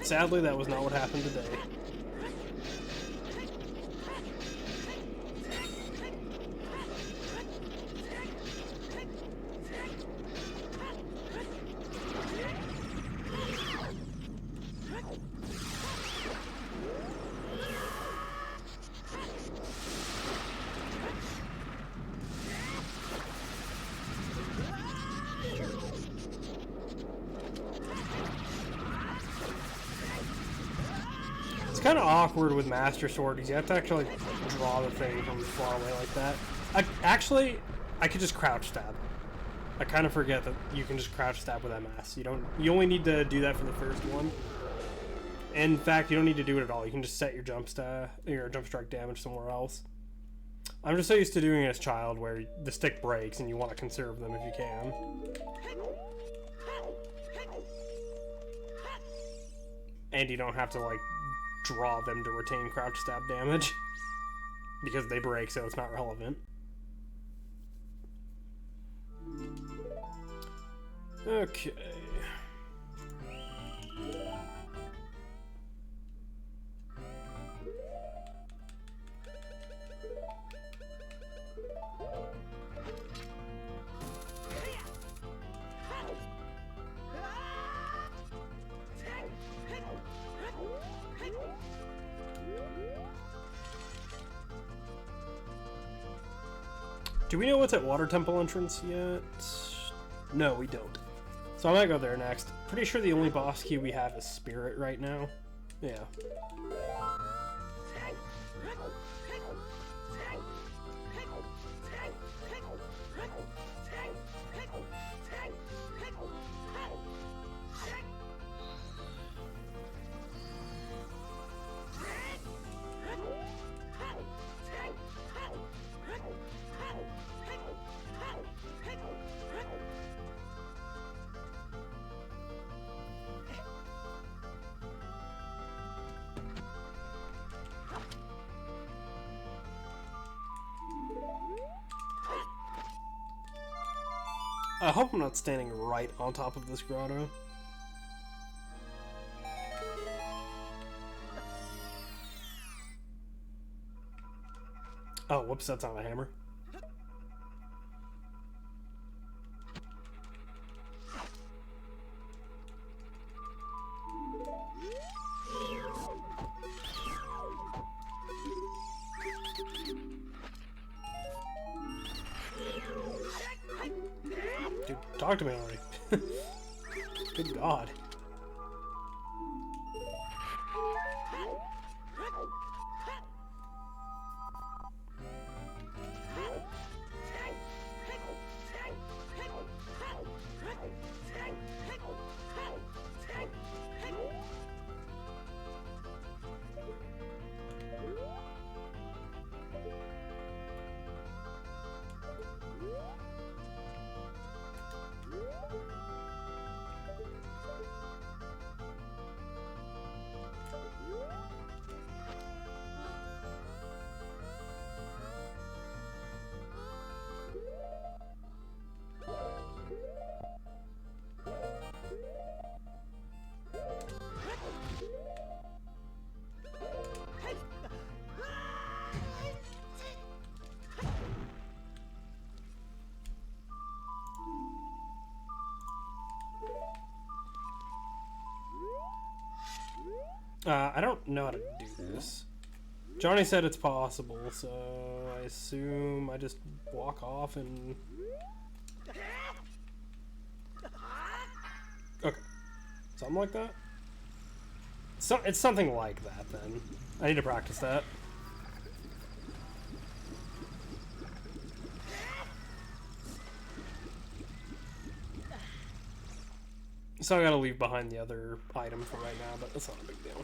Sadly, that was not what happened today. It's kind of awkward with Master Sword because you have to actually draw the thing from far away like that. I could just crouch stab. I kind of forget that you can just crouch stab with MS. You only need to do that for the first one. In fact, you don't need to do it at all. You can just set your jump strike damage somewhere else. I'm just so used to doing it as a child where the stick breaks and you want to conserve them if you can. And you don't have to like draw them to retain crouch stab damage because they break, so it's not relevant. Okay. Do we know what's at Water Temple entrance yet? No, we don't. So I might go there next. Pretty sure the only boss key we have is Spirit right now. Yeah. I hope I'm not standing right on top of this grotto. Oh, whoops, that's not a hammer. talk to me already. Good God. I don't know how to do this. Johnny said it's possible, so I assume I just walk off and... Okay. Something like that? So, it's something like that, then. I need to practice that. So I gotta leave behind the other item for right now, but that's not a big deal.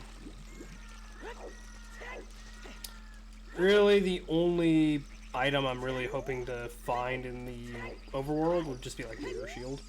Really, the only item I'm really hoping to find in the overworld would just be like the air shield.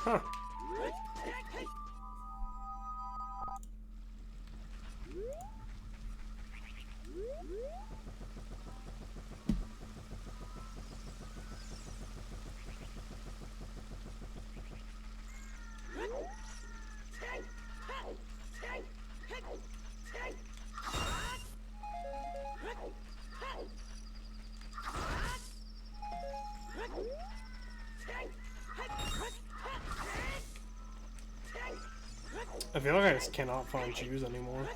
Huh. I feel like I just cannot find shoes anymore.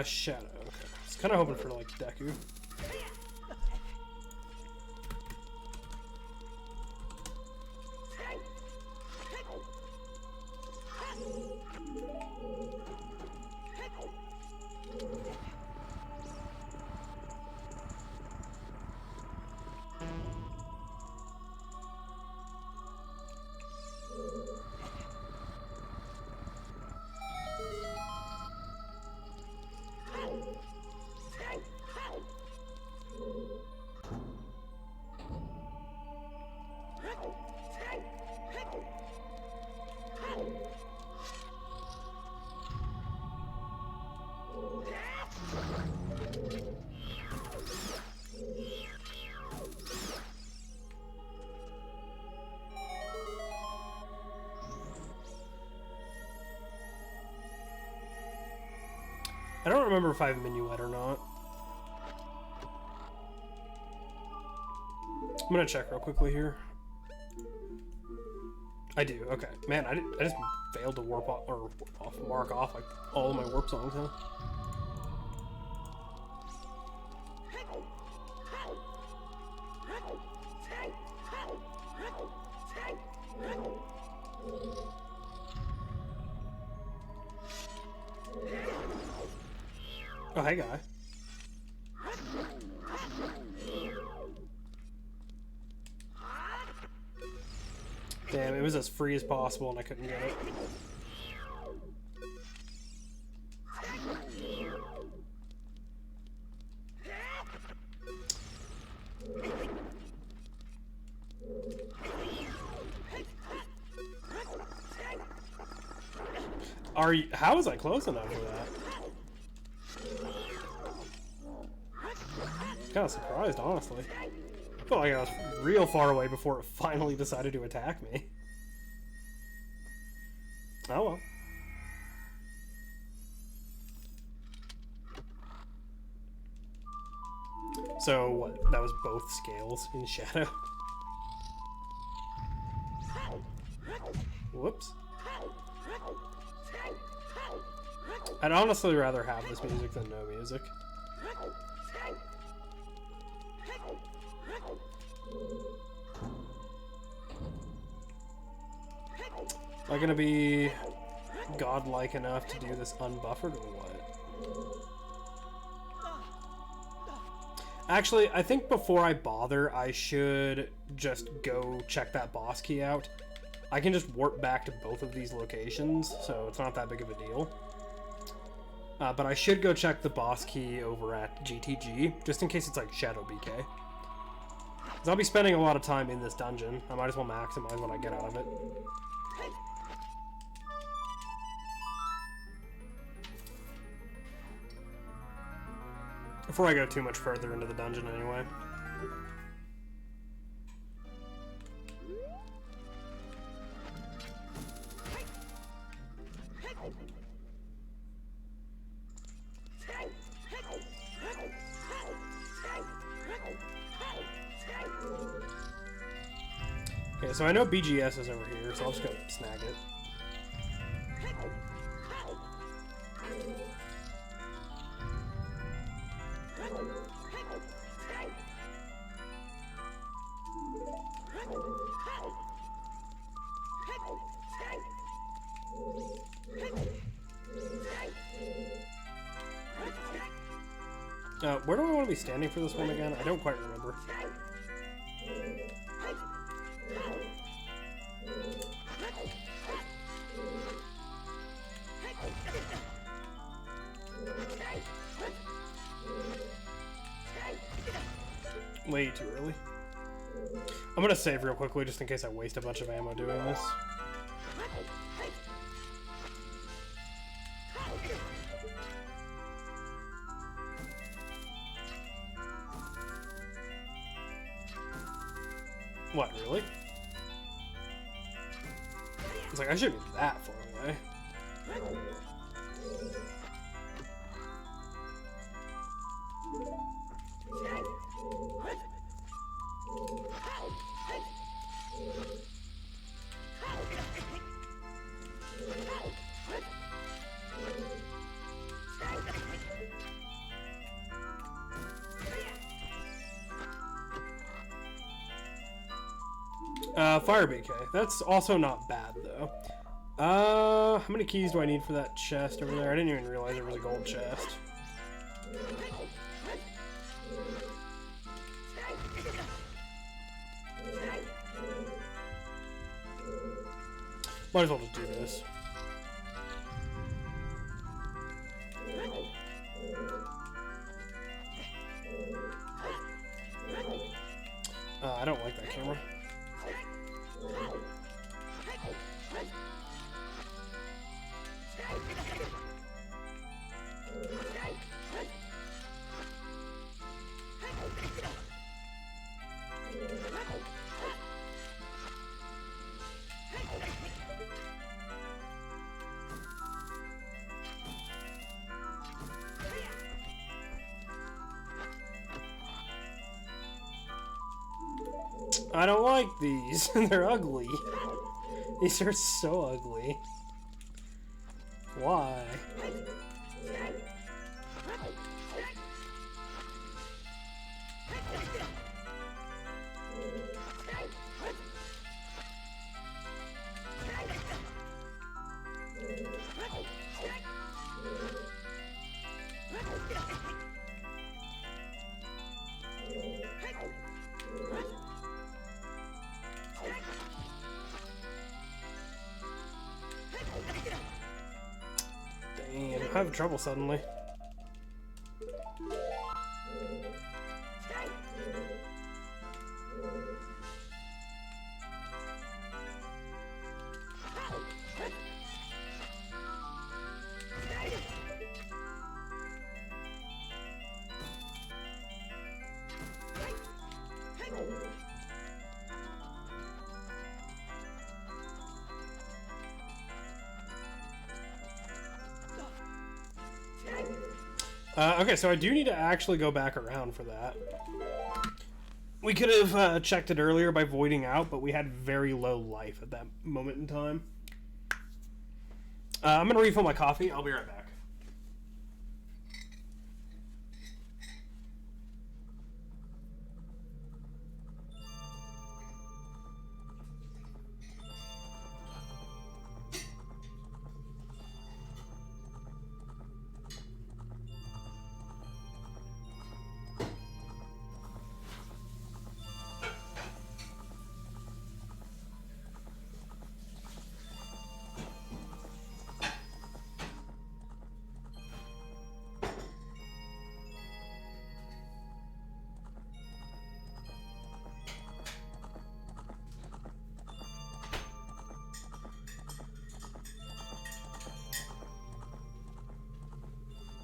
Shadow. Okay. I was kind of hoping for, like, Deku. I don't remember if I have Minuet or not. I'm gonna check real quickly here. I do. Okay, man, I just failed to mark off like all of my warp songs, huh? Oh, hey, guy. Damn, it was as free as possible and I couldn't get it. How was I close enough for that? Kind of surprised, honestly. I felt like I was real far away before it finally decided to attack me. Oh well. So what? That was both scales in shadow. Whoops. I'd honestly rather have this music than no music. Am I gonna be godlike enough to do this unbuffered or what? Actually, I think before I bother, I should just go check that boss key out. I can just warp back to both of these locations, so it's not that big of a deal. But I should go check the boss key over at GTG, just in case it's like Shadow BK. 'Cause I'll be spending a lot of time in this dungeon. I might as well maximize what I get out of it. Before I go too much further into the dungeon anyway. Okay, so I know BGS is over here, so I'll just go snag it. Where do I want to be standing for this one again? I don't quite remember. Way too early. I'm gonna save real quickly just in case I waste a bunch of ammo doing this. What, really? It's like, I shouldn't be that far away. Fire BK. That's also not bad, though. How many keys do I need for that chest over there? I didn't even realize there was a gold chest. Might as well just do this. I don't like that camera. I don't like these. They're ugly. These are so ugly. Why? Damn, I'm having trouble suddenly. Okay, so I do need to actually go back around for that. We could have checked it earlier by voiding out, but we had very low life at that moment in time. I'm going to refill my coffee. I'll be right back.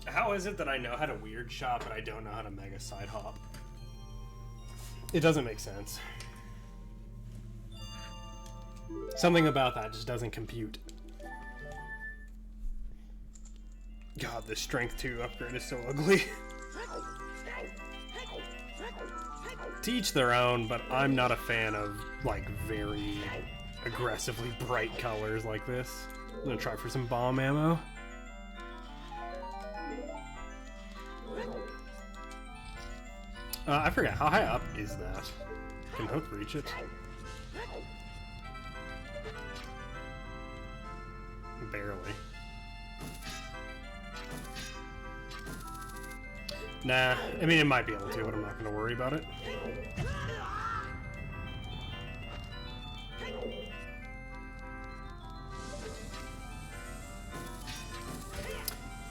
How is it that I know how to weird shot, but I don't know how to mega side hop? It doesn't make sense. Something about that just doesn't compute. God, this strength 2 upgrade is so ugly. To each their own, but I'm not a fan of, like, very aggressively bright colors like this. I'm gonna try for some bomb ammo. I forget, how high up is that? Can Hook reach it? Barely. Nah, I mean, it might be able to, but I'm not going to worry about it.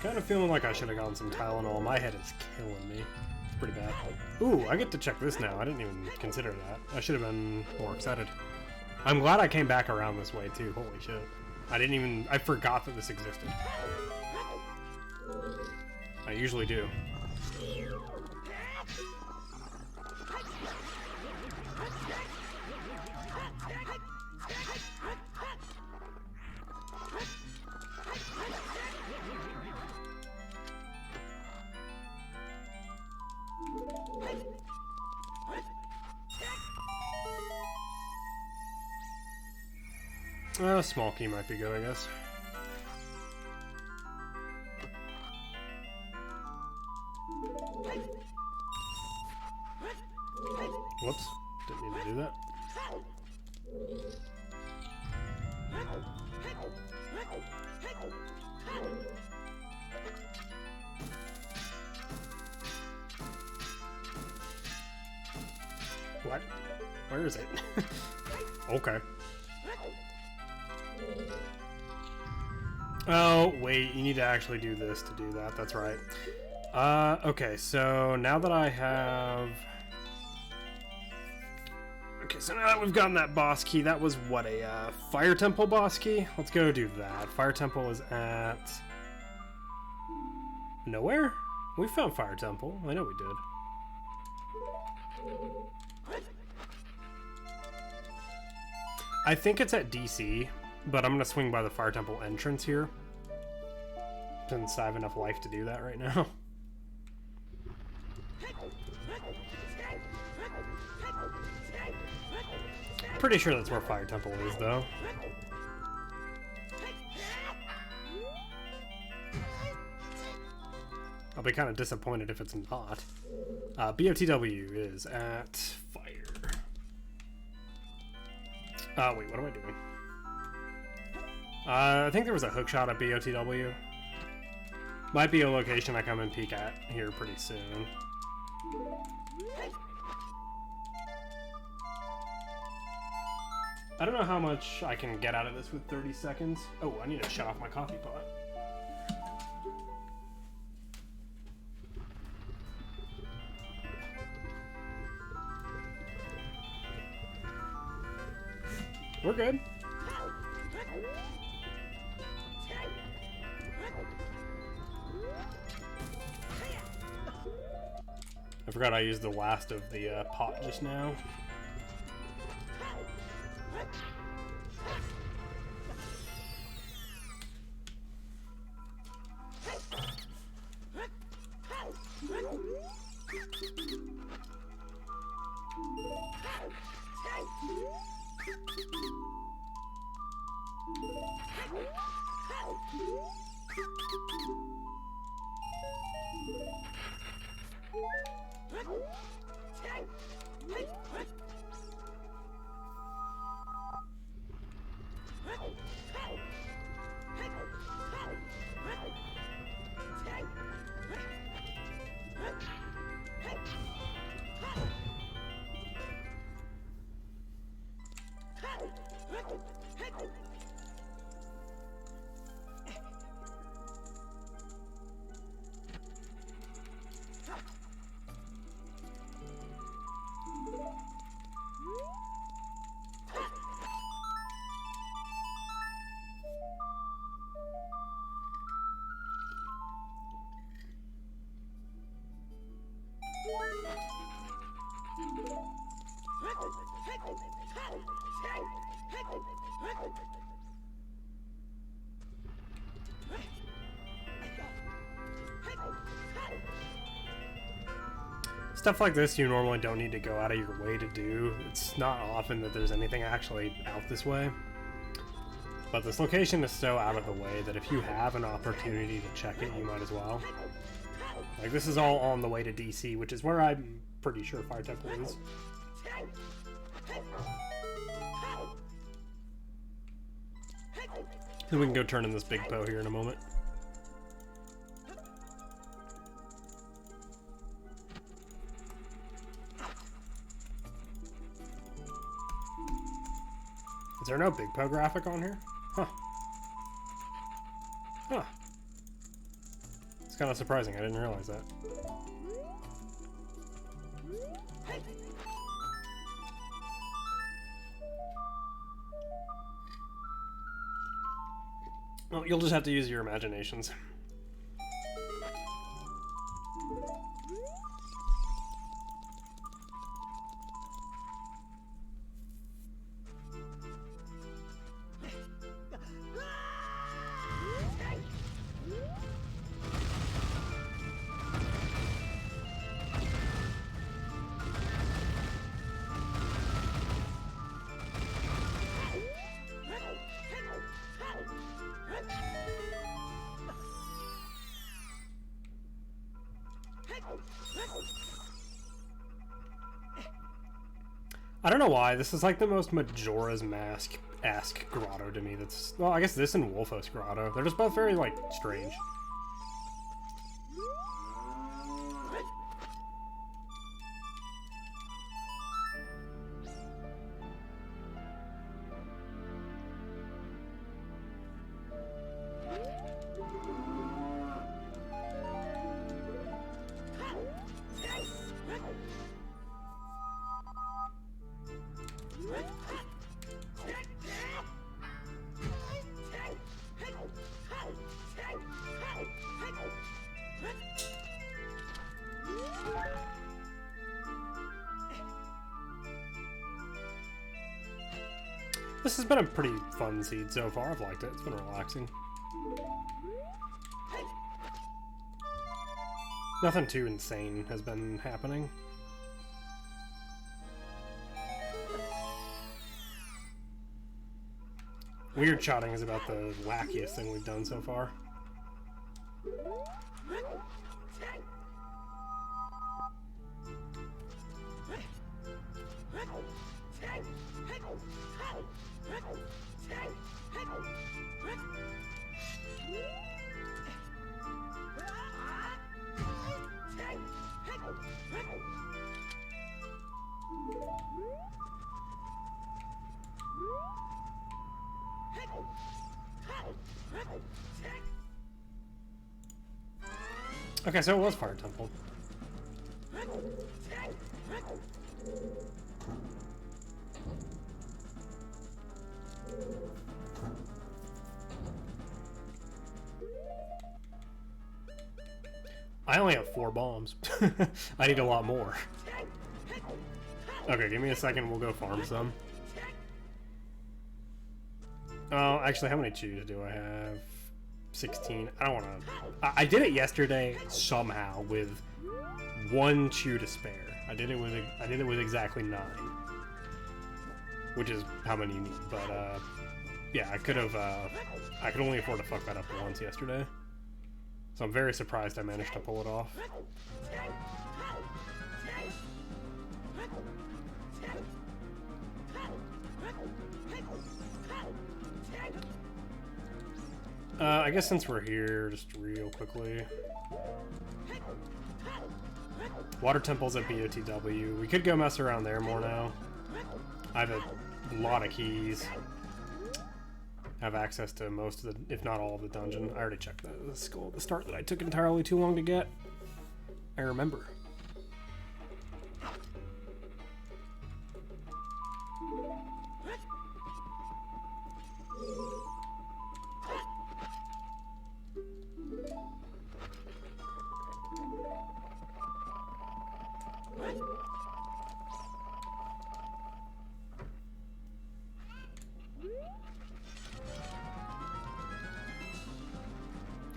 Kind of feeling like I should have gotten some Tylenol. My head is killing me. Pretty bad. Ooh, I get to check this now. I didn't even consider that. I should have been more excited. I'm glad I came back around this way too. Holy shit. I forgot that this existed. I usually do. Small key might be good, I guess. Whoops, didn't mean to do that. What? Where is it? Okay. Oh, wait, you need to actually do this to do that. That's right. Okay, so now that I have... Okay, so now that we've gotten that boss key, that was, what, a Fire Temple boss key? Let's go do that. Fire Temple is at... Nowhere? We found Fire Temple. I know we did. I think it's at DC, but I'm going to swing by the Fire Temple entrance here. Since I have enough life to do that right now. Pretty sure that's where Fire Temple is, though. I'll be kind of disappointed if it's not. BOTW is at Fire. Wait, what am I doing? I think there was a hookshot at BOTW. Might be a location I come and peek at here pretty soon. I don't know how much I can get out of this with 30 seconds. Oh, I need to shut off my coffee pot. We're good. I forgot I used the last of the pot just now. Stuff like this you normally don't need to go out of your way to do. It's not often that there's anything actually out this way. But this location is so out of the way that if you have an opportunity to check it, you might as well. Like, this is all on the way to DC, which is where I'm pretty sure Fire Temple is. Then we can go turn in this big bow here in a moment. Is there no Big Poe graphic on here? Huh. Huh. It's kind of surprising. I didn't realize that. Well, you'll just have to use your imaginations. I don't know why, this is like the most Majora's Mask-esque grotto to me. That's, well, I guess this and Wolfos grotto. They're just both very, like, strange. This has been a pretty fun seed so far. I've liked it. It's been relaxing. Nothing too insane has been happening. Weird shotting is about the wackiest thing we've done so far. Okay, so it was Fire Temple. I only have 4 bombs. I need a lot more. Okay, give me a second, we'll go farm some. Oh, actually, how many chews do I have? 16. I don't want to... I did it yesterday somehow with 1 chew to spare. I did it with exactly 9. Which is how many you need, but yeah, I could only afford to fuck that up once yesterday. So I'm very surprised I managed to pull it off. I guess since we're here, just real quickly. Water Temple's at BOTW. We could go mess around there more now. I have a lot of keys. Have access to most of the, if not all of the dungeon. I already checked the skull at the start that I took entirely too long to get. I remember.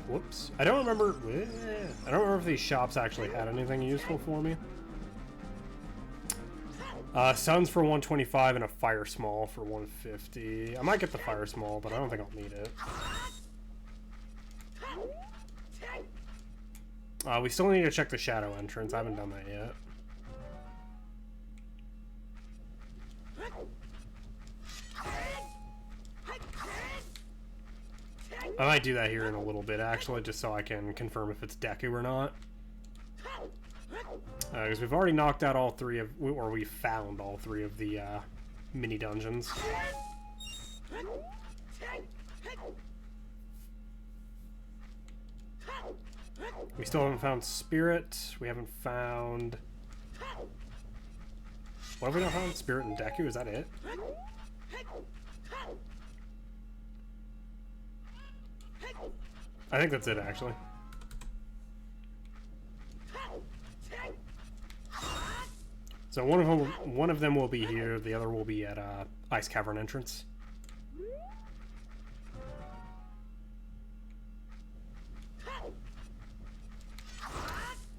Whoops. I don't remember if these shops actually had anything useful for me. Suns for 125 and a Fire Small for 150. I might get the Fire Small, but I don't think I'll need it. We still need to check the Shadow entrance. I haven't done that yet. I might do that here in a little bit, actually, just so I can confirm if it's Deku or not. Because we've already knocked out all 3 of, or we found all 3 of the mini dungeons. We still haven't found Spirit. We haven't found... What have we not found? Spirit and Deku, is that it? I think that's it, actually. So one of them will be here, the other will be at Ice Cavern entrance.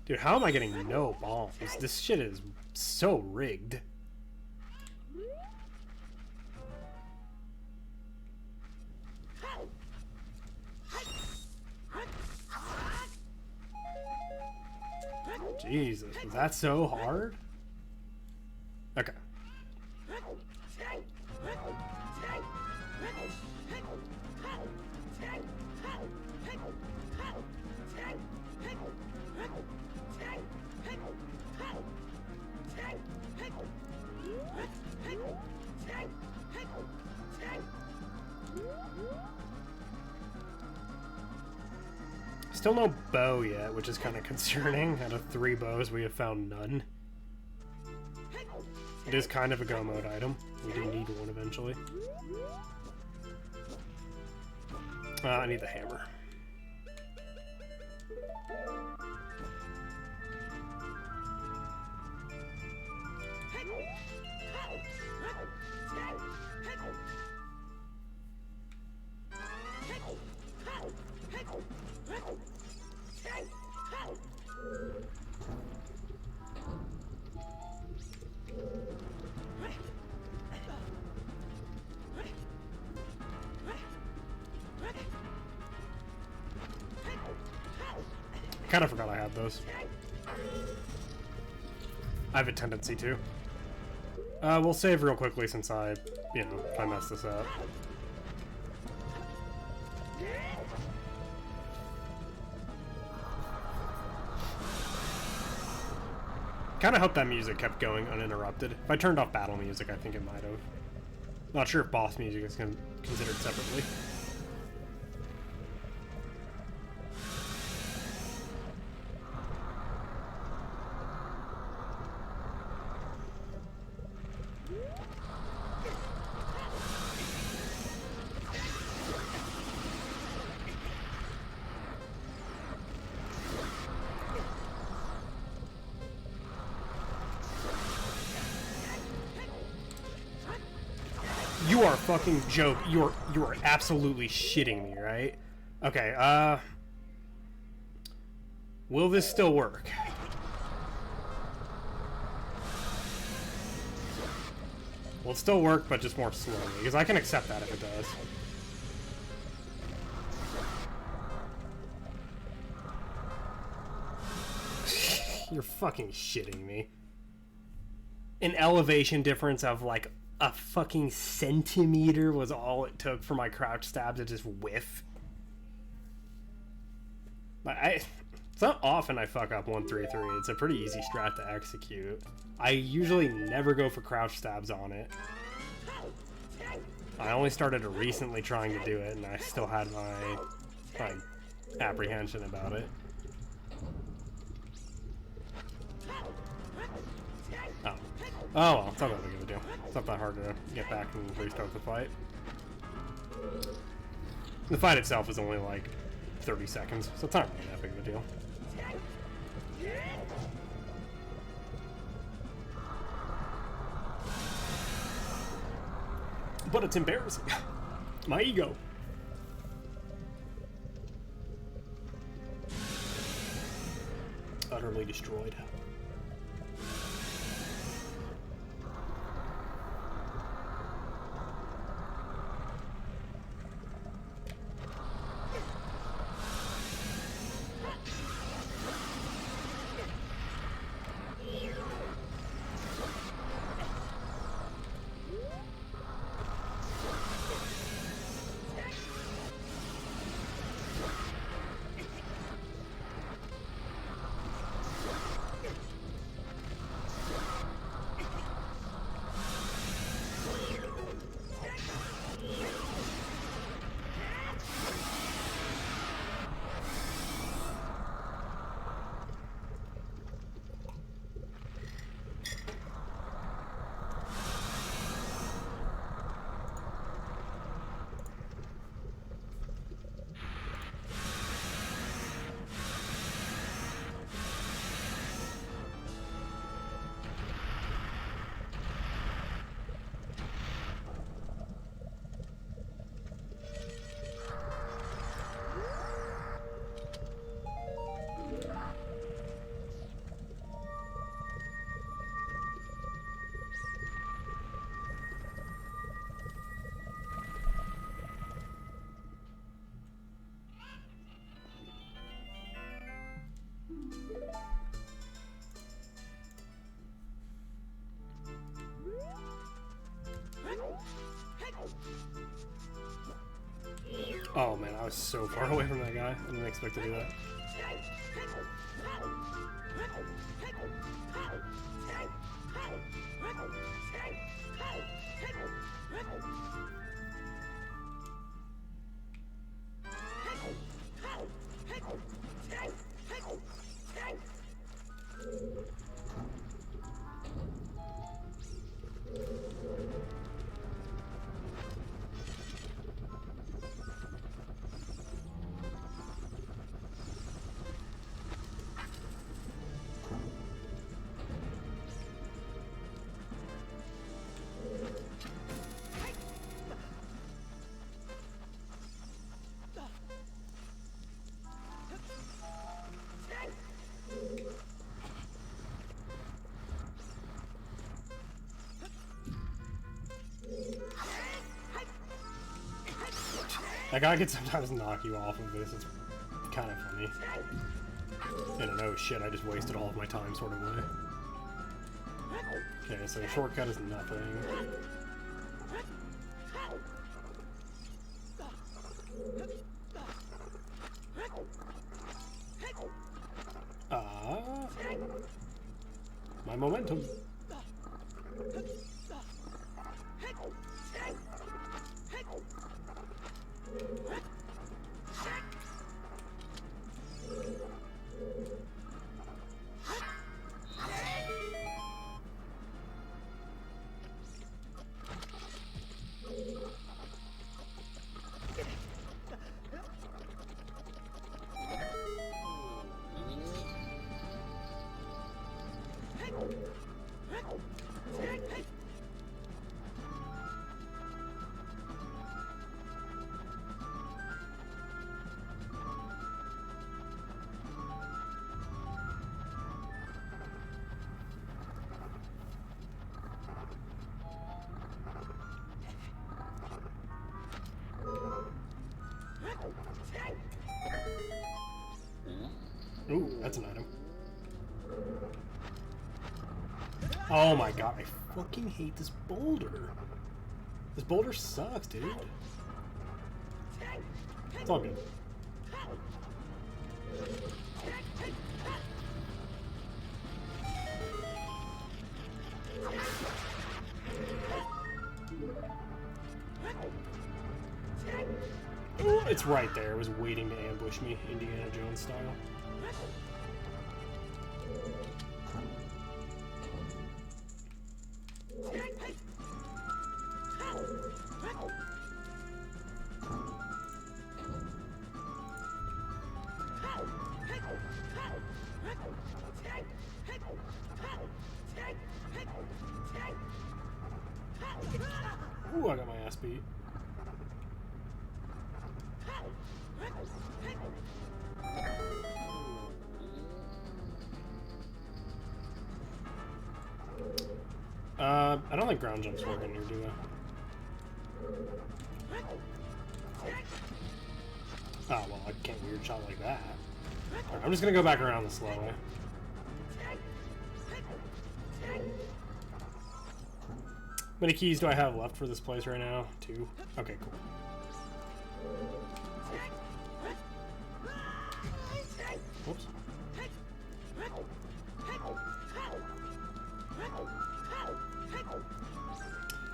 Dude, how am I getting no bombs? This shit is so rigged. Jesus, was that so hard? Okay. Still no bow yet, which is kind of concerning. Out of 3 bows, we have found none. It is kind of a go mode item. We do need one eventually. I need the hammer. Kind of forgot I had those. I have a tendency to. We'll save real quickly since I mess this up. Kind of hope that music kept going uninterrupted. If I turned off battle music, I think it might have. Not sure if boss music is considered separately. You are fucking joke. You are absolutely shitting me, right? Okay, will this still work? Will it still work, but just more slowly? Because I can accept that if it does. You're fucking shitting me. An elevation difference of like a fucking centimeter was all it took for my crouch stab to just whiff. It's not often I fuck up 1-3-3. It's a pretty easy strat to execute. I usually never go for crouch stabs on it. I only started recently trying to do it, and I still had my apprehension about it. Oh well, it's not that big of a deal. It's not that hard to get back and restart the fight. The fight itself is only like 30 seconds, so it's not really that big of a deal. But it's embarrassing. My ego. Utterly destroyed. Oh man, I was so far away from that guy. I didn't expect to do that. That guy can sometimes knock you off of this. It's kind of funny. in an oh shit, I just wasted all of my time sort of way. Okay, so shortcut is nothing. My momentum. Ooh, that's an item. Oh my god, I fucking hate this boulder. This boulder sucks, dude. It's all good. Ooh, it's right there. It was waiting to ambush me, Indiana Jones style. Ooh, I got my ass beat. I don't think ground jumps work in here, do they? Oh, well, I can't weird shot like that. Alright, I'm just gonna go back around the slow way. How many keys do I have left for this place right now? 2? Okay, cool. Whoops.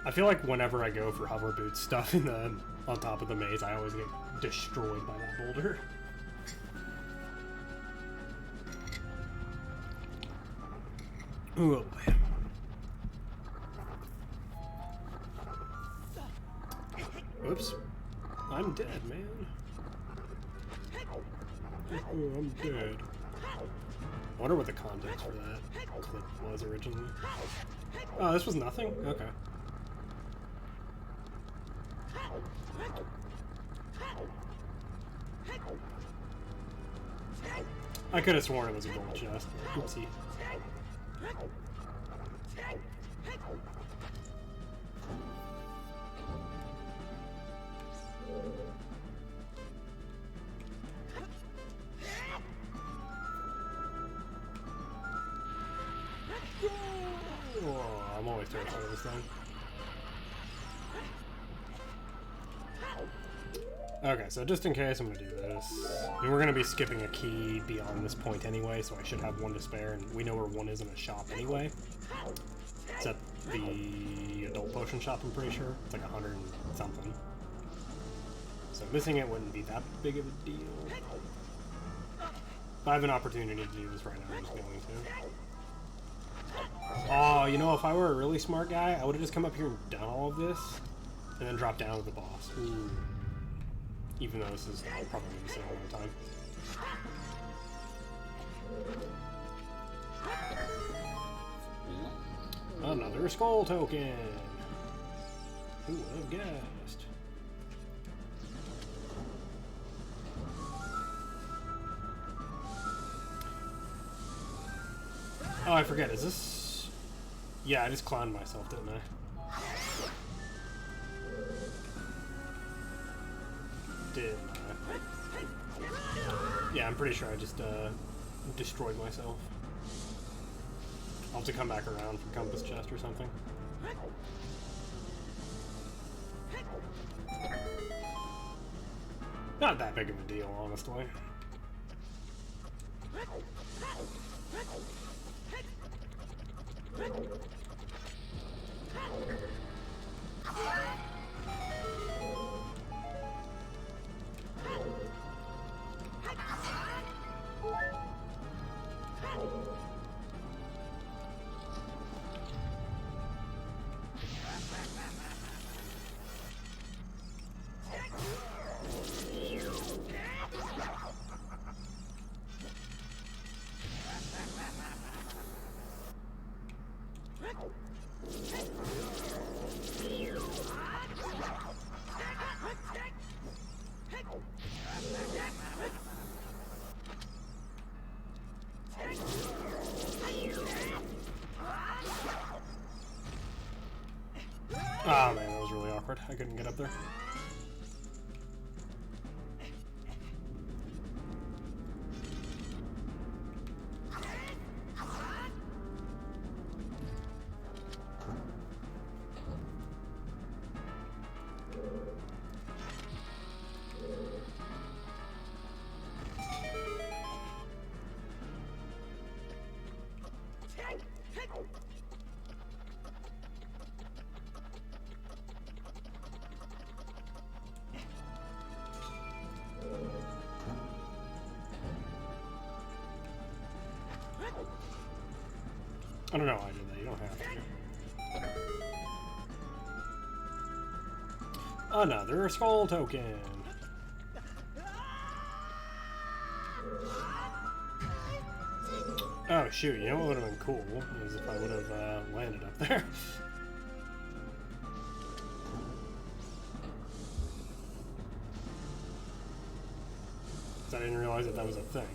I feel like whenever I go for hover boot stuff in the on top of the maze, I always get destroyed by that boulder. Ooh, oh boy. Oops. I'm dead, man. Oh, I'm dead. I wonder what the context for that clip was originally. Oh, this was nothing? Okay. I could have sworn it was a gold chest. Oopsie. Oh, I'm always terrified of this thing. Okay, so just in case, I'm gonna do this. And we're gonna be skipping a key beyond this point anyway, so I should have 1 to spare, and we know where 1 is in a shop anyway. It's at the adult potion shop, I'm pretty sure. It's like 100 and something. So missing it wouldn't be that big of a deal. If I have an opportunity to do this right now, I'm just going to. Oh, you know, if I were a really smart guy, I would have just come up here and done all of this, and then dropped down with the boss. Ooh. Even though this is probably going to be a long time. Another skull token! Who would have guessed? Oh, I forget, is this... Yeah, I just clowned myself, didn't I? Did I? Yeah, I'm pretty sure I just destroyed myself. I'll have to come back around for compass chest or something. Not that big of a deal, honestly. Oh man, that was really awkward. I couldn't get up there. I don't know why I did that. You don't have to. Another skull token. Oh shoot, you know what would have been cool is if I would have landed up there. I didn't realize that was a thing.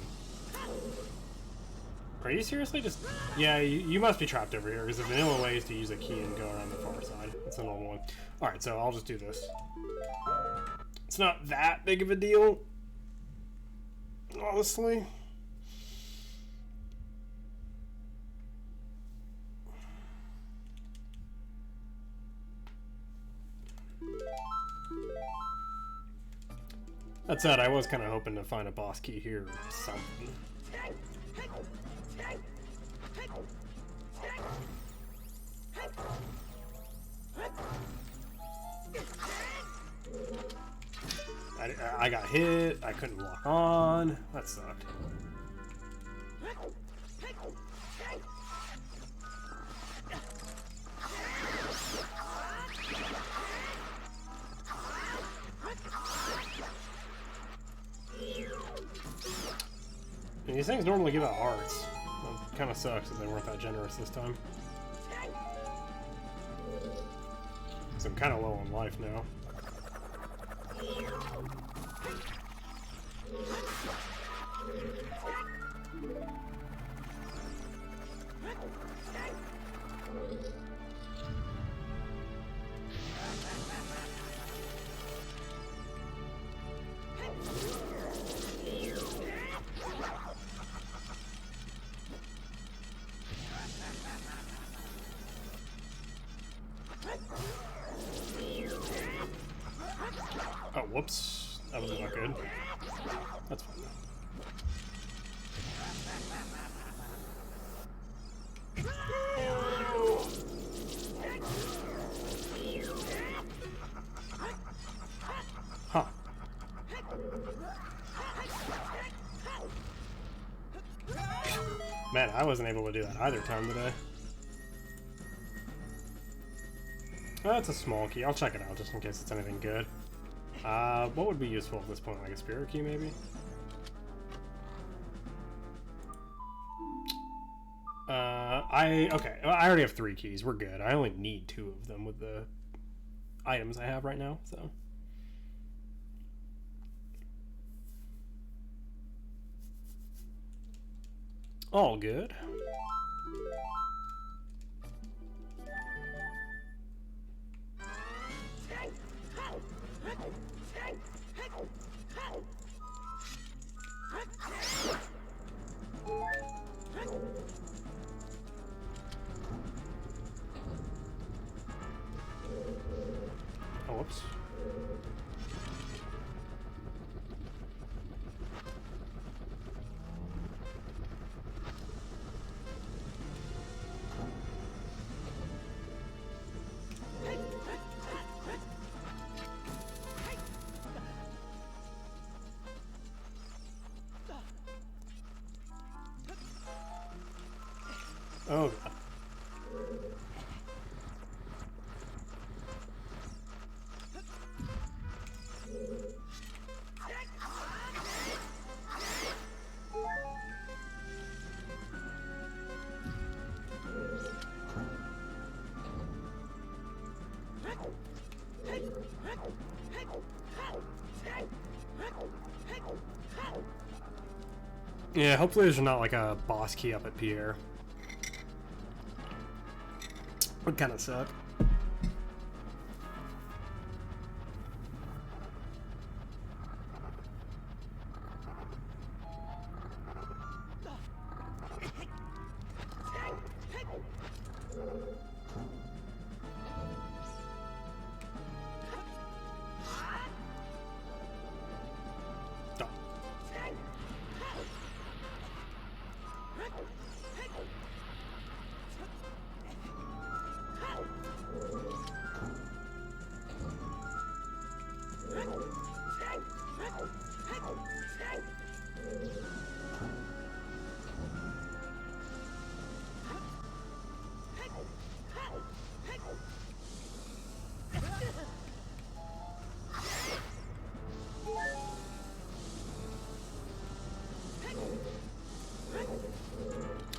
Are you seriously just... Yeah, you must be trapped over here, because the vanilla way is to use a key and go around the far side. It's a normal one. Alright, so I'll just do this. It's not that big of a deal, honestly. That said, I was kind of hoping to find a boss key here or something. I got hit, I couldn't lock on, that sucked. And these things normally give out hearts. It kind of sucks that they weren't that generous this time. So I'm kind of low on life now. Oh, whoops. That was not good. That's fine though. Huh. Man, I wasn't able to do that either time today. That's a small key. I'll check it out just in case it's anything good. What would be useful at this point? Like a spirit key, maybe? Okay. Well, I already have 3 keys. We're good. I only need 2 of them with the items I have right now, so. All good. Oh god. Yeah, hopefully there's not like a boss key up at Pierre. Would kind of suck.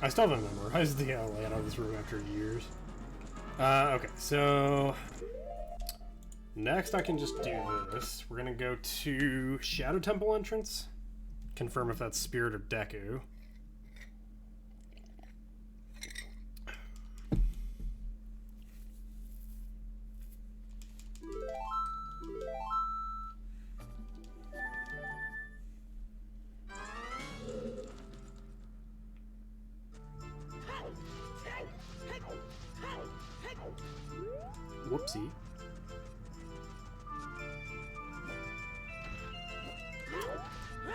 I still haven't memorized the layout of this room after years. Okay, so next I can just do this. We're gonna go to Shadow Temple entrance. Confirm if that's Spirit or Deku. Whoopsie.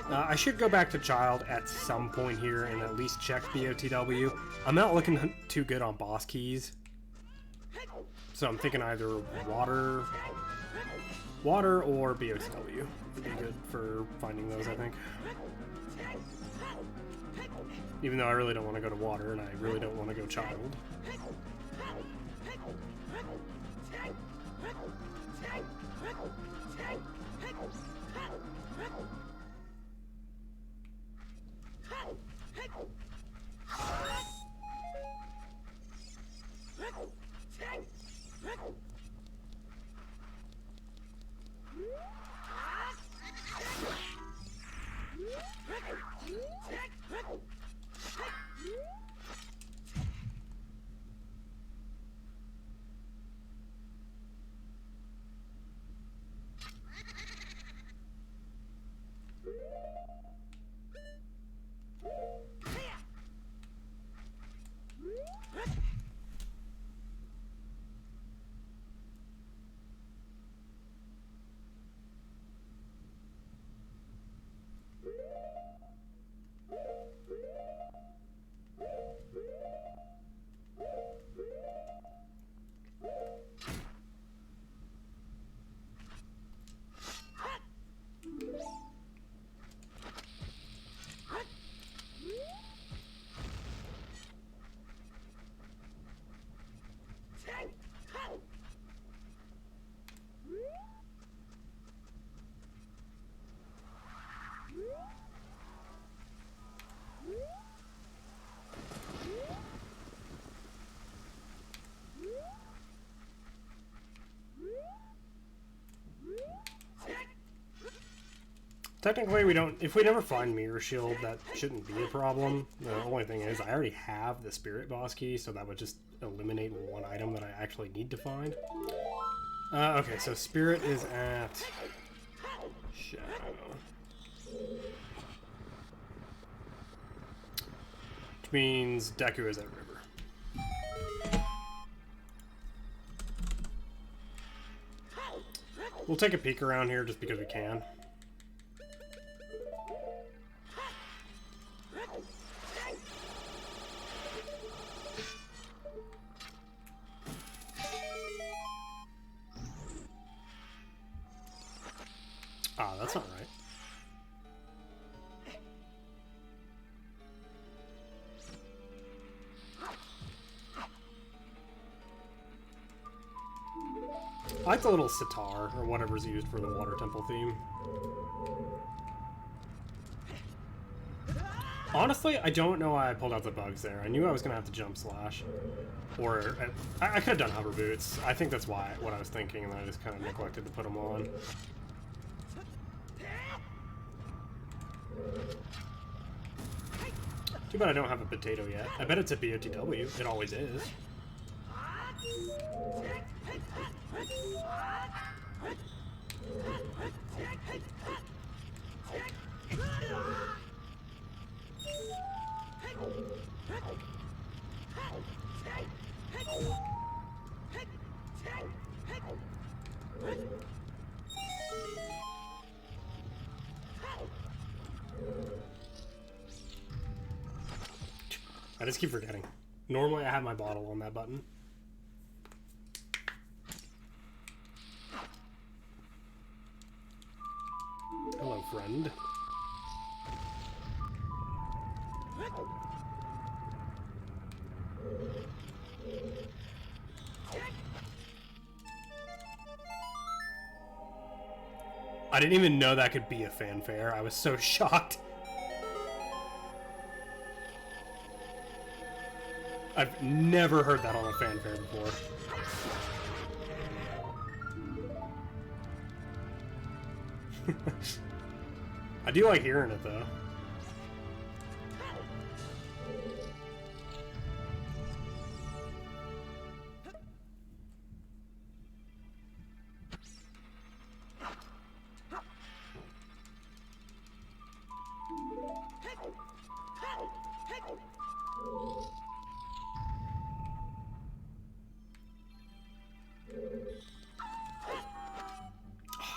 I should go back to Child at some point here and at least check the OTW. I'm not looking too good on boss keys, so I'm thinking either water or BOTW would be good for finding those, I think. Even though I really don't want to go to water and I really don't want to go Child. Technically, we don't. If we never find Mirror Shield, that shouldn't be a problem. The only thing is, I already have the Spirit Boss Key, so that would just eliminate one item that I actually need to find. Okay, so Spirit is at Shadow. Which means Deku is at River. We'll take a peek around here just because we can. Ah, that's not right. I like the little sitar, or whatever's used for the water temple theme. Honestly, I don't know why I pulled out the bugs there. I knew I was going to have to jump slash. Or, I could have done hover boots. I think that's what I was thinking, and then I just kind of neglected to put them on. Too bad I don't have a potato yet. I bet it's a BOTW. It always is. I just keep forgetting. Normally I have my bottle on that button. Hello, friend. I didn't even know that could be a fanfare. I was so shocked. I've never heard that on a fanfare before. I do like hearing it, though.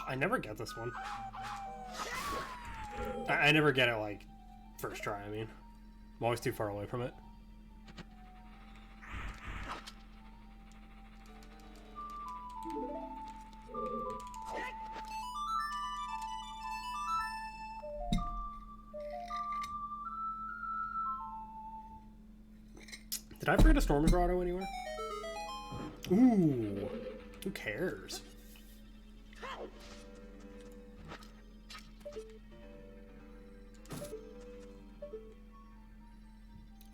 I never get this one. I never get it, like, first try, I mean. I'm always too far away from it. Did I forget a Storm Grotto anywhere? Ooh, who cares?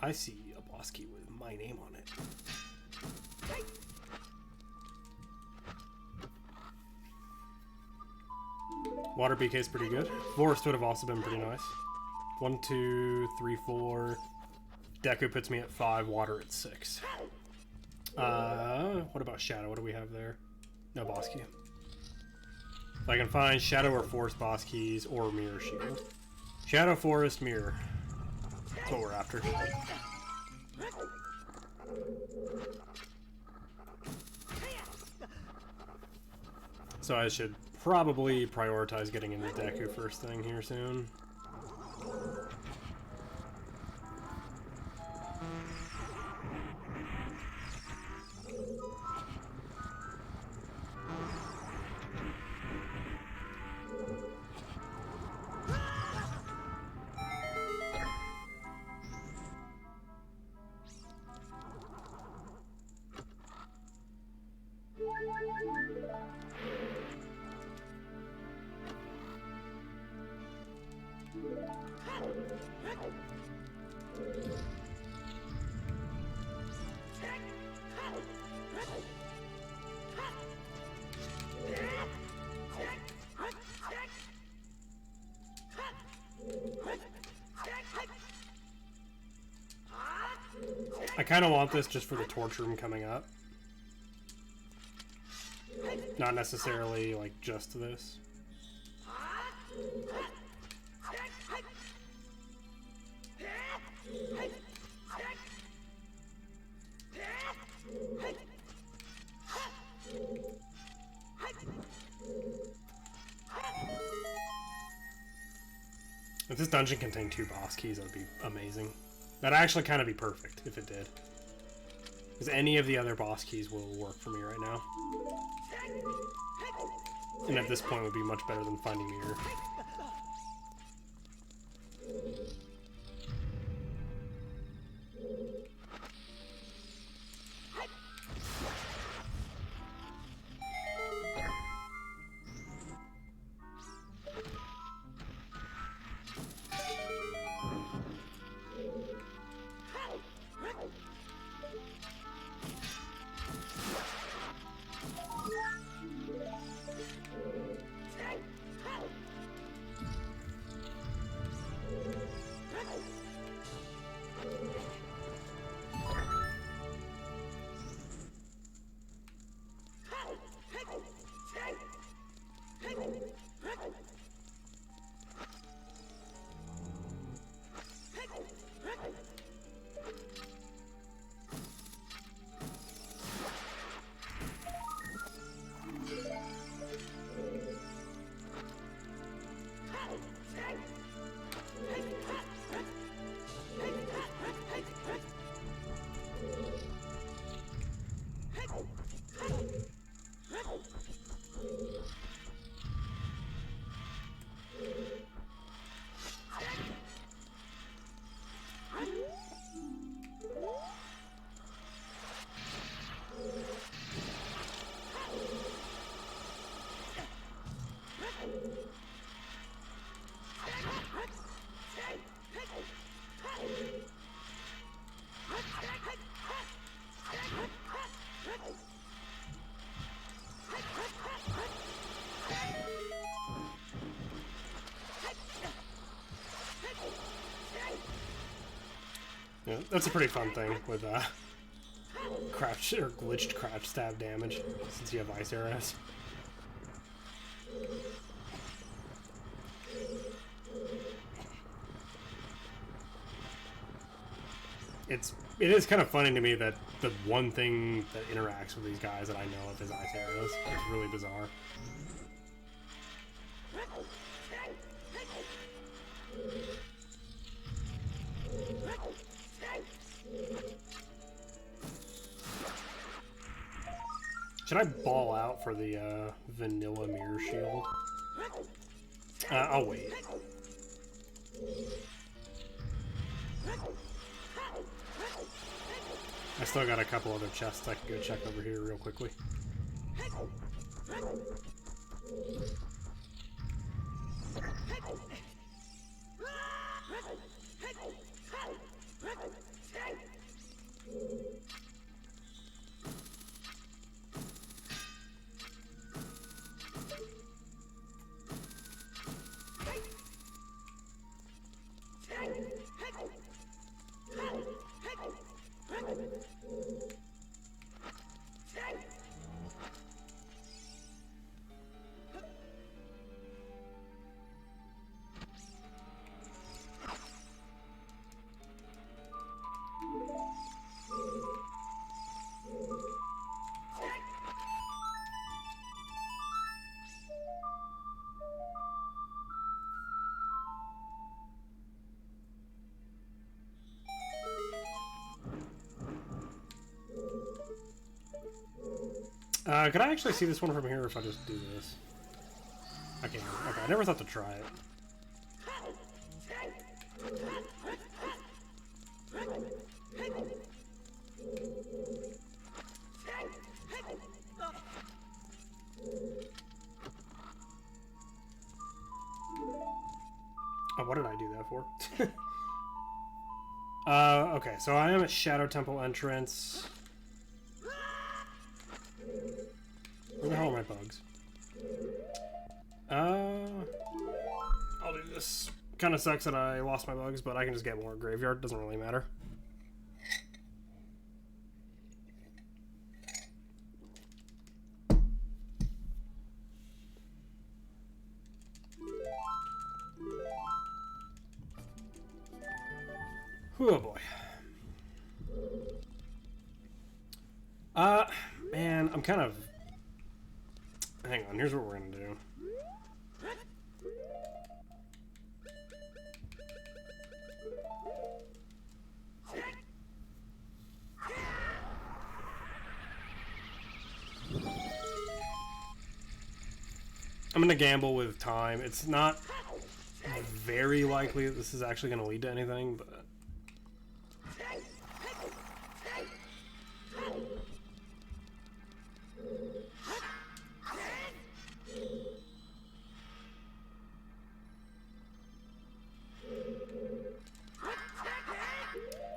I see a boss key with my name on it. Water BK is pretty good. Forest would have also been pretty nice. 1, 2, 3, 4. Deku puts me at 5, water at 6. What about Shadow? What do we have there? No boss key. If I can find Shadow or Forest boss keys or Mirror Shield. Shadow, Forest, Mirror. That's what we're after. So I should probably prioritize getting into Deku first thing here soon. I kind of want this just for the torch room coming up. Not necessarily, like, just this. If this dungeon contained 2 boss keys, that would be amazing. That'd actually kind of be perfect if it did. Because any of the other boss keys will work for me right now. And at this point would be much better than finding Mirror. Yeah, that's a pretty fun thing with crouch or glitched crouch stab damage since you have ice arrows. It is kind of funny to me that the one thing that interacts with these guys that I know of is ice arrows. It's really bizarre. Should I ball out for the vanilla mirror shield? I'll wait. I still got a couple other chests I can go check over here real quickly. Could I actually see this one from here if I just do this? I can't. Okay, I never thought to try it. Oh, what did I do that for? Okay, so I am at Shadow Temple entrance. Where the hell are my bugs? I'll do this. Kind of sucks that I lost my bugs, but I can just get more graveyard. Doesn't really matter. Oh boy. Man, I'm kind of... Hang on, here's what we're gonna do. I'm gonna gamble with time. It's not very likely that this is actually gonna lead to anything, but...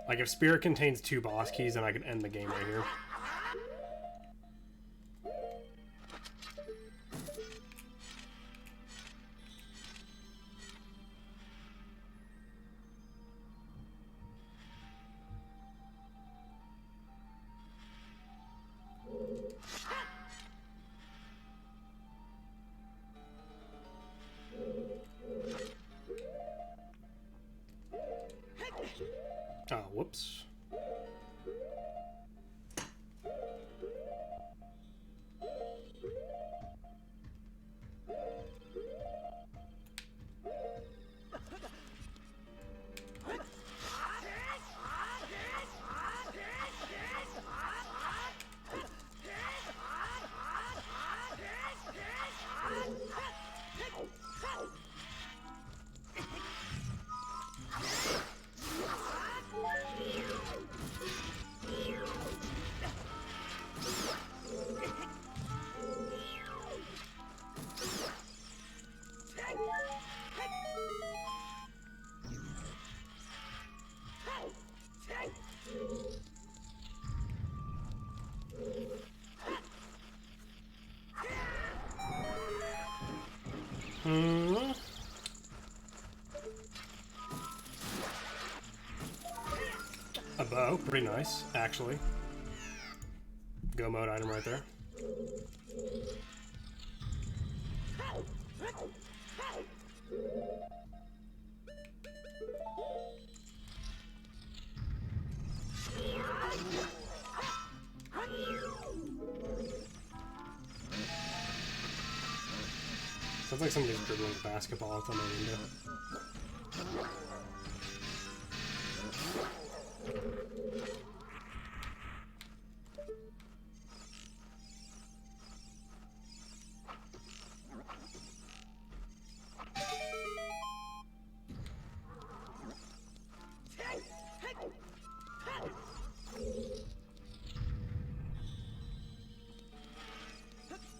Like, if Spirit contains 2 boss keys, then I could end the game right here. Oh, whoops. bow. Pretty nice, actually. Go mode item right there. Sounds like somebody's dribbling a basketball outside my window.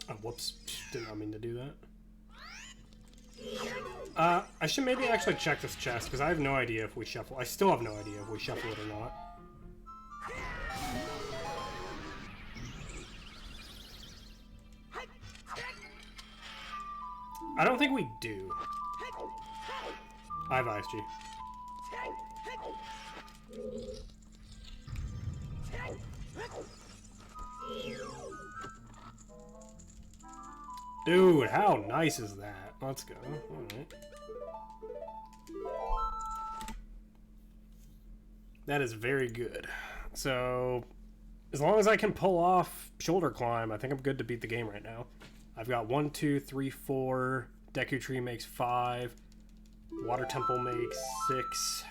Oh, whoops. Did not mean to do that. I should maybe actually check this chest, because I have no idea if we shuffle. I still have no idea if we shuffle it or not. I don't think we do. I have ISG. Dude, how nice is that? Let's go. Alright. That is very good. So, as long as I can pull off shoulder climb, I think I'm good to beat the game right now. I've got 1, 2, 3, 4. Deku Tree makes 5. Water Temple makes 6.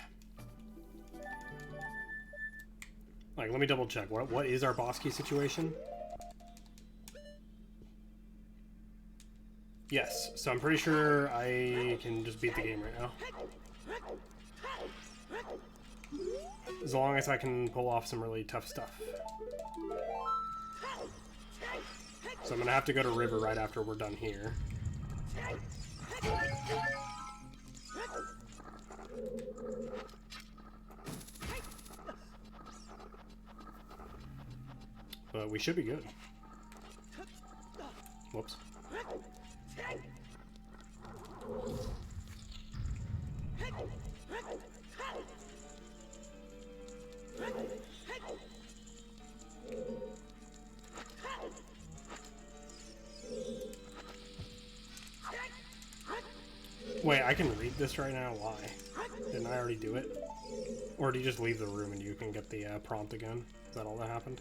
Like, let me double check. What is our boss key situation? Yes, so I'm pretty sure I can just beat the game right now. As long as I can pull off some really tough stuff. So I'm gonna have to go to River right after we're done here. But we should be good. Whoops. Wait, I can read this right now? Why? Didn't I already do it? Or do you just leave the room and you can get the prompt again? Is that all that happened?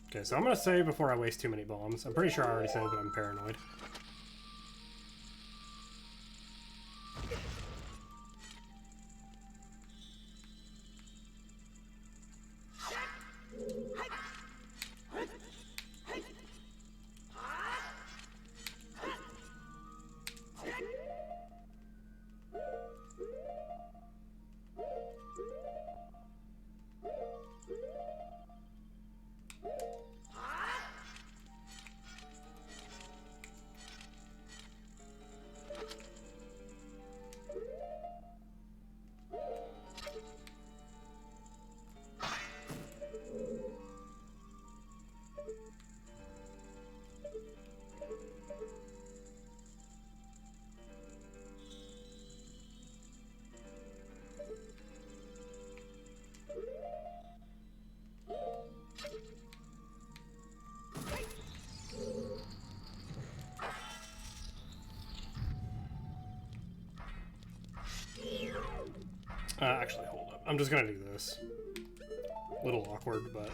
Okay, so I'm gonna save before I waste too many bombs. I'm pretty sure I already saved, but I'm paranoid. Actually, hold up. I'm just gonna do this. A little awkward, but...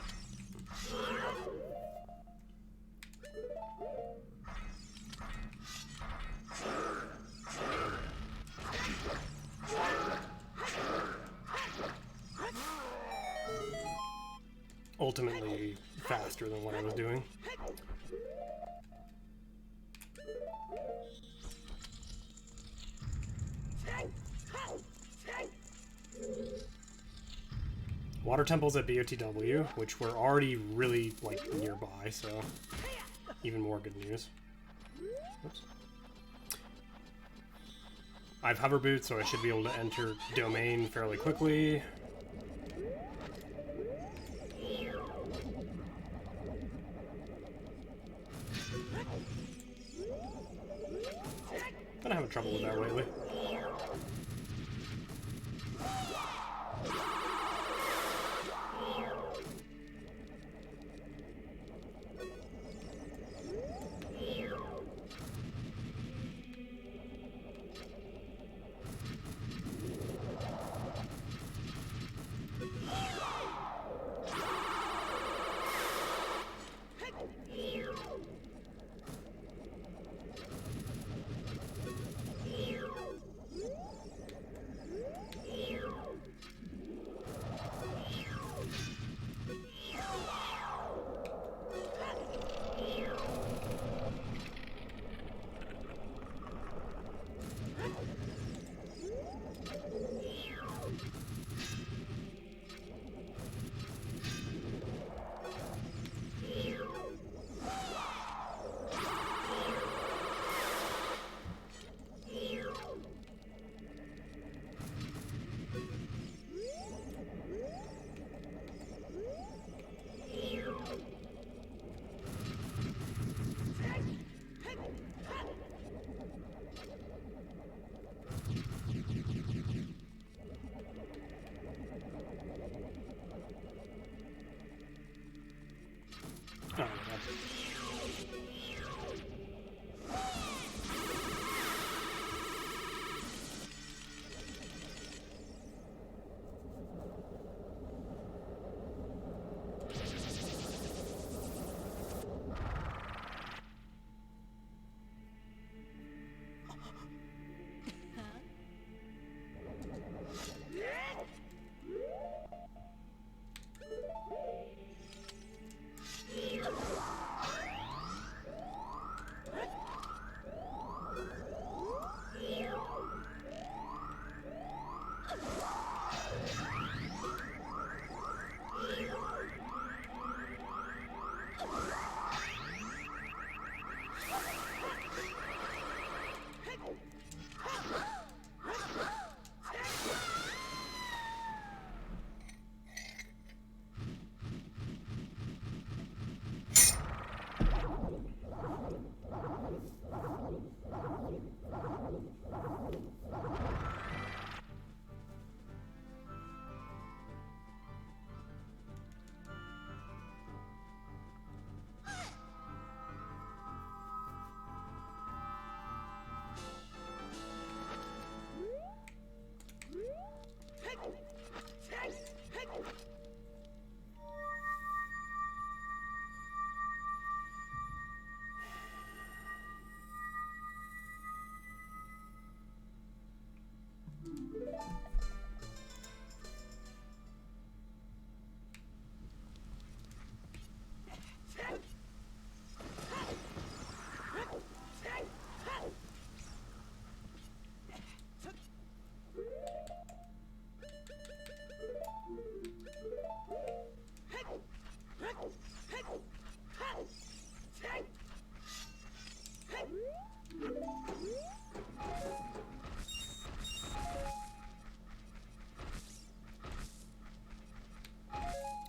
ultimately faster than what I was doing. Water temples at BOTW, which were already really, like, nearby, so even more good news. Oops. I have hover boots, so I should be able to enter domain fairly quickly. Been having trouble with that lately.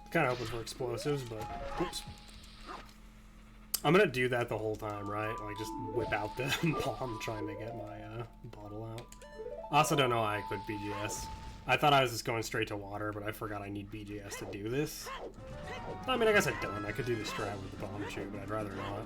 Kind of hoping for explosives, but oops. I'm gonna do that the whole time, right? Like just whip out the bomb trying to get my bottle out. Also don't know how I click BGS. I thought I was just going straight to water, but I forgot I need BGS to do this. I mean, I guess I don't. I could do the strat with the bomb shoot, but I'd rather not.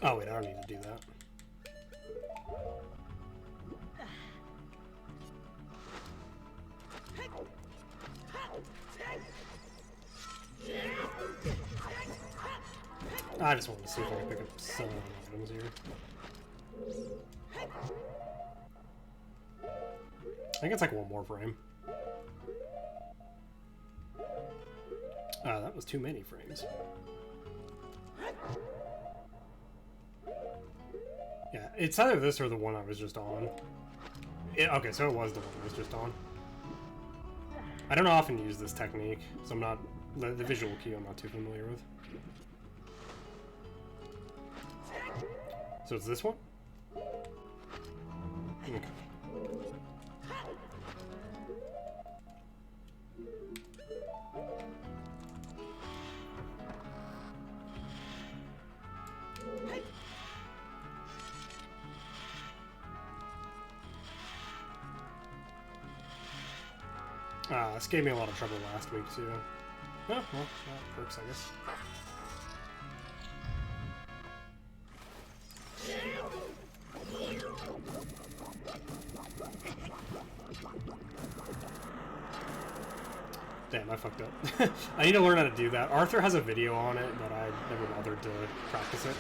Oh wait, I don't need to do that. I just wanted to see if I could pick up some items here. I think it's like one more frame. That was too many frames. Yeah, it's either this or the one I was just on. Okay, so it was the one I was just on. I don't often use this technique, so I'm not... The visual key I'm not too familiar with. So it's this one? Okay. This gave me a lot of trouble last week, too. Oh, well, that works, I guess. Damn, I fucked up. I need to learn how to do that. Arthur has a video on it, but I never bothered to practice it.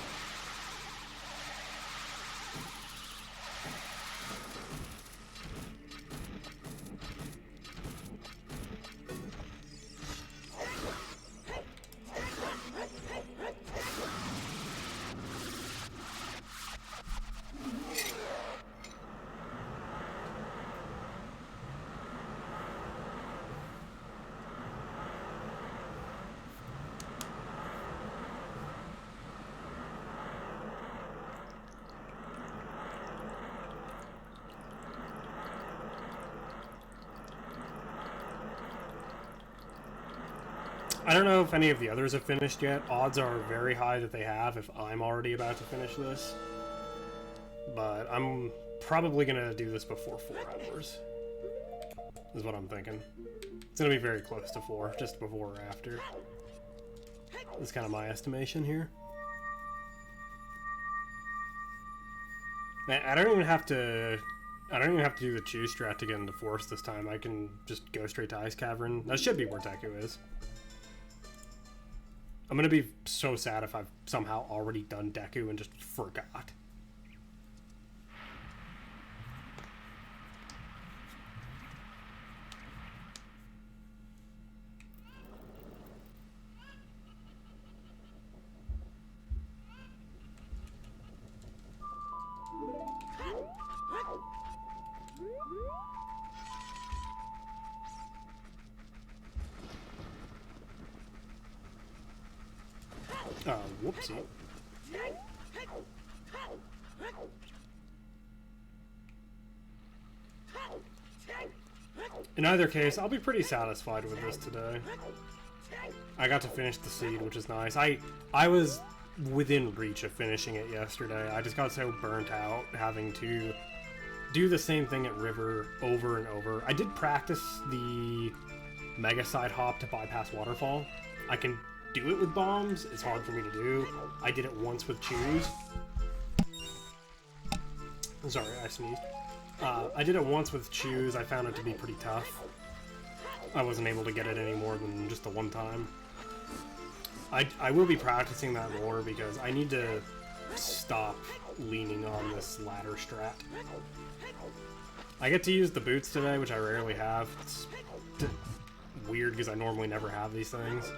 I don't know if any of the others have finished yet. Odds are very high that they have if I'm already about to finish this. But I'm probably going to do this before 4 hours. Is what I'm thinking. It's going to be very close to 4, just before or after. That's kind of my estimation here. Man, I don't even have to do the choose strat to get into Force this time. I can just go straight to Ice Cavern. That should be where Deku is. I'm gonna be so sad if I've somehow already done Deku and just forgot. Whoopsie. In either case, I'll be pretty satisfied with this today. I got to finish the seed, which is nice. I was within reach of finishing it yesterday. I just got so burnt out having to do the same thing at River over and over. I did practice the Mega Side Hop to bypass Waterfall. I can do it with bombs. It's hard for me to do. I did it once with Choose. Sorry, I sneezed. I did it once with Choose. I found it to be pretty tough. I wasn't able to get it any more than just the one time. I will be practicing that more because I need to stop leaning on this ladder strat. I get to use the boots today, which I rarely have. It's weird because I normally never have these things.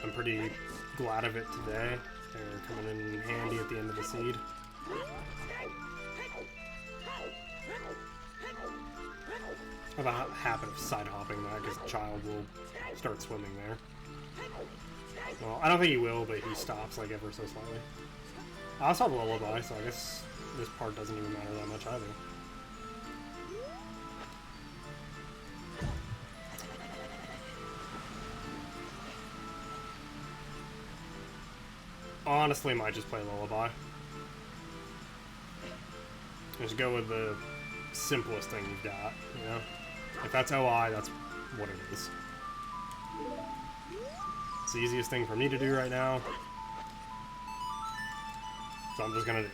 I'm pretty glad of it today. They're coming in handy at the end of the seed. I have a habit of side hopping that because the child will start swimming there. Well, I don't think he will, but he stops like ever so slightly. I also have a lullaby, so I guess this part doesn't even matter that much either. Honestly, might just play lullaby. Just go with the simplest thing you've got, you know? If that's OI, that's what it is. It's the easiest thing for me to do right now. So I'm just gonna do it.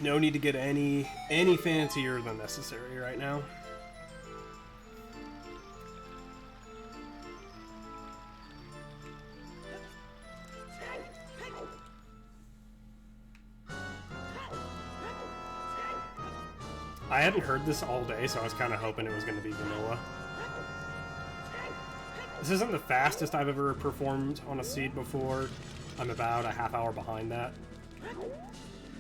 No need to get any fancier than necessary right now. I hadn't heard this all day, so I was kind of hoping it was going to be vanilla. This isn't the fastest I've ever performed on a seed before. I'm about a half hour behind that.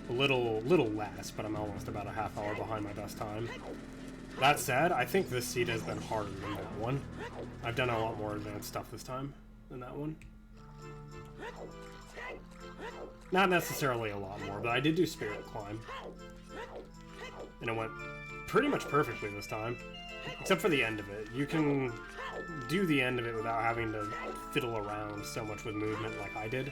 A little less, but I'm almost about a half hour behind my best time. That said, I think this seed has been harder than that one. I've done a lot more advanced stuff this time than that one. Not necessarily a lot more, but I did do Spirit Climb. And it went pretty much perfectly this time. Except for the end of it. You can do the end of it without having to fiddle around so much with movement like I did.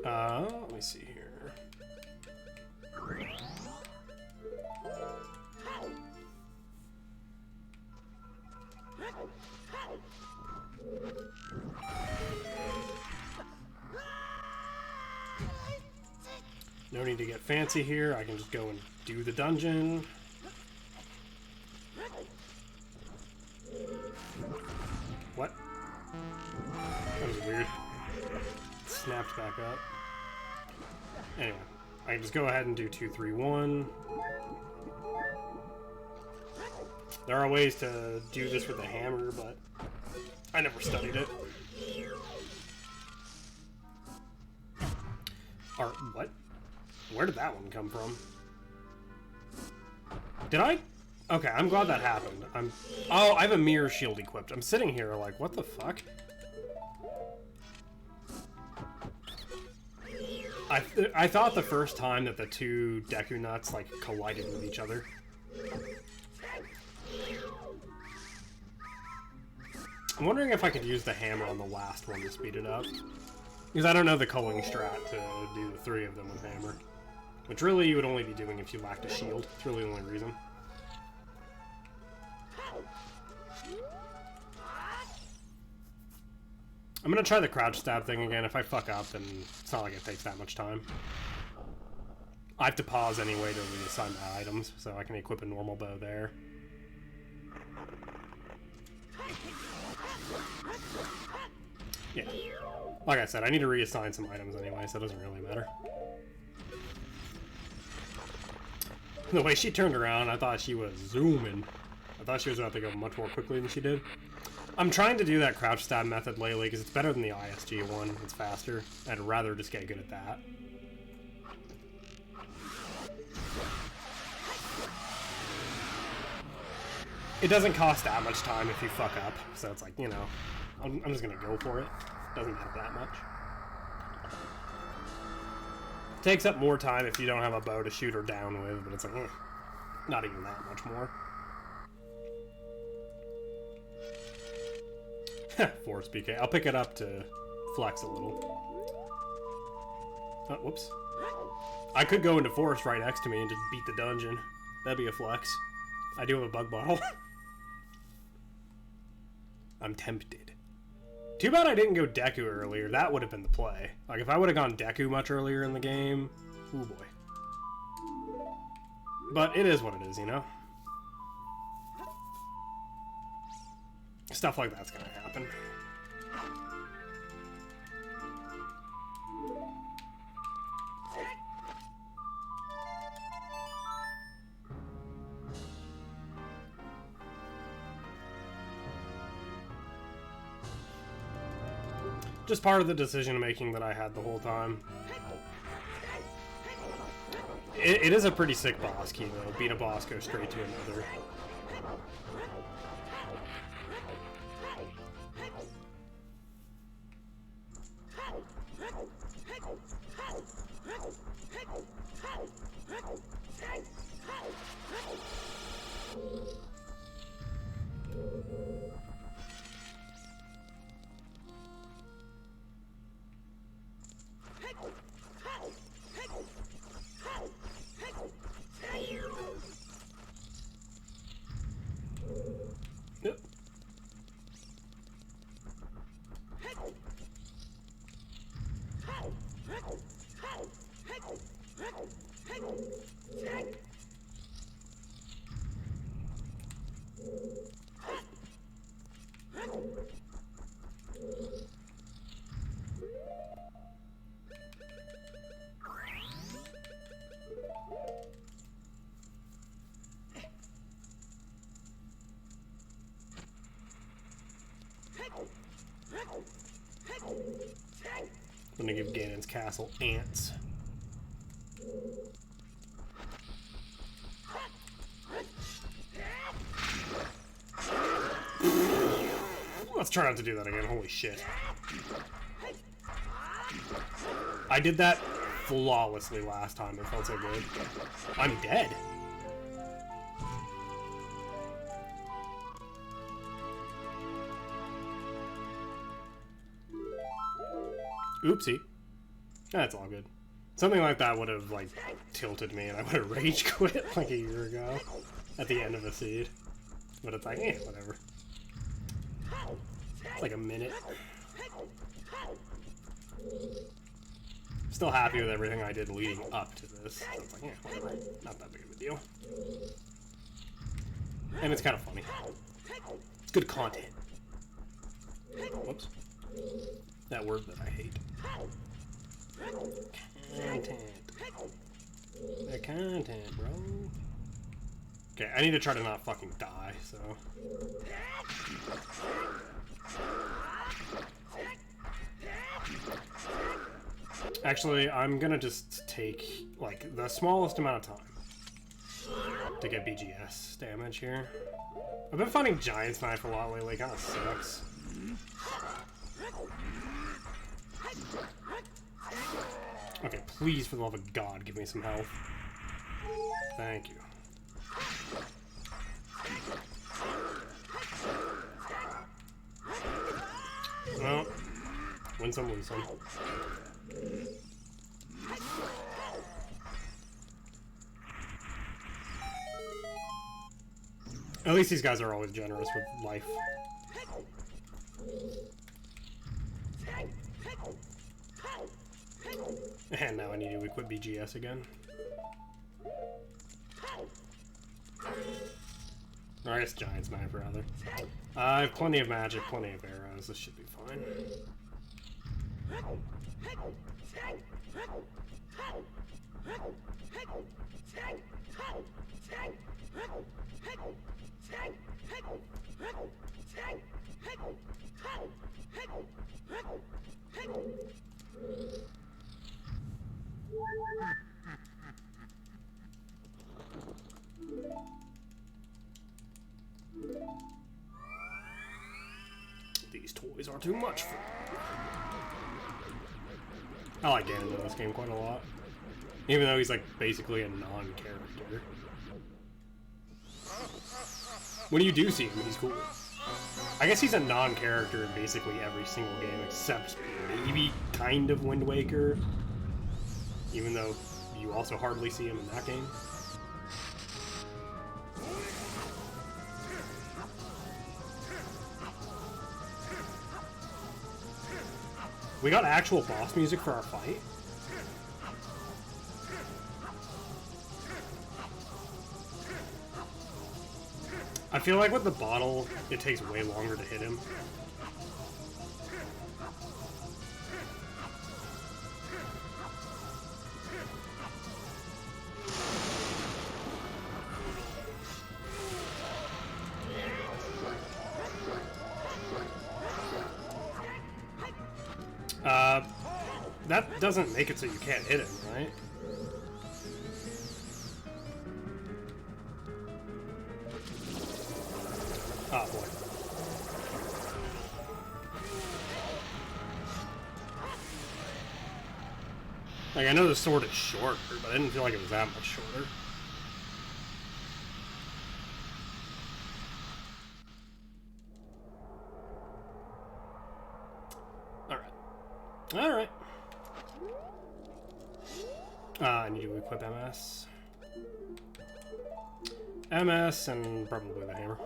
Let me see here. No need to get fancy here. I can just go and do the dungeon. What? That was weird. It snapped back up. Anyway, I can just go ahead and do 2, 3, 1. There are ways to do this with a hammer, but I never studied it. Or what? Where did that one come from? Did I? Okay, I'm glad that happened. Oh, I have a mirror shield equipped. I'm sitting here like, what the fuck? I thought the first time that the two Deku Nuts like collided with each other. I'm wondering if I could use the hammer on the last one to speed it up. Because I don't know the culling strat to do the 3 of them with hammer. Which really you would only be doing if you lacked a shield. It's really the only reason. I'm gonna try the crouch stab thing again. If I fuck up, then it's not like it takes that much time. I have to pause anyway to reassign my items, so I can equip a normal bow there. Yeah. Like I said, I need to reassign some items anyway, so it doesn't really matter. The way she turned around, I thought she was zooming. I thought she was about to go much more quickly than she did. I'm trying to do that crouch stab method lately because it's better than the ISG one. It's faster. I'd rather just get good at that. It doesn't cost that much time if you fuck up, so it's like, you know, I'm just gonna go for it. Doesn't matter that much. Takes up more time if you don't have a bow to shoot her down with, but it's like, not even that much more. Force BK. I'll pick it up to flex a little. Oh, whoops. I could go into Force right next to me and just beat the dungeon. That'd be a flex. I do have a bug bottle. I'm tempted. Too bad I didn't go Deku earlier. That would have been the play. Like, if I would have gone Deku much earlier in the game... Ooh, boy. But it is what it is, you know? Stuff like that's gonna happen. Just part of the decision making that I had the whole time. It is a pretty sick boss key though. Beat a boss, go straight to another. Yep. I'm gonna give Ganon's castle ants. Let's try not to do that again. Holy shit. I did that flawlessly last time. It felt so good. I'm dead. Oopsie. That's all good. Something like that would have, like, tilted me and I would have rage quit like a year ago at the end of a seed. But it's like, whatever. It's like a minute. Still happy with everything I did leading up to this. So it's like, whatever. Not that big of a deal. And it's kind of funny. It's good content. Whoops. That word that I hate. Content. The content, bro. Okay, I need to try to not fucking die, so... Actually, I'm gonna just take, like, the smallest amount of time to get BGS damage here. I've been finding Giant's Knife a lot lately, kinda sucks. Okay, please, for the love of God, give me some health. Thank you. Well, Win some, lose some. At least these guys are always generous with life. And now I need to equip BGS again. Or I guess Giant Snipe, rather. I have plenty of magic, plenty of arrows. This should be fine. These toys are too much for me. I like Ganon in this game quite a lot. Even though he's like basically a non-character. When you do see him, he's cool. I guess he's a non-character in basically every single game except maybe kind of Wind Waker. Even though you also hardly see him in that game. We got actual boss music for our fight. I feel like with the bottle, it takes way longer to hit him. That doesn't make it so you can't hit him, right? Oh boy. Like, I know the sword is shorter, but I didn't feel like it was that much shorter. Alright. Alright. I need to equip MS. MS and probably the hammer.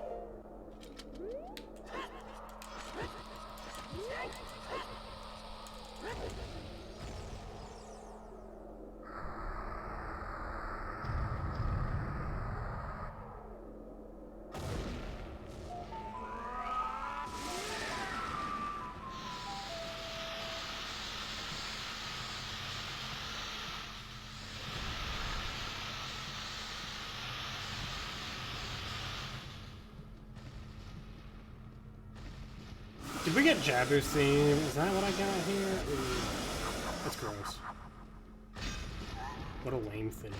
Did we get Jabu's theme? Is that what I got here? Ooh, that's gross. What a lame finish.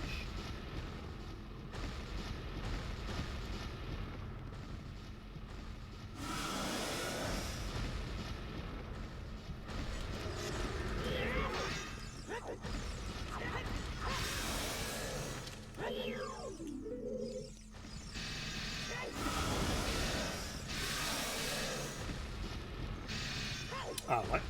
Oh, what?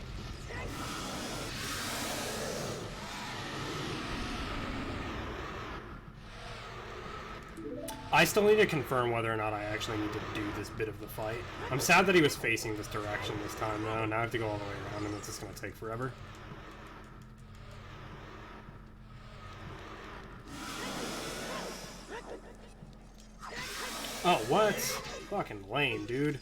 I still need to confirm whether or not I actually need to do this bit of the fight. I'm sad that he was facing this direction this time, though. Now I have to go all the way around, and it's just going to take forever. Oh, what? Fucking lame, dude.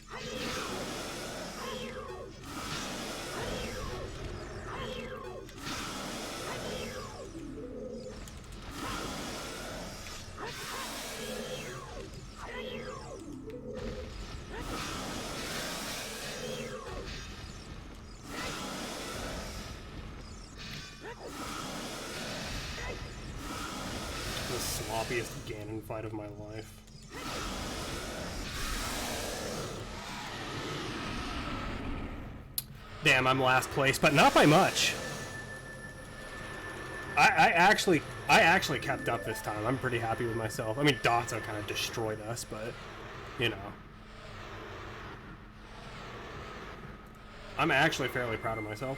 The sloppiest Ganon fight of my life. Damn, I'm last place, but not by much. I actually kept up this time. I'm pretty happy with myself. I mean, Dotso kind of destroyed us, but, you know. I'm actually fairly proud of myself.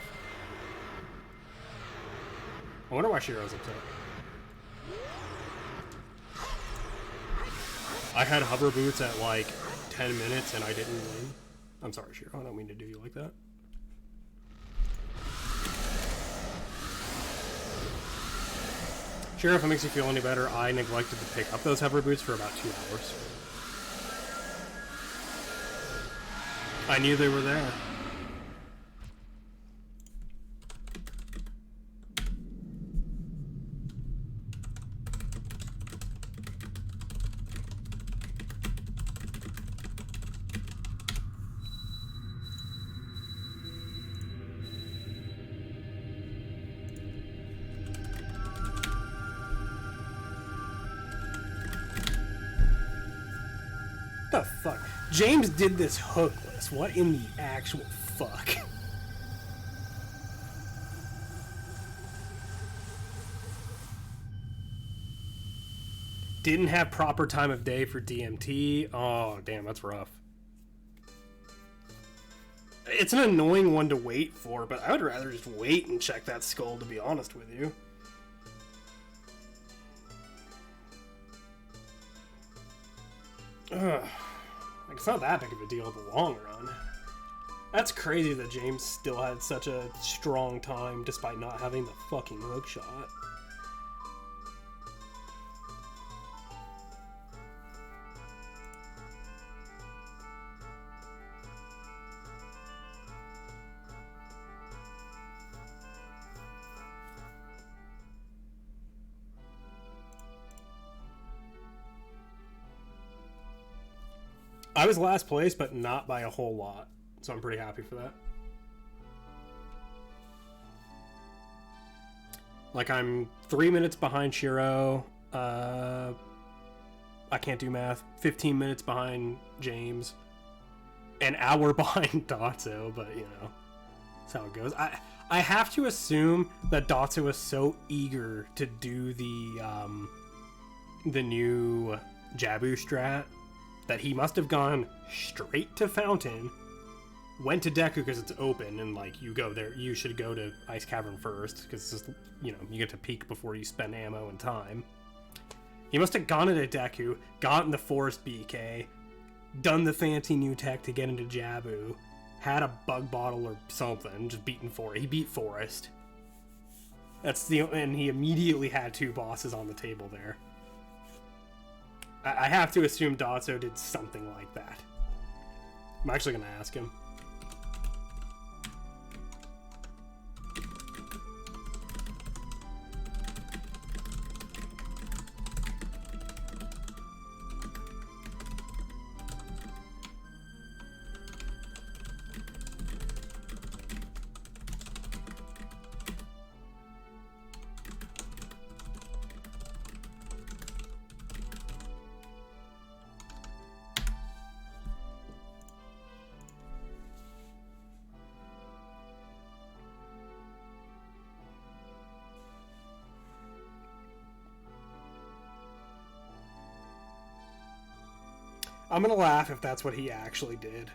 I wonder why Shiro's upset. I had hover boots at like 10 minutes and I didn't win. I'm sorry, Shiro. I don't mean to do you like that. Shiro, if it makes you feel any better, I neglected to pick up those hover boots for about 2 hours. I knew they were there. The fuck? James did this hookless. What in the actual fuck? Didn't have proper time of day for DMT. Oh, damn, that's rough. It's an annoying one to wait for, but I would rather just wait and check that skull, to be honest with you. Ugh. Like, it's not that big of a deal in the long run. That's crazy that James still had such a strong time despite not having the fucking hook shot. I was last place, but not by a whole lot. So I'm pretty happy for that. Like, I'm 3 minutes behind Shiro. I can't do math. 15 minutes behind James. An hour behind Dotso, but, you know, that's how it goes. I have to assume that Dotso is so eager to do the new Jabu strat that he must have gone straight to Fountain, went to Deku because it's open, and like, you go there, you should go to Ice Cavern first because it's just, you know, you get to peek before you spend ammo and time. He must have gone into Deku, gotten the Forest BK, done the fancy new tech to get into Jabu, had a bug bottle or something, just beaten Forest. He beat Forest. And he immediately had 2 bosses on the table there. I have to assume Dotso did something like that. I'm actually going to ask him. I'm gonna laugh if that's what he actually did.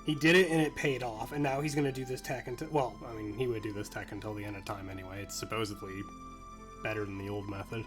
He did it and it paid off, and now he's gonna do this tech until... Well, I mean, he would do this tech until the end of time anyway. It's supposedly better than the old method.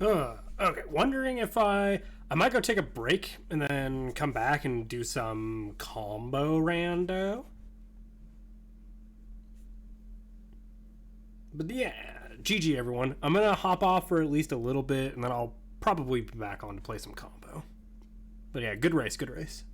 Okay, wondering if I might go take a break and then come back and do some combo rando. But yeah, GG everyone. I'm gonna hop off for at least a little bit and then I'll probably be back on to play some combo. But yeah, good race, good race.